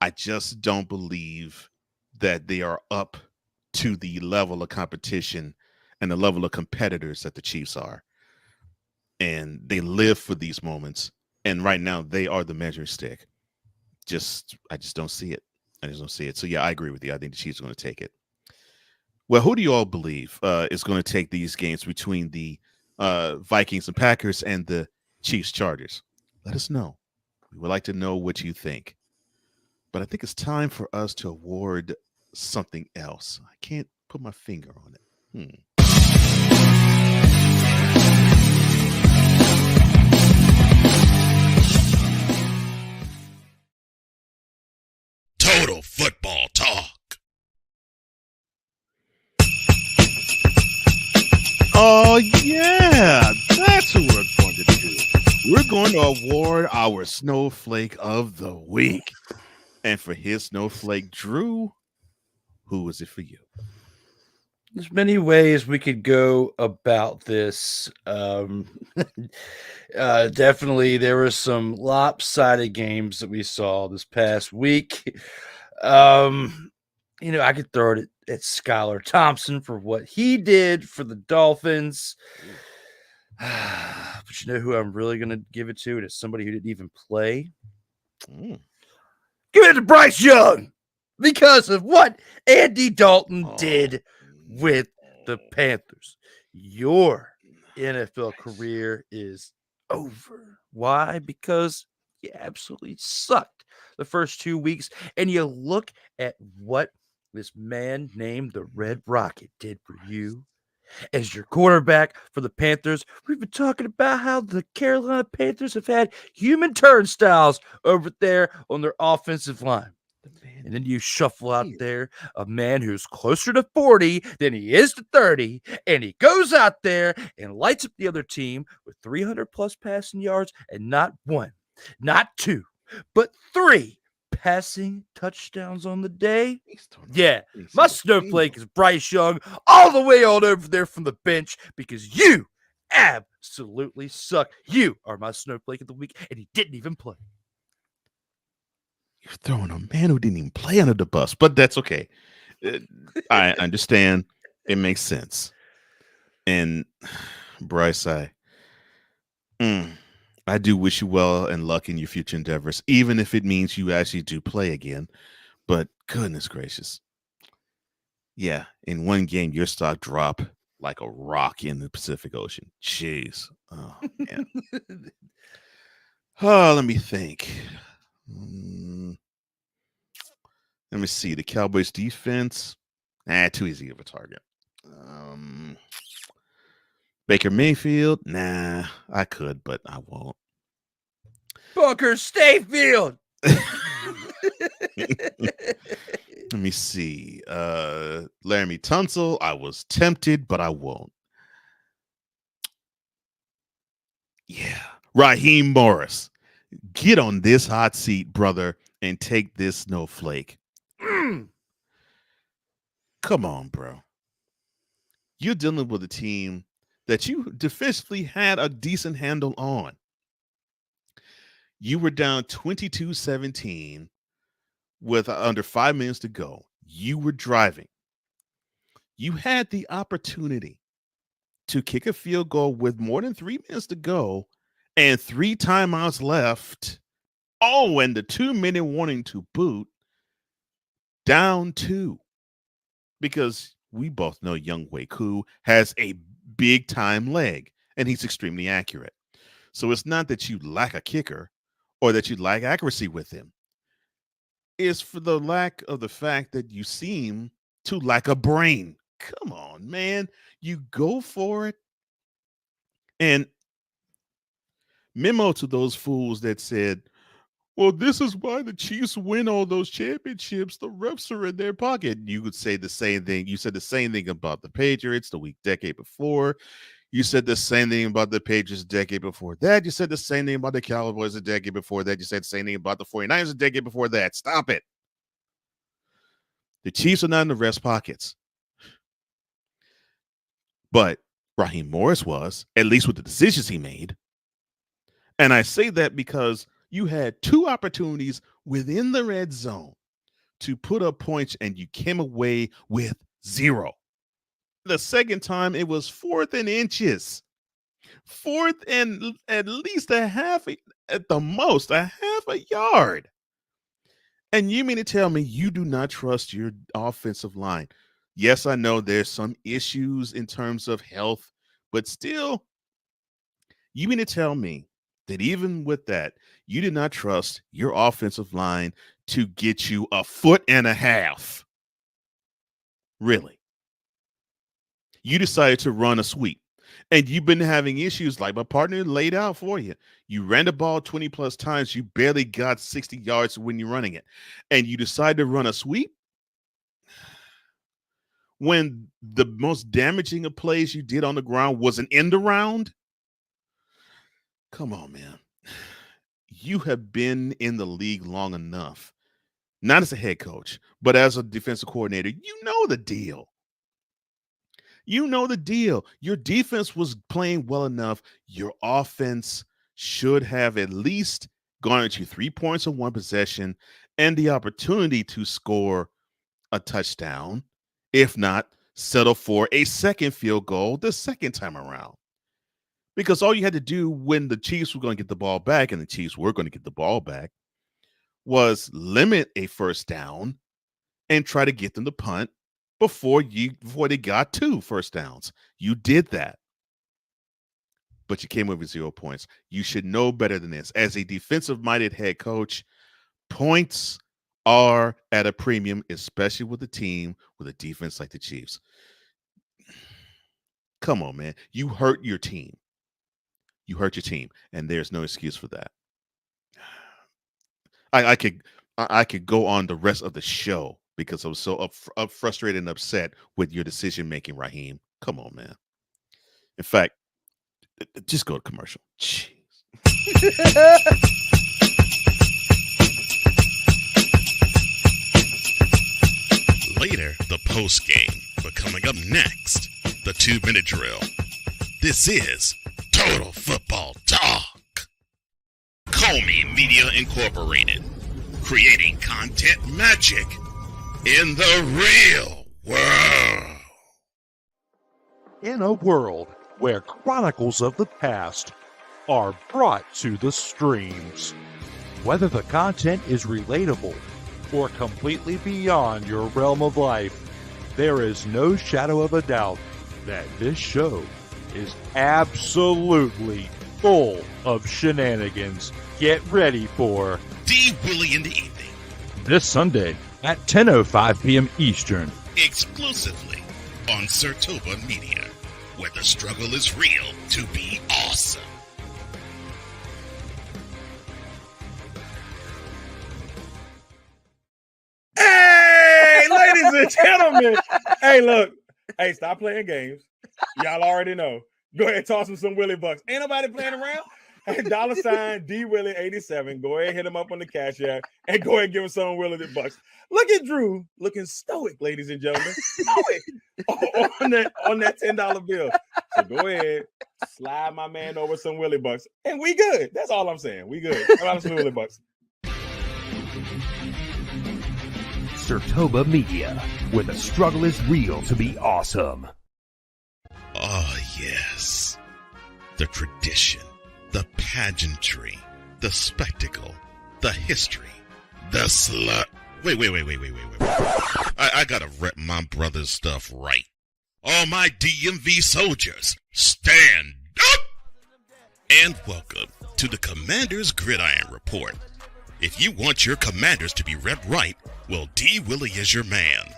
Speaker 1: I just don't believe that they are up to the level of competition and the level of competitors that the Chiefs are. And they live for these moments. And right now they are the measuring stick. I just don't see it. I just don't see it. So yeah, I agree with you. I think the Chiefs are going to take it. Well, who do you all believe is going to take these games between the Vikings and Packers and the Chiefs Chargers? Let us know. We would like to know what you think. But I think it's time for us to award something else. I can't put my finger on it.
Speaker 5: Total Football Talk.
Speaker 1: Oh, yeah. That's what we're going to do. We're going to award our Snowflake of the Week. And for his Snowflake, Drew, who is it for you?
Speaker 2: There's many ways we could go about this. Definitely, there were some lopsided games that we saw this past week. I could throw it at Skylar Thompson for what he did for the Dolphins. But you know who I'm really going to give it to? And it's somebody who didn't even play. Give it to Bryce Young because of what Andy Dalton did with the Panthers. Your NFL career is over. Why? Because you absolutely sucked the first 2 weeks. And you look at what this man named the Red Rocket did for you as your quarterback for the Panthers. We've been talking about how the Carolina Panthers have had human turnstiles over there on their offensive line. And then you shuffle out there a man who's closer to 40 than he is to 30, and he goes out there and lights up the other team with 300 plus passing yards and not one, not two, but 3 passing touchdowns on the day. Yeah, my snowflake is Bryce Young all the way on over there from the bench because you absolutely suck. You are my snowflake of the week, and he didn't even play.
Speaker 1: You're throwing a man who didn't even play under the bus, but that's okay. I understand. It makes sense. And Bryce, I do wish you well and luck in your future endeavors, even if it means you actually do play again. But goodness gracious. Yeah, in one game, your stock dropped like a rock in the Pacific Ocean. Jeez. Oh, man. Let me think. Let me see. The Cowboys defense. Too easy of a target. Baker Mayfield. Nah, I could, but I won't.
Speaker 2: Booker Stayfield.
Speaker 1: Let me see. Laramie Tunsil. I was tempted, but I won't. Yeah. Raheem Morris. Get on this hot seat, brother, and take this snowflake. Come on, bro. You're dealing with a team that you defensively had a decent handle on. You were down 22-17 with under 5 minutes to go. You were driving. You had the opportunity to kick a field goal with more than 3 minutes to go and 3 timeouts left. Oh, and the 2-minute warning to boot. Down 2. Because we both know Young Wei Koo has a big time leg and he's extremely accurate. So it's not that you lack a kicker or that you lack accuracy with him. It's for the lack of the fact that you seem to lack a brain. Come on, man. You go for it. And memo to those fools that said, well, this is why the Chiefs win all those championships. The refs are in their pocket. You could say the same thing. You said the same thing about the Patriots the decade before. You said the same thing about the Patriots a decade before that. You said the same thing about the Cowboys a decade before that. You said the same thing about the 49ers a decade before that. Stop it. The Chiefs are not in the refs' pockets. But Raheem Morris was, at least with the decisions he made. And I say that because you had 2 opportunities within the red zone to put up points and you came away with 0. The second time it was 4th and inches. 4th and at least at the most a half a yard. And you mean to tell me you do not trust your offensive line? Yes, I know there's some issues in terms of health, but still, you mean to tell me that even with that, you did not trust your offensive line to get you a 1.5 feet? Really? You decided to run a sweep, and you've been having issues like my partner laid out for you. You ran the ball 20 plus times. You barely got 60 yards when you're running it, and you decide to run a sweep when the most damaging of plays you did on the ground was an end around. Come on, man. You have been in the league long enough, not as a head coach, but as a defensive coordinator. You know the deal. You know the deal. Your defense was playing well enough. Your offense should have at least garnered you 3 points on one possession and the opportunity to score a touchdown. If not, settle for a second field goal the second time around. Because all you had to do when the Chiefs were going to get the ball back, and the Chiefs were going to get the ball back, was limit a first down and try to get them to punt before they got 2 first downs. You did that. But you came away with 0 points. You should know better than this. As a defensive-minded head coach, points are at a premium, especially with a team with a defense like the Chiefs. Come on, man. You hurt your team. You hurt your team, and there's no excuse for that. I could go on the rest of the show because I was so frustrated and upset with your decision making, Raheem. Come on, man. In fact, just go to commercial. Jeez.
Speaker 5: Later, the post game. But coming up next, the 2-minute drill. This is Total Football Talk. Comey Media Incorporated. Creating content magic in the real world.
Speaker 8: In a world where chronicles of the past are brought to the streams, whether the content is relatable or completely beyond your realm of life, there is no shadow of a doubt that this show is absolutely full of shenanigans. Get ready for
Speaker 5: D. Willie in the evening.
Speaker 8: this Sunday at 10:05 p.m. Eastern.
Speaker 5: Exclusively on Sartoba Media, where the struggle is real to be awesome.
Speaker 9: Hey, ladies and gentlemen. Hey, look. Hey, stop playing games. Y'all already know. Go ahead and toss him some Willie Bucks. Ain't nobody playing around. Hey, $sign D Willie 87. Go ahead and hit him up on the Cash App and go ahead and give him some Willie Bucks. Look at Drew looking stoic, ladies and gentlemen. Stoic on that $10 bill. So go ahead, slide my man over some Willie Bucks, and we good. That's all I'm saying. We good. How about some Willie Bucks?
Speaker 10: Sartoba Media, where the struggle is real to be awesome.
Speaker 5: Oh, yes. The tradition, the pageantry, the spectacle, the history, the slug. Wait. I gotta rep my brother's stuff right. All my DMV soldiers, stand up! And welcome to the Commander's Gridiron Report. If you want your commanders to be repped right, well, D. Willie is your man.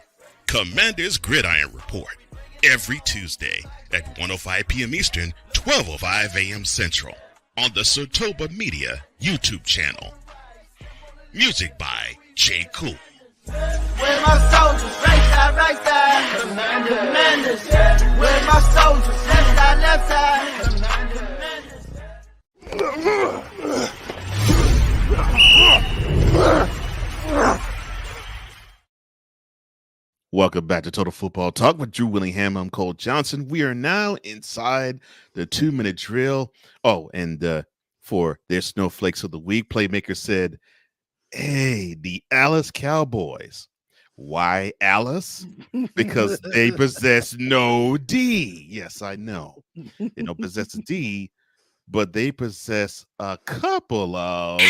Speaker 5: Commander's Gridiron Report. Every Tuesday at 1:05 p.m. Eastern, 12:05 a.m. Central on the Sartoba Media YouTube channel. Music by J. Cool.
Speaker 11: Where my soldiers, right side, commanders. Where my soldiers, left side,
Speaker 1: Welcome back to Total Football Talk with Drew Willingham. I'm Cole Johnson. We are now inside the 2-minute drill. Oh, and for their snowflakes of the week, Playmaker said, hey, the Alice Cowboys. Why Alice? Because they possess no D. Yes, I know. They don't possess a D, but they possess a couple of...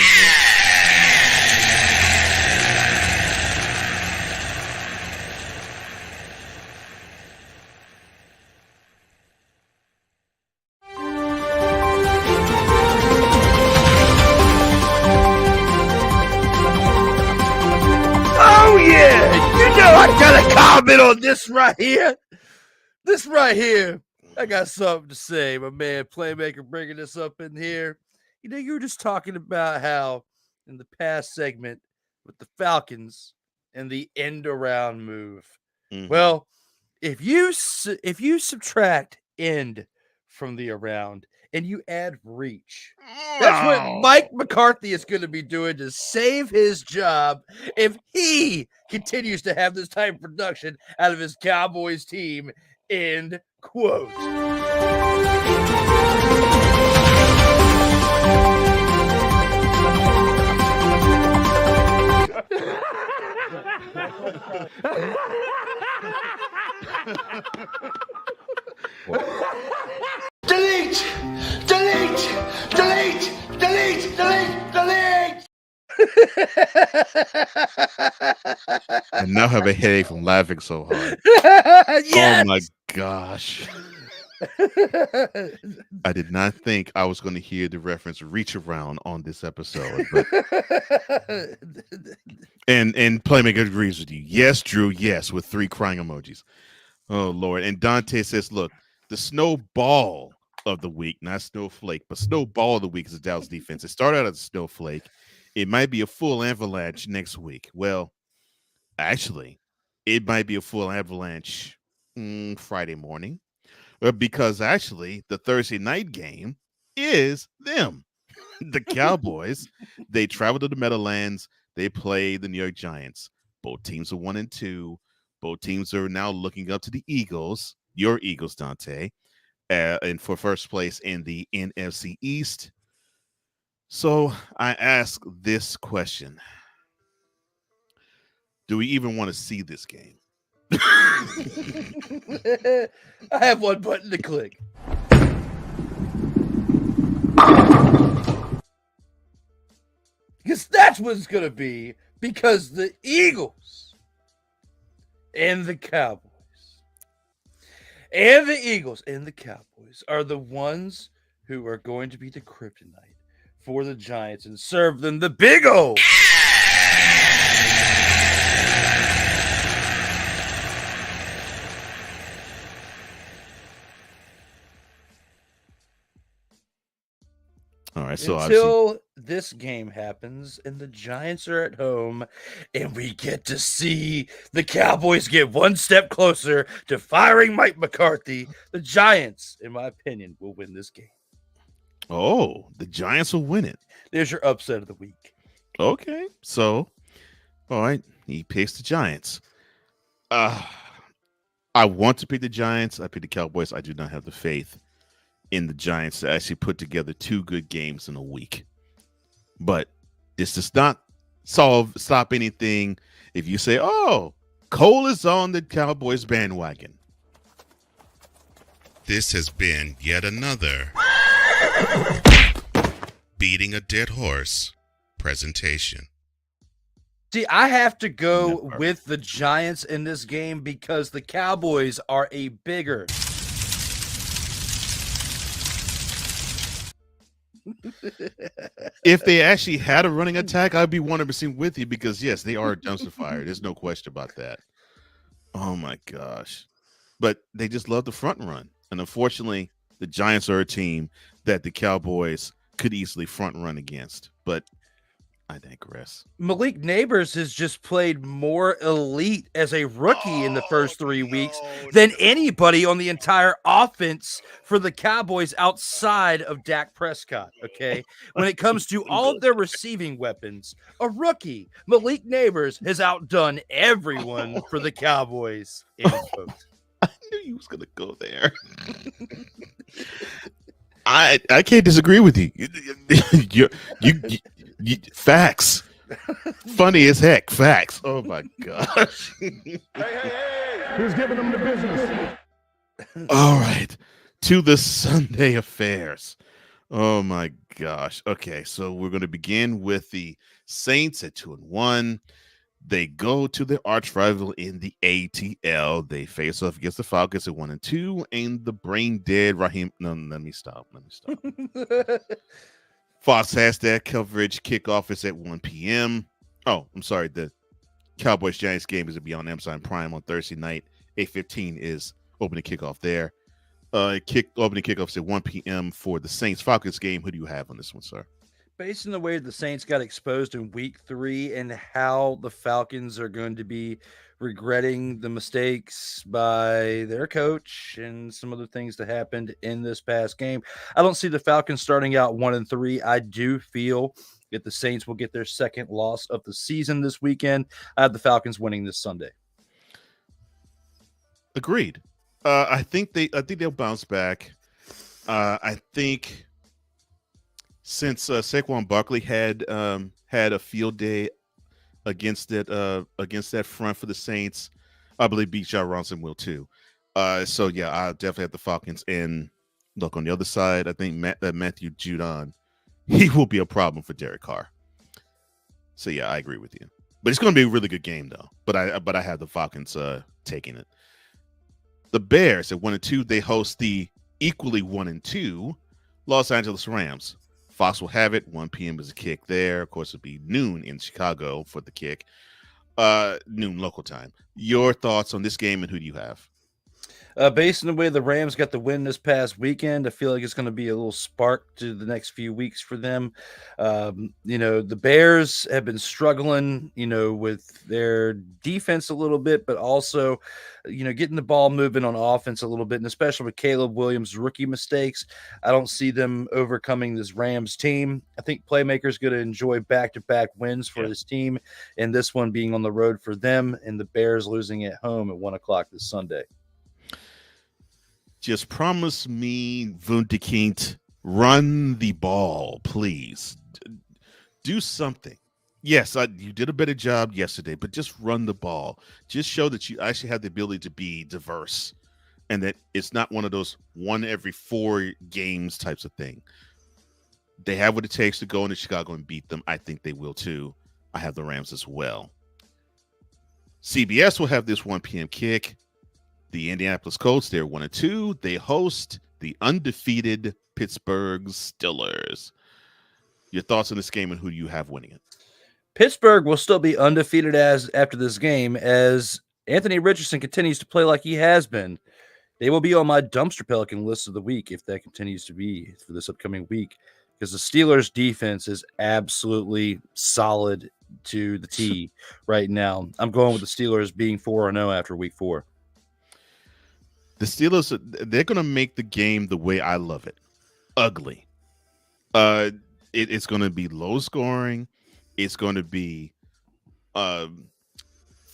Speaker 2: Oh, yeah. You know I got to comment on this right here. I got something to say. My man Playmaker bringing this up in here. You know, you were just talking about how in the past segment with the Falcons and the end around move. Mm-hmm. Well, if you subtract end from the around and you add reach, that's what Mike McCarthy is going to be doing to save his job if he continues to have this type of production out of his Cowboys team end quote.
Speaker 11: Delete! Delete! Delete! Delete! Delete! Delete!
Speaker 1: And now have a headache from laughing so hard.
Speaker 2: Yes!
Speaker 1: Oh my gosh. I did not think I was going to hear the reference reach around on this episode. But... and Playmaker agrees with you. Yes, Drew, yes, with 3 crying emojis. Oh, Lord. And Dante says, look, the snowball of the week, not snowflake, but snowball of the week is the Dallas defense. It started out as a snowflake. It might be a full avalanche next week. Well, actually, it might be a full avalanche Friday morning. Because actually, the Thursday night game is them. The Cowboys. They travel to the Meadowlands. They play the New York Giants. Both teams are 1-2. Both teams are now looking up to the Eagles, your Eagles, Dante, and for first place in the NFC East. So I ask this question. Do we even want to see this game?
Speaker 2: I have one button to click. Because that's what it's going to be. Because the Eagles and the Cowboys and the Eagles and the Cowboys are the ones who are going to be the kryptonite for the Giants and serve them the big O.
Speaker 1: All right, so
Speaker 2: until this game happens and the Giants are at home and we get to see the Cowboys get one step closer to firing Mike McCarthy, the Giants, in my opinion, will win this game.
Speaker 1: Oh, the Giants will win it.
Speaker 2: There's your upset of the week.
Speaker 1: Okay, so, all right, he picks the Giants. I want to pick the Giants. I pick the Cowboys. I do not have the faith in the Giants to actually put together 2 good games in a week. But this does not stop anything if you say, oh, Cole is on the Cowboys bandwagon.
Speaker 5: This has been yet another Beating a Dead Horse presentation.
Speaker 2: See, I have to go with the Giants in this game because the Cowboys are a bigger.
Speaker 1: If they actually had a running attack, I'd be 100% with you because, yes, they are a dumpster fire. There's no question about that. Oh, my gosh. But they just love the front run. And unfortunately, the Giants are a team that the Cowboys could easily front run against. But I digress.
Speaker 2: Malik Neighbors has just played more elite as a rookie in the first 3 weeks than anybody on the entire offense for the Cowboys outside of Dak Prescott. Okay. When it comes to all of their receiving weapons, a rookie, Malik Neighbors, has outdone everyone for the Cowboys.
Speaker 1: I knew you was going to go there. I can't disagree with you. You facts. Funny as heck. Facts. Oh my gosh.
Speaker 11: Who's giving them the business?
Speaker 1: All right. To the Sunday affairs. Oh my gosh. Okay, so we're going to begin with the Saints at 2-1. They go to their arch rival in the ATL. They face off against the Falcons at 1-2, and the brain dead Raheem. No, let me stop. Fox has that coverage. Kickoff is at 1 p.m. Oh, I'm sorry. The Cowboys Giants game is going to be on Amazon Prime on Thursday night. 8:15 is opening kickoff there. Opening kickoffs at 1 p.m. for the Saints Falcons game. Who do you have on this one, sir?
Speaker 2: Based on the way the Saints got exposed in week 3 and how the Falcons are going to be regretting the mistakes by their coach and some other things that happened in this past game, I don't see the Falcons starting out 1-3. I do feel that the Saints will get their second loss of the season this weekend. I have the Falcons winning this Sunday.
Speaker 1: Agreed. I think they'll bounce back. I think since Saquon Barkley had a field day against that front for the Saints, I believe Bijan Robinson will too. So yeah, I definitely have the Falcons. And look, on the other side, I think Matthew Judon, he will be a problem for Derek Carr. So yeah, I agree with you. But it's going to be a really good game though. But I have the Falcons taking it. The Bears at 1-2, they host the equally 1-2 Los Angeles Rams. Fox will have it. 1 p.m. is a kick there. Of course, it'll be noon in Chicago for the kick. Noon local time. Your thoughts on this game and who do you have?
Speaker 2: Based on the way the Rams got the win this past weekend, I feel like it's going to be a little spark to the next few weeks for them. The Bears have been struggling, with their defense a little bit, but also, getting the ball moving on offense a little bit, and especially with Caleb Williams' rookie mistakes, I don't see them overcoming this Rams team. I think Playmaker's going to enjoy back-to-back wins for his team, and this one being on the road for them, and the Bears losing at home at 1 o'clock this Sunday.
Speaker 1: Just promise me, Wunderkind, run the ball, please. Do something. Yes, you did a better job yesterday, but just run the ball. Just show that you actually have the ability to be diverse and that it's not one of those 1 every 4 games types of thing. They have what it takes to go into Chicago and beat them. I think they will too. I have the Rams as well. CBS will have this 1 p.m. kick. The Indianapolis Colts, they're 1-2. They host the undefeated Pittsburgh Steelers. Your thoughts on this game and who do you have winning it?
Speaker 2: Pittsburgh will still be undefeated after this game as Anthony Richardson continues to play like he has been. They will be on my dumpster Pelican list of the week if that continues to be for this upcoming week, because the Steelers' defense is absolutely solid to the T right now. I'm going with the Steelers being 4-0 after week 4.
Speaker 1: The Steelers, they're going to make the game the way I love it. Ugly. It's going to be low scoring. It's going to be 3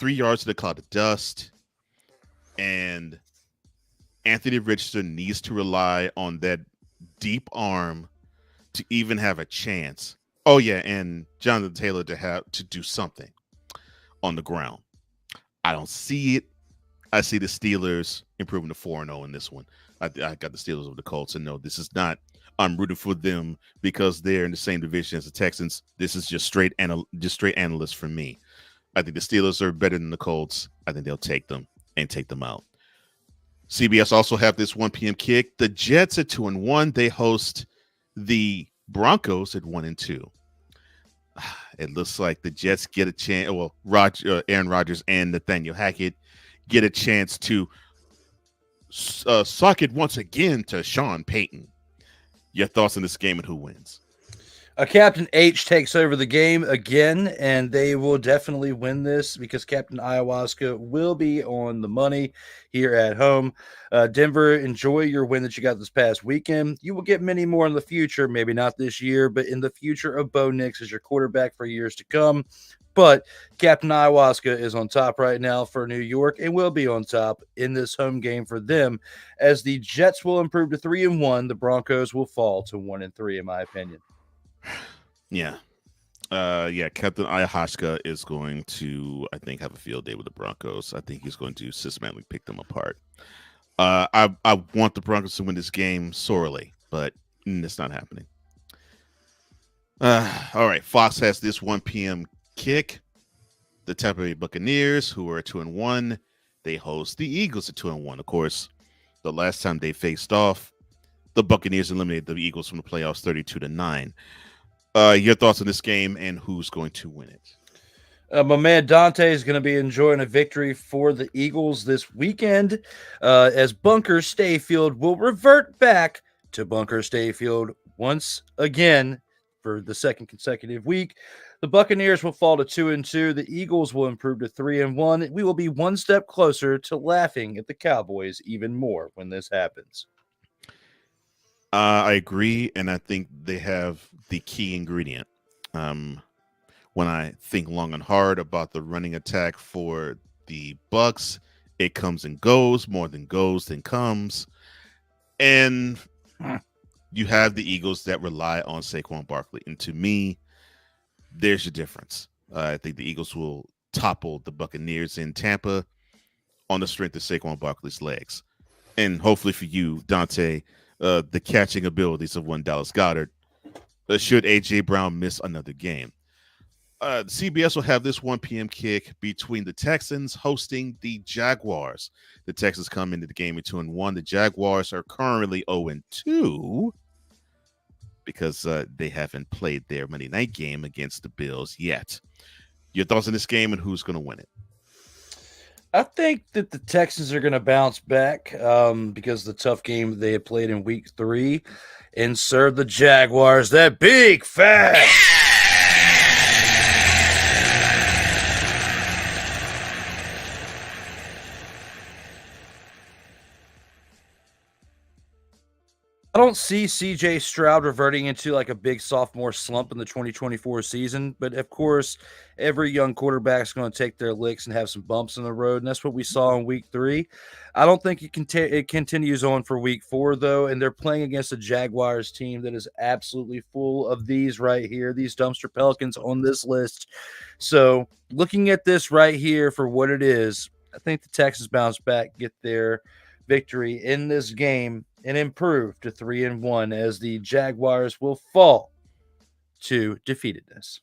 Speaker 1: yards to the cloud of dust. And Anthony Richardson needs to rely on that deep arm to even have a chance. Oh, yeah, and Jonathan Taylor to do something on the ground. I don't see it. I see the Steelers improving to 4-0 in this one. I got the Steelers over the Colts, and no, this is not. I'm rooting for them because they're in the same division as the Texans. This is just straight analysts for me. I think the Steelers are better than the Colts. I think they'll take them and take them out. CBS also have this 1 p.m. kick. The Jets at 2-1. They host the Broncos at 1-2. It looks like the Jets get a chance. Well, Aaron Rodgers and Nathaniel Hackett get a chance to suck it once again to Sean Payton. Your thoughts on this game and who wins?
Speaker 2: Captain H takes over the game again, and they will definitely win this because Captain Ayahuasca will be on the money here at home. Denver, enjoy your win that you got this past weekend. You will get many more in the future, maybe not this year, but in the future of Bo Nix as your quarterback for years to come. But Captain Ayahuasca is on top right now for New York and will be on top in this home game for them as the Jets will improve to 3-1. The Broncos will fall to 1-3, in my opinion.
Speaker 1: Yeah. Captain Ayahuasca is going to, I think, have a field day with the Broncos. I think he's going to systematically pick them apart. I want the Broncos to win this game sorely, but it's not happening. All right. Fox has this 1 p.m. kick. The Tampa Bay Buccaneers, who are 2-1, they host the Eagles at 2-1. Of course, the last time they faced off, the Buccaneers eliminated the Eagles from the playoffs 32-9. Your thoughts on this game and who's going to win it?
Speaker 2: My man Dante is going to be enjoying a victory for the Eagles this weekend as Bunker Stayfield will revert back to Bunker Stayfield once again for the second consecutive week. The Buccaneers will fall to 2-2. The Eagles will improve to 3-1. We will be one step closer to laughing at the Cowboys even more when this happens.
Speaker 1: I agree, and I think they have the key ingredient. When I think long and hard about the running attack for the Bucs, It comes and goes, more than goes than comes. And you have the Eagles that rely on Saquon Barkley. And to me, there's your difference. I think the Eagles will topple the Buccaneers in Tampa on the strength of Saquon Barkley's legs. And hopefully for you, Dante, the catching abilities of one Dallas Goedert, should A.J. Brown miss another game. CBS will have this 1 p.m. kick between the Texans hosting the Jaguars. The Texans come into the game at 2-1. The Jaguars are currently 0-2 because they haven't played their Monday night game against the Bills yet. Your thoughts on this game and who's going to win it?
Speaker 2: I think that the Texans are going to bounce back because of the tough game they had played in week 3 and serve the Jaguars that big fat. I don't see CJ Stroud reverting into like a big sophomore slump in the 2024 season, but of course, every young quarterback is going to take their licks and have some bumps in the road, and that's what we saw in week 3. I don't think it continues on for week 4, though, and they're playing against a Jaguars team that is absolutely full of these right here, these dumpster Pelicans on this list. So looking at this right here for what it is, I think the Texans bounce back, get their victory in this game, and improve to 3-1 as the Jaguars will fall to defeatedness.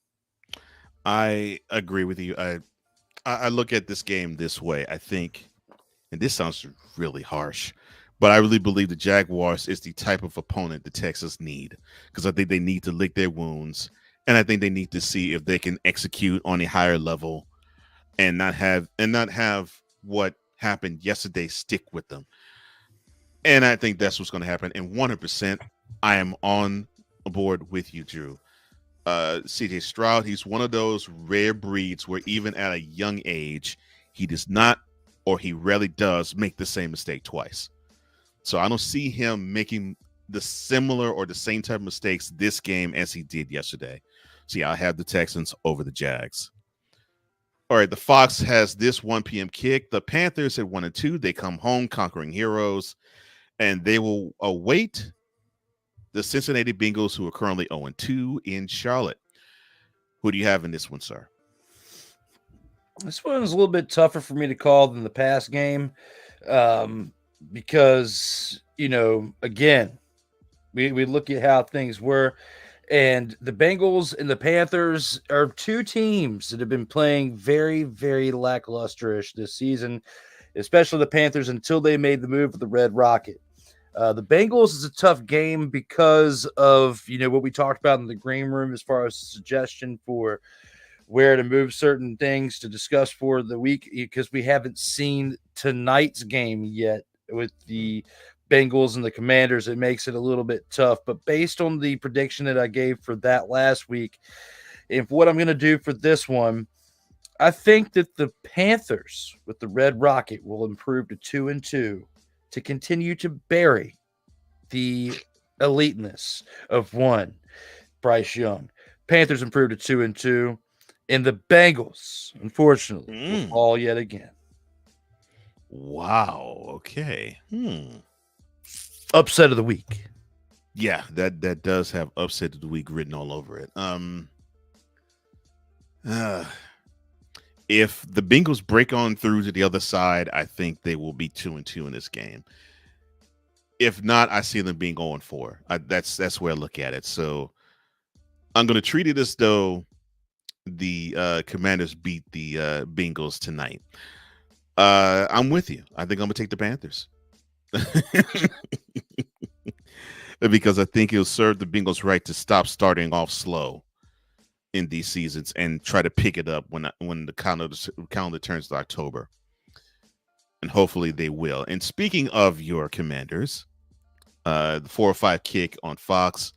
Speaker 1: I agree with you. I look at this game this way. I think, and this sounds really harsh, but I really believe the Jaguars is the type of opponent the Texans need, because I think they need to lick their wounds, and I think they need to see if they can execute on a higher level and not have what happened yesterday stick with them. And I think that's what's going to happen. And 100%, I am on board with you, Drew. CJ Stroud, he's one of those rare breeds where even at a young age, he does not, or he rarely does, make the same mistake twice. So I don't see him making the similar or the same type of mistakes this game as he did yesterday. So yeah, I have the Texans over the Jags. All right, the Fox has this 1 p.m. kick. The Panthers at 1-2. They come home conquering heroes, and they will await the Cincinnati Bengals, who are currently 0-2 in Charlotte. Who do you have in this one, sir?
Speaker 2: This one is a little bit tougher for me to call than the past game because, again, we look at how things were, and the Bengals and the Panthers are two teams that have been playing very, very lacklusterish this season, especially the Panthers until they made the move with the Red Rocket. The Bengals is a tough game because of, what we talked about in the green room as far as suggestion for where to move certain things to discuss for the week, because we haven't seen tonight's game yet with the Bengals and the Commanders. It makes it a little bit tough. But based on the prediction that I gave for that last week, and what I'm going to do for this one, I think that the Panthers with the Red Rocket will improve to 2-2 to continue to bury the eliteness of one Bryce Young. Panthers improved to 2-2, and the Bengals, unfortunately, will fall yet again.
Speaker 1: Wow. Okay.
Speaker 2: Upset of the week.
Speaker 1: Yeah, that does have upset of the week written all over it. If the Bengals break on through to the other side, I think they will be 2-2 in this game. If not, I see them being 0-4. That's where I look at it. So I'm going to treat it as though the Commanders beat the Bengals tonight. I'm with you. I think I'm going to take the Panthers. Because I think it'll serve the Bengals right to stop starting off slow in these seasons and try to pick it up when the calendar turns to October. And hopefully they will. And speaking of your Commanders, the 4 or 5 kick on Fox,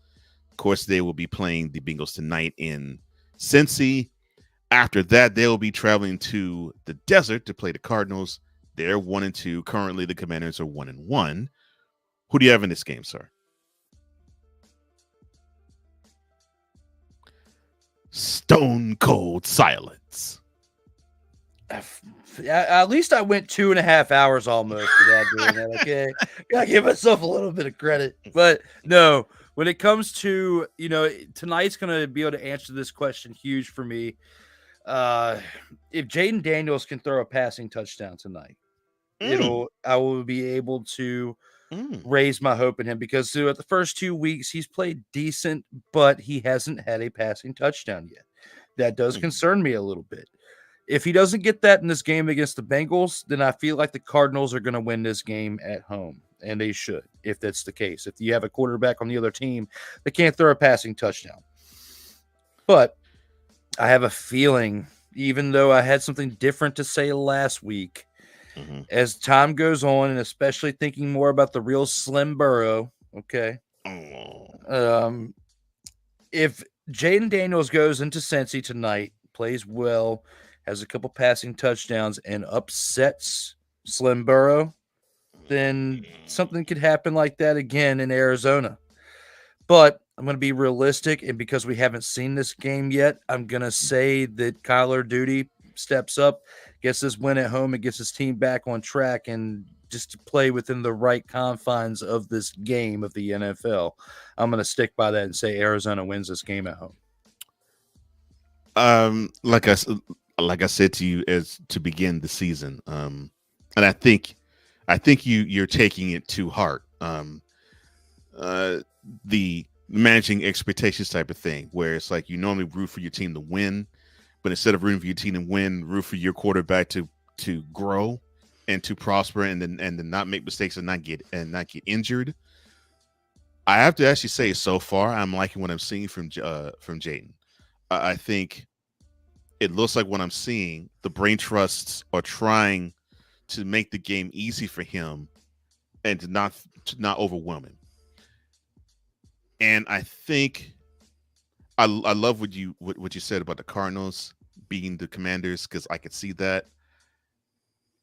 Speaker 1: of course, they will be playing the Bengals tonight in Cincy. After that, they'll be traveling to the desert to play the Cardinals. They're 1-2. Currently, the Commanders are 1-1. Who do you have in this game, sir? Stone cold silence.
Speaker 2: At least I went 2.5 hours almost without doing that. Okay, gotta give myself a little bit of credit. But no, when it comes to tonight's gonna be able to answer this question huge for me. If Jaden Daniels can throw a passing touchdown tonight, I will be able to raise my hope in him, because throughout the first 2 weeks he's played decent, but he hasn't had a passing touchdown yet. That does concern me a little bit. If he doesn't get that in this game against the Bengals, then I feel like the Cardinals are going to win this game at home, and they should, if that's the case. If you have a quarterback on the other team that can't throw a passing touchdown. But I have a feeling, even though I had something different to say last week, as time goes on, and especially thinking more about the real Slim Burrow, okay, if Jaden Daniels goes into Cincy tonight, plays well, has a couple passing touchdowns, and upsets Slim Burrow, then something could happen like that again in Arizona. But I'm going to be realistic, and because we haven't seen this game yet, I'm going to say that Kyler Duty steps up, gets this win at home, and gets his team back on track, and just to play within the right confines of this game of the NFL. I'm going to stick by that and say Arizona wins this game at home.
Speaker 1: Like I said to you as to begin the season, and I think you're taking it too hard. The managing expectations type of thing, where it's like you normally root for your team to win, but instead of rooting for your team to win, root for your quarterback to grow and to prosper, and then not make mistakes and not get injured. I have to actually say, so far, I'm liking what I'm seeing from Jaden. I think it looks like what I'm seeing, the brain trusts are trying to make the game easy for him and to not overwhelm him. And I think I love what you said about the Cardinals beating the Commanders, because I could see that.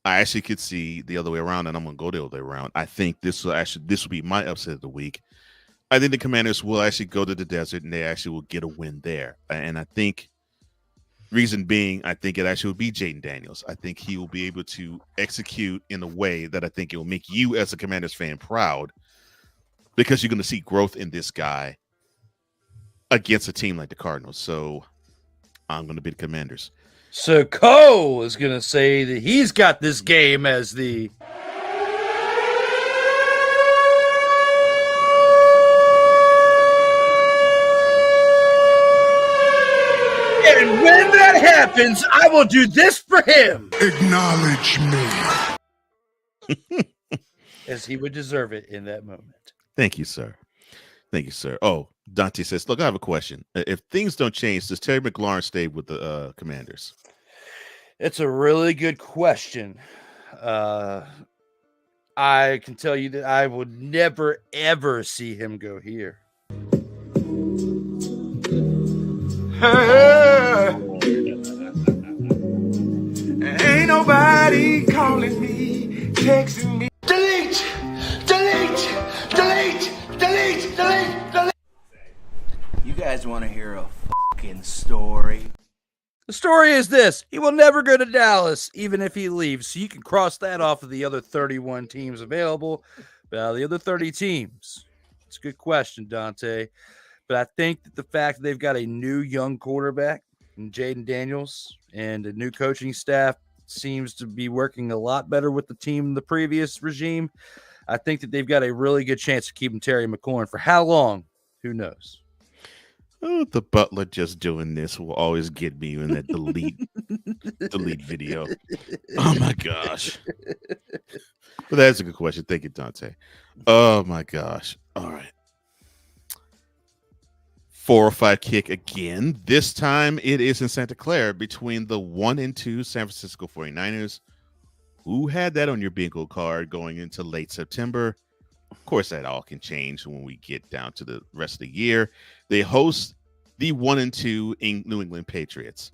Speaker 1: I actually could see the other way around, and I'm going to go the other way around. I think this will be my upset of the week. I think the Commanders will actually go to the desert, and they actually will get a win there. And I think, reason being, I think it actually will be Jaden Daniels. I think he will be able to execute in a way that I think it will make you as a Commanders fan proud, because you're going to see growth in this guy against a team like the Cardinals. So I'm going to be the Commanders.
Speaker 2: So Cole is going to say that he's got this game as the and when that happens, I will do this for him.
Speaker 11: Acknowledge me.
Speaker 2: As he would deserve it in that moment.
Speaker 1: Thank you, sir. Thank you, sir. Oh, Dante says, look, I have a question. If things don't change, does Terry McLaurin stay with the Commanders?
Speaker 2: It's a really good question. I can tell you that I would never, ever see him go here.
Speaker 11: Ain't nobody calling me, texting me. Delete!
Speaker 6: You guys want to hear a fucking story?
Speaker 2: The story is this: he will never go to Dallas, even if he leaves. So you can cross that off of the other 31 teams available. But the other 30 teams, it's a good question, Dante. But I think that the fact that they've got a new young quarterback in Jaden Daniels and a new coaching staff seems to be working a lot better with the team in the previous regime. I think that they've got a really good chance of keeping Terry McLaurin. For how long? Who knows?
Speaker 1: Oh, the butler just doing this will always get me in that delete video. Oh my gosh. But that's a good question. Thank you, Dante. Oh my gosh. All right. 4 or 5 kick again. This time it is in Santa Clara between the 1-2 San Francisco 49ers. Who had that on your bingo card going into late September? Of course, that all can change when we get down to the rest of the year. They host the 1-2 New England Patriots.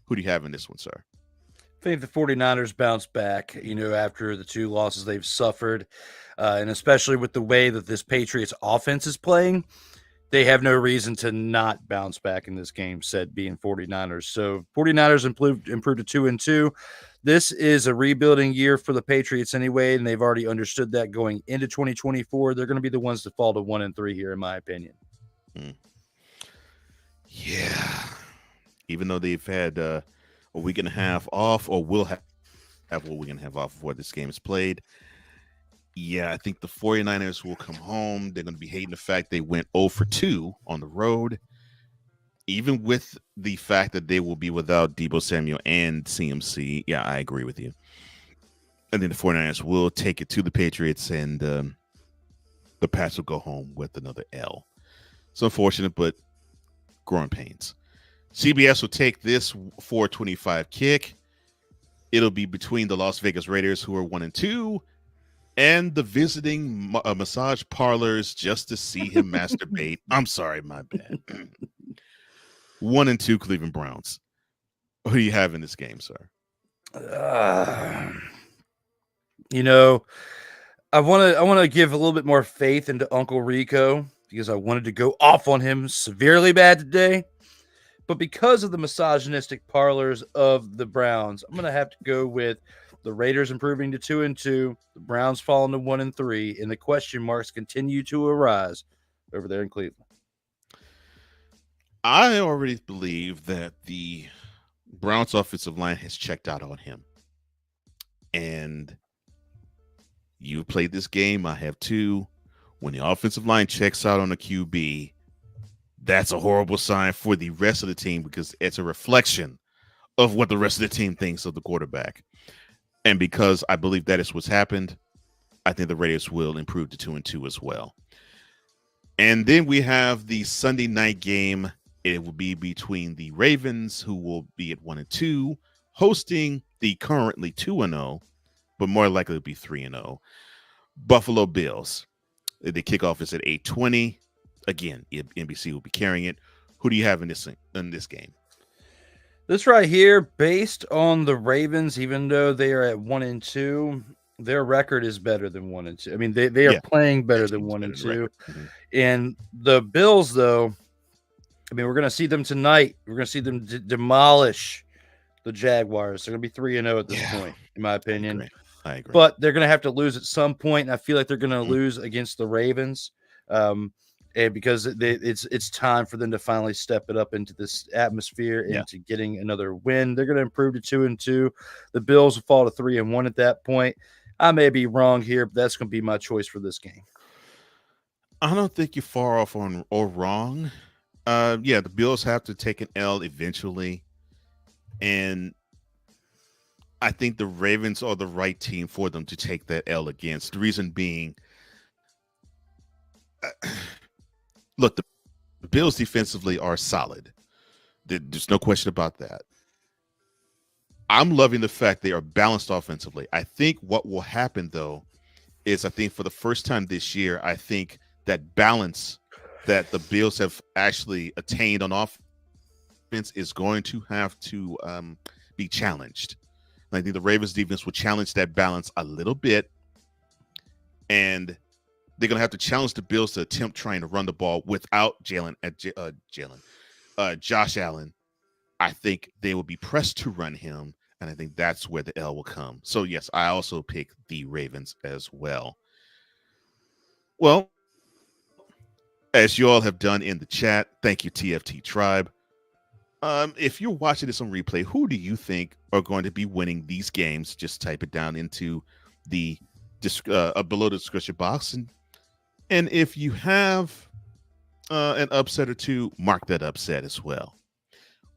Speaker 1: Who do you have in this one, sir?
Speaker 2: I think the 49ers bounce back, after the 2 losses they've suffered, and especially with the way that this Patriots offense is playing. They have no reason to not bounce back in this game, said being 49ers. So 49ers improved to 2-2. This is a rebuilding year for the Patriots anyway, and they've already understood that going into 2024. They're going to be the ones to fall to 1-3 here, in my opinion.
Speaker 1: Yeah. Even though they've had a week and a half off, or will have a week and a half off before this game is played. Yeah, I think the 49ers will come home. They're going to be hating the fact they went 0-2 on the road, even with the fact that they will be without Deebo Samuel and CMC. Yeah, I agree with you. And then the 49ers will take it to the Patriots, and the Pats will go home with another L. It's unfortunate, but growing pains. CBS will take this 425 kick. It'll be between the Las Vegas Raiders, who are 1-2, and the visiting massage parlors just to see him masturbate. I'm sorry, my bad. 1-2 Cleveland Browns. Who do you have in this game, sir?
Speaker 2: You know, I want to give a little bit more faith into Uncle Rico because I wanted to go off on him severely bad today. But because of the misogynistic parlors of the Browns, I'm going to have to go with the Raiders improving to 2-2, the Browns falling to 1-3, and the question marks continue to arise over there in Cleveland.
Speaker 1: I already believe that the Browns offensive line has checked out on him. And you played this game. I have too. When the offensive line checks out on a QB, that's a horrible sign for the rest of the team because it's a reflection of what the rest of the team thinks of the quarterback. And because I believe that is what's happened, I think the Raiders will improve to 2-2 as well. And then we have the Sunday night game. It will be between the Ravens, who will be at 1-2, hosting the currently 2-0, but more likely to be 3-0, Buffalo Bills. The kickoff is at 8:20. Again, NBC will be carrying it. Who do you have in this game?
Speaker 2: This right here, based on the Ravens, even though they are at 1-2, their record is better than 1-2. I mean, they are playing better than 1-2. And the Bills, though, I mean, we're going to see them tonight. We're going to see them demolish the Jaguars. They're going to be 3-0 at this point, in my opinion.
Speaker 1: I agree.
Speaker 2: But they're going to have to lose at some point, and I feel like they're going to lose against the Ravens. And because it's time for them to finally step it up into this atmosphere into getting another win. They're going to improve to 2-2. The Bills will fall to 3-1 at that point. I may be wrong here, but that's going to be my choice for this game.
Speaker 1: I don't think you're far off or wrong. The Bills have to take an L eventually. And I think the Ravens are the right team for them to take that L against. The reason being, look, the Bills defensively are solid. There's no question about that. I'm loving the fact they are balanced offensively. I think what will happen, though, is I think for the first time this year, I think that balance that the Bills have actually attained on offense is going to have to be challenged. And I think the Ravens defense will challenge that balance a little bit, and they're going to have to challenge the Bills to attempt trying to run the ball without Josh Allen. I think they will be pressed to run him, and I think that's where the L will come. So, yes, I also pick the Ravens as well. Well, as you all have done in the chat, thank you, TFT Tribe. If you're watching this on replay, who do you think are going to be winning these games? Just type it down into the below the description box. And if you have an upset or two, mark that upset as well.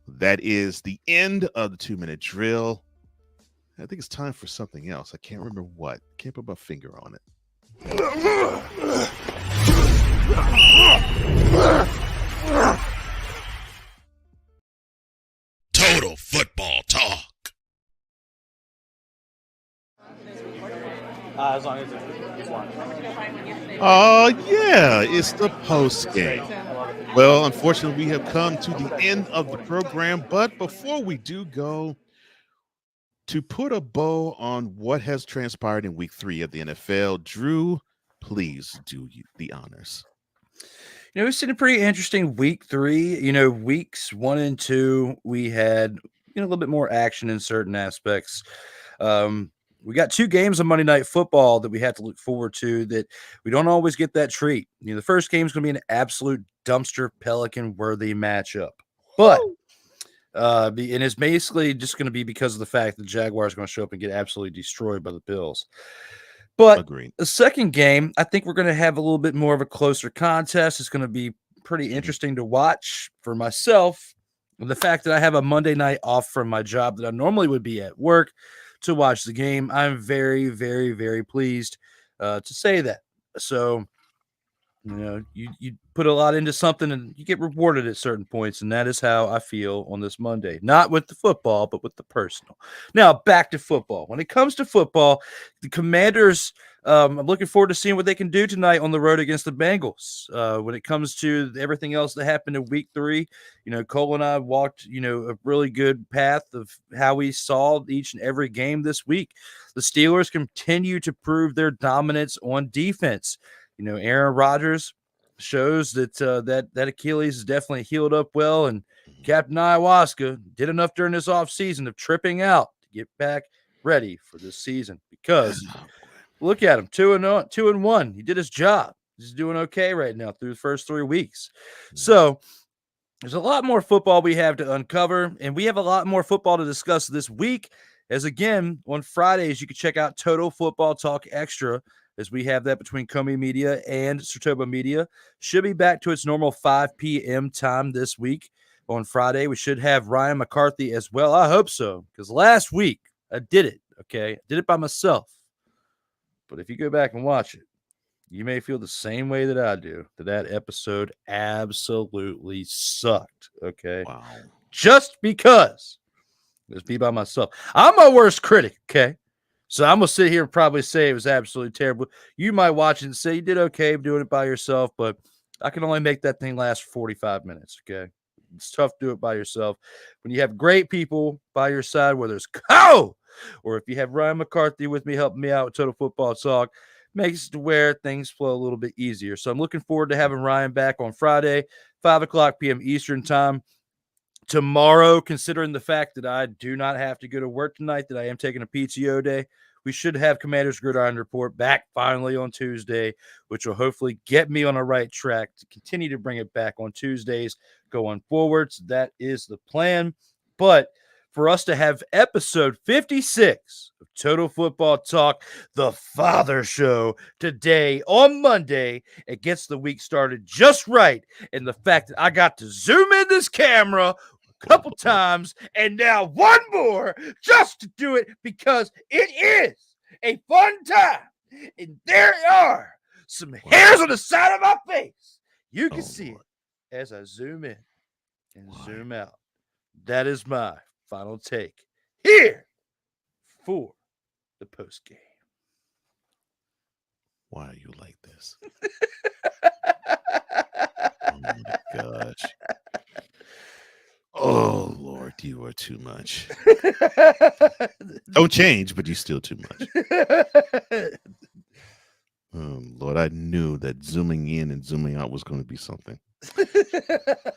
Speaker 1: That is the end of the 2-minute drill. I think it's time for something else. I can't remember what. Can't put my finger on it.
Speaker 5: Total football talk.
Speaker 2: As long as it's one.
Speaker 1: Yeah, it's the post game. Well, unfortunately, we have come to the end of the program, but before we do go, to put a bow on what has transpired in week 3 of the NFL, Drew, please do the honors.
Speaker 2: We've seen a pretty interesting week 3. Weeks 1 and 2, we had a little bit more action in certain aspects. We got 2 games of Monday Night Football that we have to look forward to that we don't always get that treat. The first game is going to be an absolute dumpster Pelican-worthy matchup. But and it's basically just going to be because of the fact that the Jaguars are going to show up and get absolutely destroyed by the Bills. But
Speaker 1: Agreed.
Speaker 2: the second game, I think we're going to have a little bit more of a closer contest. It's going to be pretty interesting to watch for myself. And the fact that I have a Monday night off from my job that I normally would be at work to watch the game, I'm very, very, very pleased to say that. So, you put a lot into something and you get rewarded at certain points. And that is how I feel on this Monday, not with the football, but with the personal. Now, back to football. When it comes to football, the Commanders, I'm looking forward to seeing what they can do tonight on the road against the Bengals. When it comes to everything else that happened in week 3, Cole and I walked, a really good path of how we saw each and every game this week. The Steelers continue to prove their dominance on defense. Aaron Rodgers shows that that Achilles is definitely healed up well, and Captain Ayahuasca did enough during this offseason of tripping out to get back ready for this season. Because look at him, 2-1. He did his job. He's doing okay right now through the first 3 weeks. So there's a lot more football we have to uncover, and we have a lot more football to discuss this week. As again, on Fridays, you can check out Total Football Talk Extra, as we have that between Comey Media and Sertoba Media. Should be back to its normal 5 p.m. time this week. On Friday, we should have Ryan McCarthy as well. I hope so, because last week I did it, okay? I did it by myself. But if you go back and watch it, you may feel the same way that I do, that episode absolutely sucked, okay?
Speaker 1: Wow.
Speaker 2: Just because it was me by myself. I'm my worst critic, okay? So I'm going to sit here and probably say it was absolutely terrible. You might watch it and say you did okay doing it by yourself, but I can only make that thing last for 45 minutes, okay? It's tough to do it by yourself. When you have great people by your side, whether it's Cole or if you have Ryan McCarthy with me helping me out with Total Football Talk, makes it to where things flow a little bit easier. So I'm looking forward to having Ryan back on Friday, 5 o'clock p.m. Eastern time. Tomorrow, considering the fact that I do not have to go to work tonight, that I am taking a PTO day, we should have Commander's Gridiron Report back finally on Tuesday, which will hopefully get me on the right track to continue to bring it back on Tuesdays going forward. So that is the plan. But for us to have episode 56 of Total Football Talk, the Father Show, today on Monday, it gets the week started just right. And the fact that I got to zoom in this camera couple times and now one more just to do it because it is a fun time. And there are some hairs on the side of my face. You can see it as I zoom in and zoom out. That is my final take here for the post game.
Speaker 1: Why are you like this? Oh my gosh. Oh, Lord, you are too much. Don't change, but you're still too much. Oh, Lord, I knew that zooming in and zooming out was going to be something.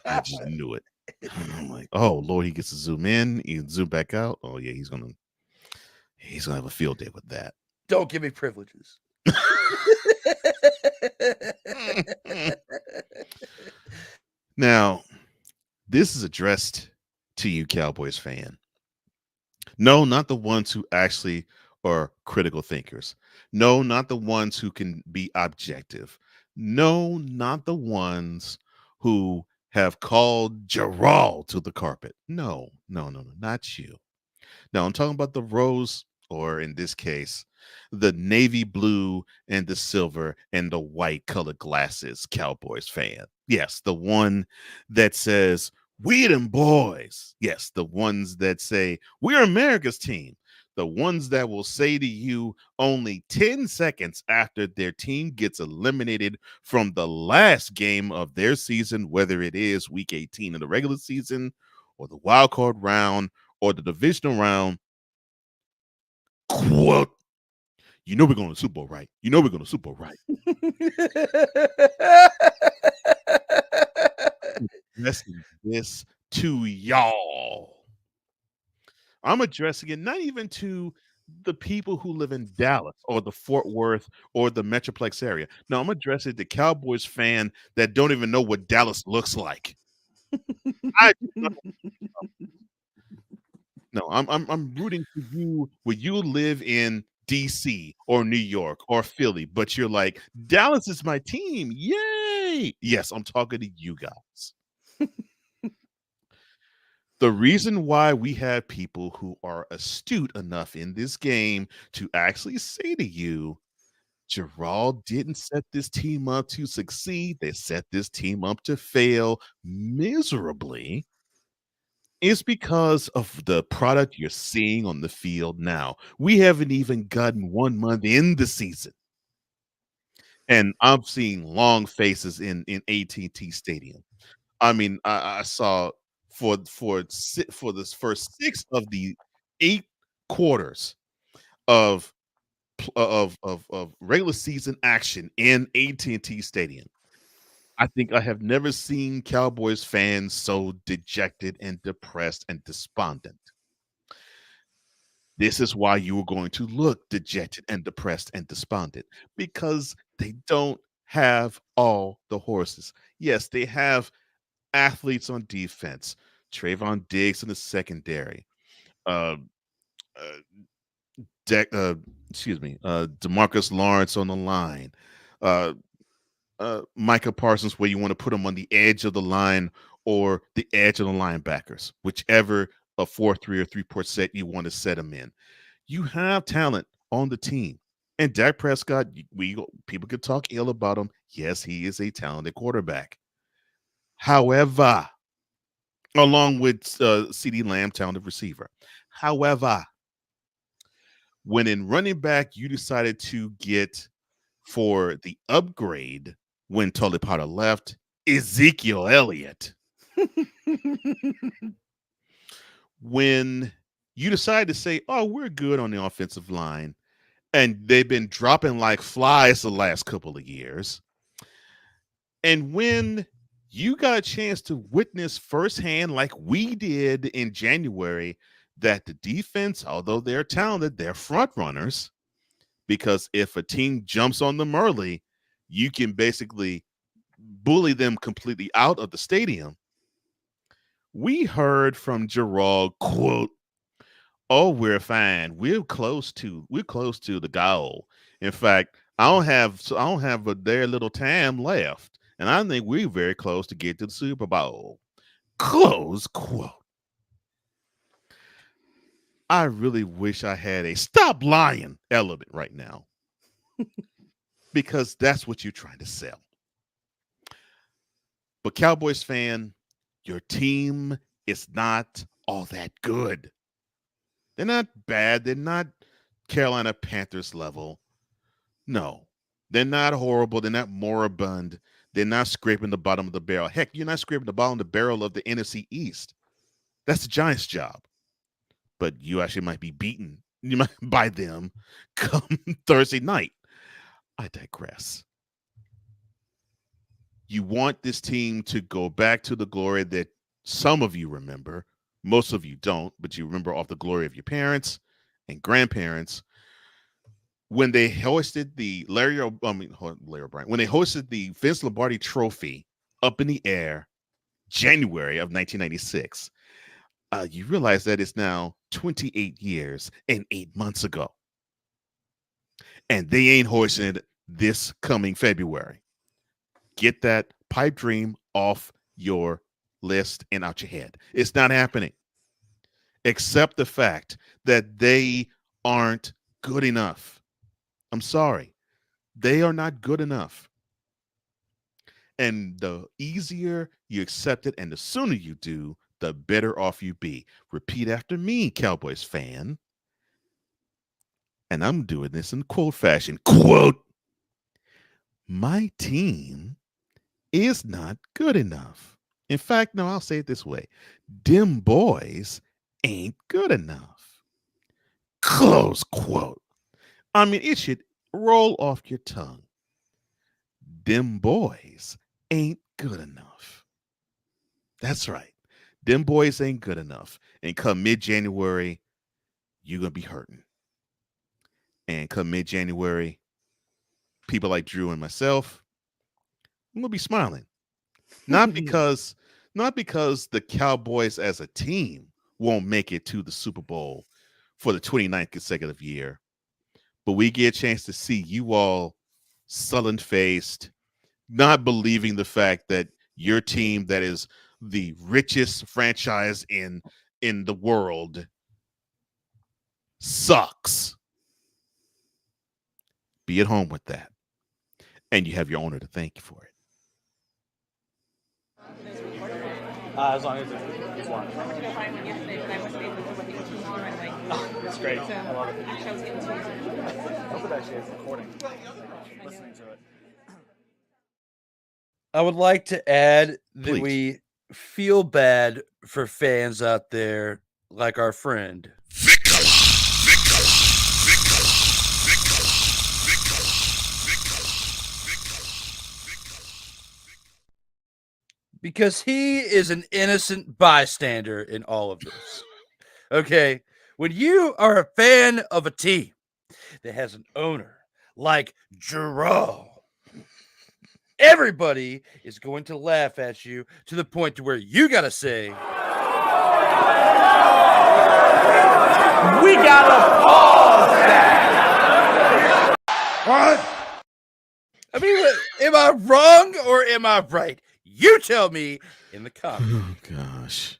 Speaker 1: I just knew it. I'm like, oh, Lord, he gets to zoom in, he can zoom back out. Oh, yeah, he's gonna have a field day with that.
Speaker 2: Don't give me privileges.
Speaker 1: Now, this is addressed to you, Cowboys fan. No, not the ones who actually are critical thinkers. No, not the ones who can be objective. No, not the ones who have called Gerald to the carpet. No, not you. Now, I'm talking about the rose, or in this case, the navy blue and the silver and the white colored glasses Cowboys fan. Yes, the one that says, we them boys. Yes, the ones that say, we're America's team. The ones that will say to you only 10 seconds after their team gets eliminated from the last game of their season, whether it is week 18 in the regular season or the wild card round or the divisional round, quote, you know we're going to Super Bowl, right? You know we're going to Super Bowl, right? addressing this to y'all. I'm addressing it not even to the people who live in Dallas or the Fort Worth or the Metroplex area. No, I'm addressing the Cowboys fan that don't even know what Dallas looks like. No, I'm rooting for you when you live in DC or New York or Philly, but you're like, Dallas is my team. Yay! Yes, I'm talking to you guys. The reason why we have people who are astute enough in this game to actually say to you, Gerald didn't set this team up to succeed. They set this team up to fail miserably. Is because of the product you're seeing on the field now. We haven't even gotten 1 month in the season. And I'm seeing long faces in AT&T Stadium. I mean, I saw for this first 6 of the 8 quarters of regular season action in AT&T Stadium. I think I have never seen Cowboys fans so dejected and depressed and despondent. This is why you are going to look dejected and depressed and despondent, because they don't have all the horses. Yes, they have athletes on defense, Trayvon Diggs in the secondary, uh, uh, Demarcus Lawrence on the line, uh, Micah Parsons, where you want to put him on the edge of the line or the edge of the linebackers, whichever a 4-3 or 3-port set you want to set him in. You have talent on the team. And Dak Prescott, people could talk ill about him. Yes, he is a talented quarterback. However, along with CeeDee Lamb, talented receiver. However, when in running back, you decided to get for the upgrade when Tully Potter left, Ezekiel Elliott. When you decide to say, oh, we're good on the offensive line, and they've been dropping like flies the last couple of years, and when you got a chance to witness firsthand, like we did in January, that the defense, although they're talented, they're front runners, because if a team jumps on them early, you can basically bully them completely out of the stadium. We heard from Gerald, quote, "Oh, we're fine. We're close to the goal. In fact, I don't have very little time left, and I think we're very close to get to the Super Bowl." Close quote. I really wish I had a stop lying element right now, because that's what you're trying to sell. But Cowboys fan, your team is not all that good. They're not bad. They're not Carolina Panthers level. No, they're not horrible. They're not moribund. They're not scraping the bottom of the barrel. Heck, you're not scraping the bottom of the barrel of the NFC East. That's the Giants' job. But you actually might be beaten by them come Thursday night. I digress. You want this team to go back to the glory that some of you remember. Most of you don't, but you remember off the glory of your parents and grandparents when they hoisted the when they hosted the Vince Lombardi Trophy up in the air, January of 1996. You realize that it's now 28 years and 8 months ago, and they ain't hoisting it this coming February. Get that pipe dream off your list and out your head. It's not happening. Accept the fact that they aren't good enough. I'm sorry. They are not good enough. And the easier you accept it and the sooner you do, the better off you be. Repeat after me, Cowboys fan. And I'm doing this in quote fashion. Quote, "My team is not good enough. In fact, no, I'll say it this way. Dem boys ain't good enough." Close quote. I mean, it should roll off your tongue. Dem boys ain't good enough. That's right. Them boys ain't good enough. And come mid-January, you're going to be hurting. And come mid-January, people like Drew and myself, I'm going to be smiling. Not because the Cowboys as a team won't make it to the Super Bowl for the 29th consecutive year, but we get a chance to see you all sullen-faced, not believing the fact that your team that is the richest franchise in the world sucks. Be at home with that. And you have your owner to thank you for it.
Speaker 12: As long as it's one. It's great. I love it. I hope it actually is recording. Listening to it.
Speaker 2: I would like to add that
Speaker 1: Please.
Speaker 2: we feel bad for fans out there like our friend. Because he is an innocent bystander in all of this. Okay? When you are a fan of a team that has an owner like Jerome, everybody is going to laugh at you to the point to where you got to say,
Speaker 11: We gotta pause that.
Speaker 2: What? I mean, am I wrong or am I right? You tell me in the comments.
Speaker 1: Oh, gosh.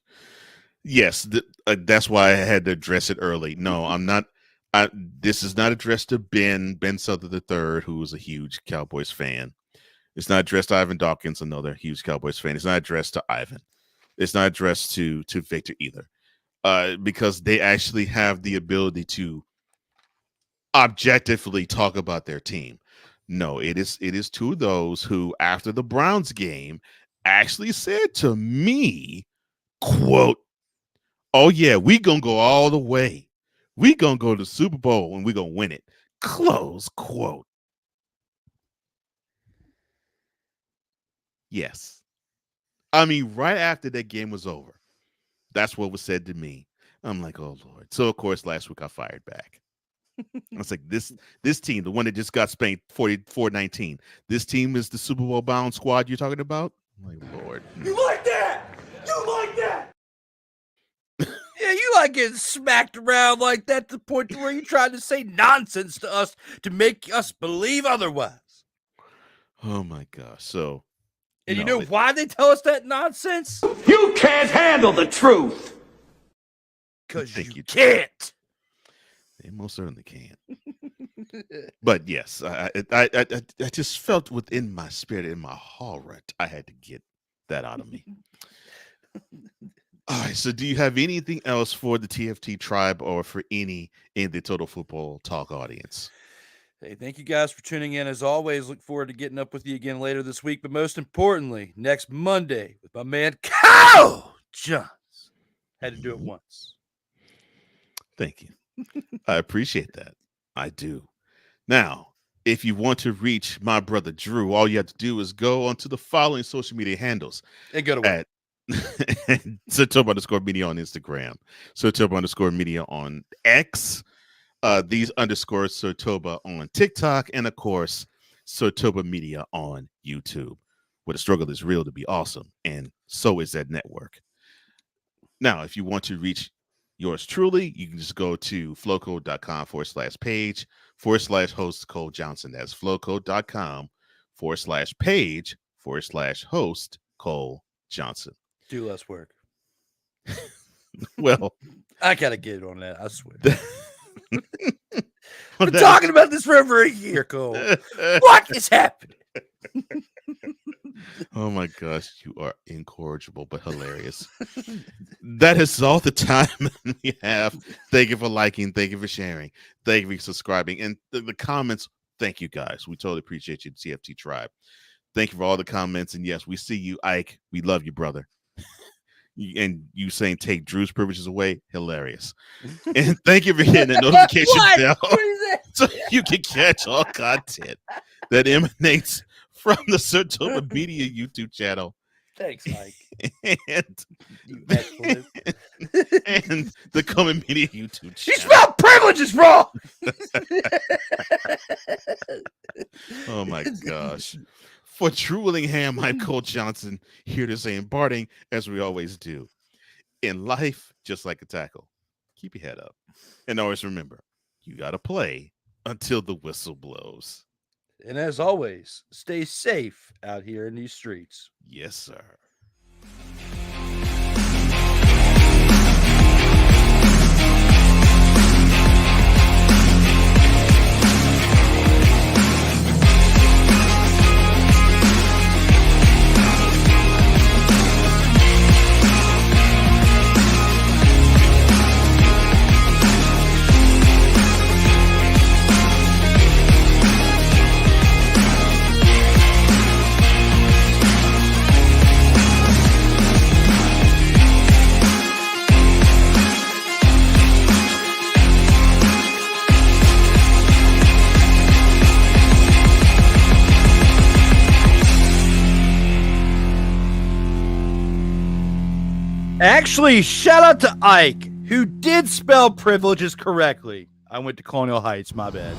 Speaker 1: Yes, that's why I had to address it early. No, I'm not. This is not addressed to Ben Souther III, who is a huge Cowboys fan. It's not addressed to Ivan Dawkins, another huge Cowboys fan. It's not addressed to Ivan. It's not addressed to Victor either, because they actually have the ability to objectively talk about their team. No, it is to those who, after the Browns game, actually said to me, quote, "Oh yeah, we gonna go all the way. We gonna go to the Super Bowl and we gonna win it." Close quote. Yes. I mean, right after that game was over, that's what was said to me. I'm like, oh Lord. So of course, last week I fired back. I was like, this team, the one that just got spanked 44-19. This team is the Super Bowl bound squad you're talking about? I'm like, Lord.
Speaker 11: You like that? You like that?
Speaker 2: Yeah, you like getting smacked around like that to the point to where you tried to say nonsense to us to make us believe otherwise.
Speaker 1: Oh my gosh. So,
Speaker 2: and you know why they tell us that nonsense?
Speaker 11: You can't handle the truth.
Speaker 2: Because you can't.
Speaker 1: They most certainly can. But yes, I just felt within my spirit, in my heart, I had to get that out of me. All right. So do you have anything else for the TFT tribe or for any in the Total Football Talk audience?
Speaker 2: Hey, thank you guys for tuning in. As always, look forward to getting up with you again later this week. But most importantly, next Monday with my man Kyle Johns. Had to do it once.
Speaker 1: Thank you. I appreciate that. I do. Now, if you want to reach my brother Drew, all you have to do is go onto the following social media handles.
Speaker 2: And go to
Speaker 1: at Sotoba_media on Instagram, Sotoba_media on X, these underscores Sotoba on TikTok, and of course, Sotoba Media on YouTube. Where the struggle is real to be awesome, and so is that network. Now, if you want to reach yours truly, you can just go to flowcode.com/page/host Cole Johnson. That's flowcode.com/page/host Cole Johnson.
Speaker 2: Do less work.
Speaker 1: Well,
Speaker 2: I gotta get on that. I swear. I've been talking about this for over a year, Cole. What is happening?
Speaker 1: Oh my gosh, you are incorrigible but hilarious. That is all the time we have. Thank you for liking. Thank you for sharing. Thank you for subscribing. And the comments, thank you guys. We totally appreciate you, TFT Tribe. Thank you for all the comments. And yes, we see you, Ike. We love you, brother. And you saying take Drew's privileges away, hilarious. And thank you for hitting the notification bell so you can catch all content that emanates from the Sotoba Media YouTube channel
Speaker 2: Thanks, Mike.
Speaker 1: and,
Speaker 2: You expletive.
Speaker 1: and the Coming Media YouTube
Speaker 2: You
Speaker 1: channel.
Speaker 2: spelled privileges wrong.
Speaker 1: Oh my gosh. For True Willingham, I'm Cole Johnson, here to say imparting, as we always do. In life, just like a tackle, keep your head up. And always remember, you got to play until the whistle blows.
Speaker 2: And as always, stay safe out here in these streets.
Speaker 1: Yes, sir.
Speaker 2: Actually, shout out to Ike, who did spell privileges correctly. I went to Colonial Heights, my bad.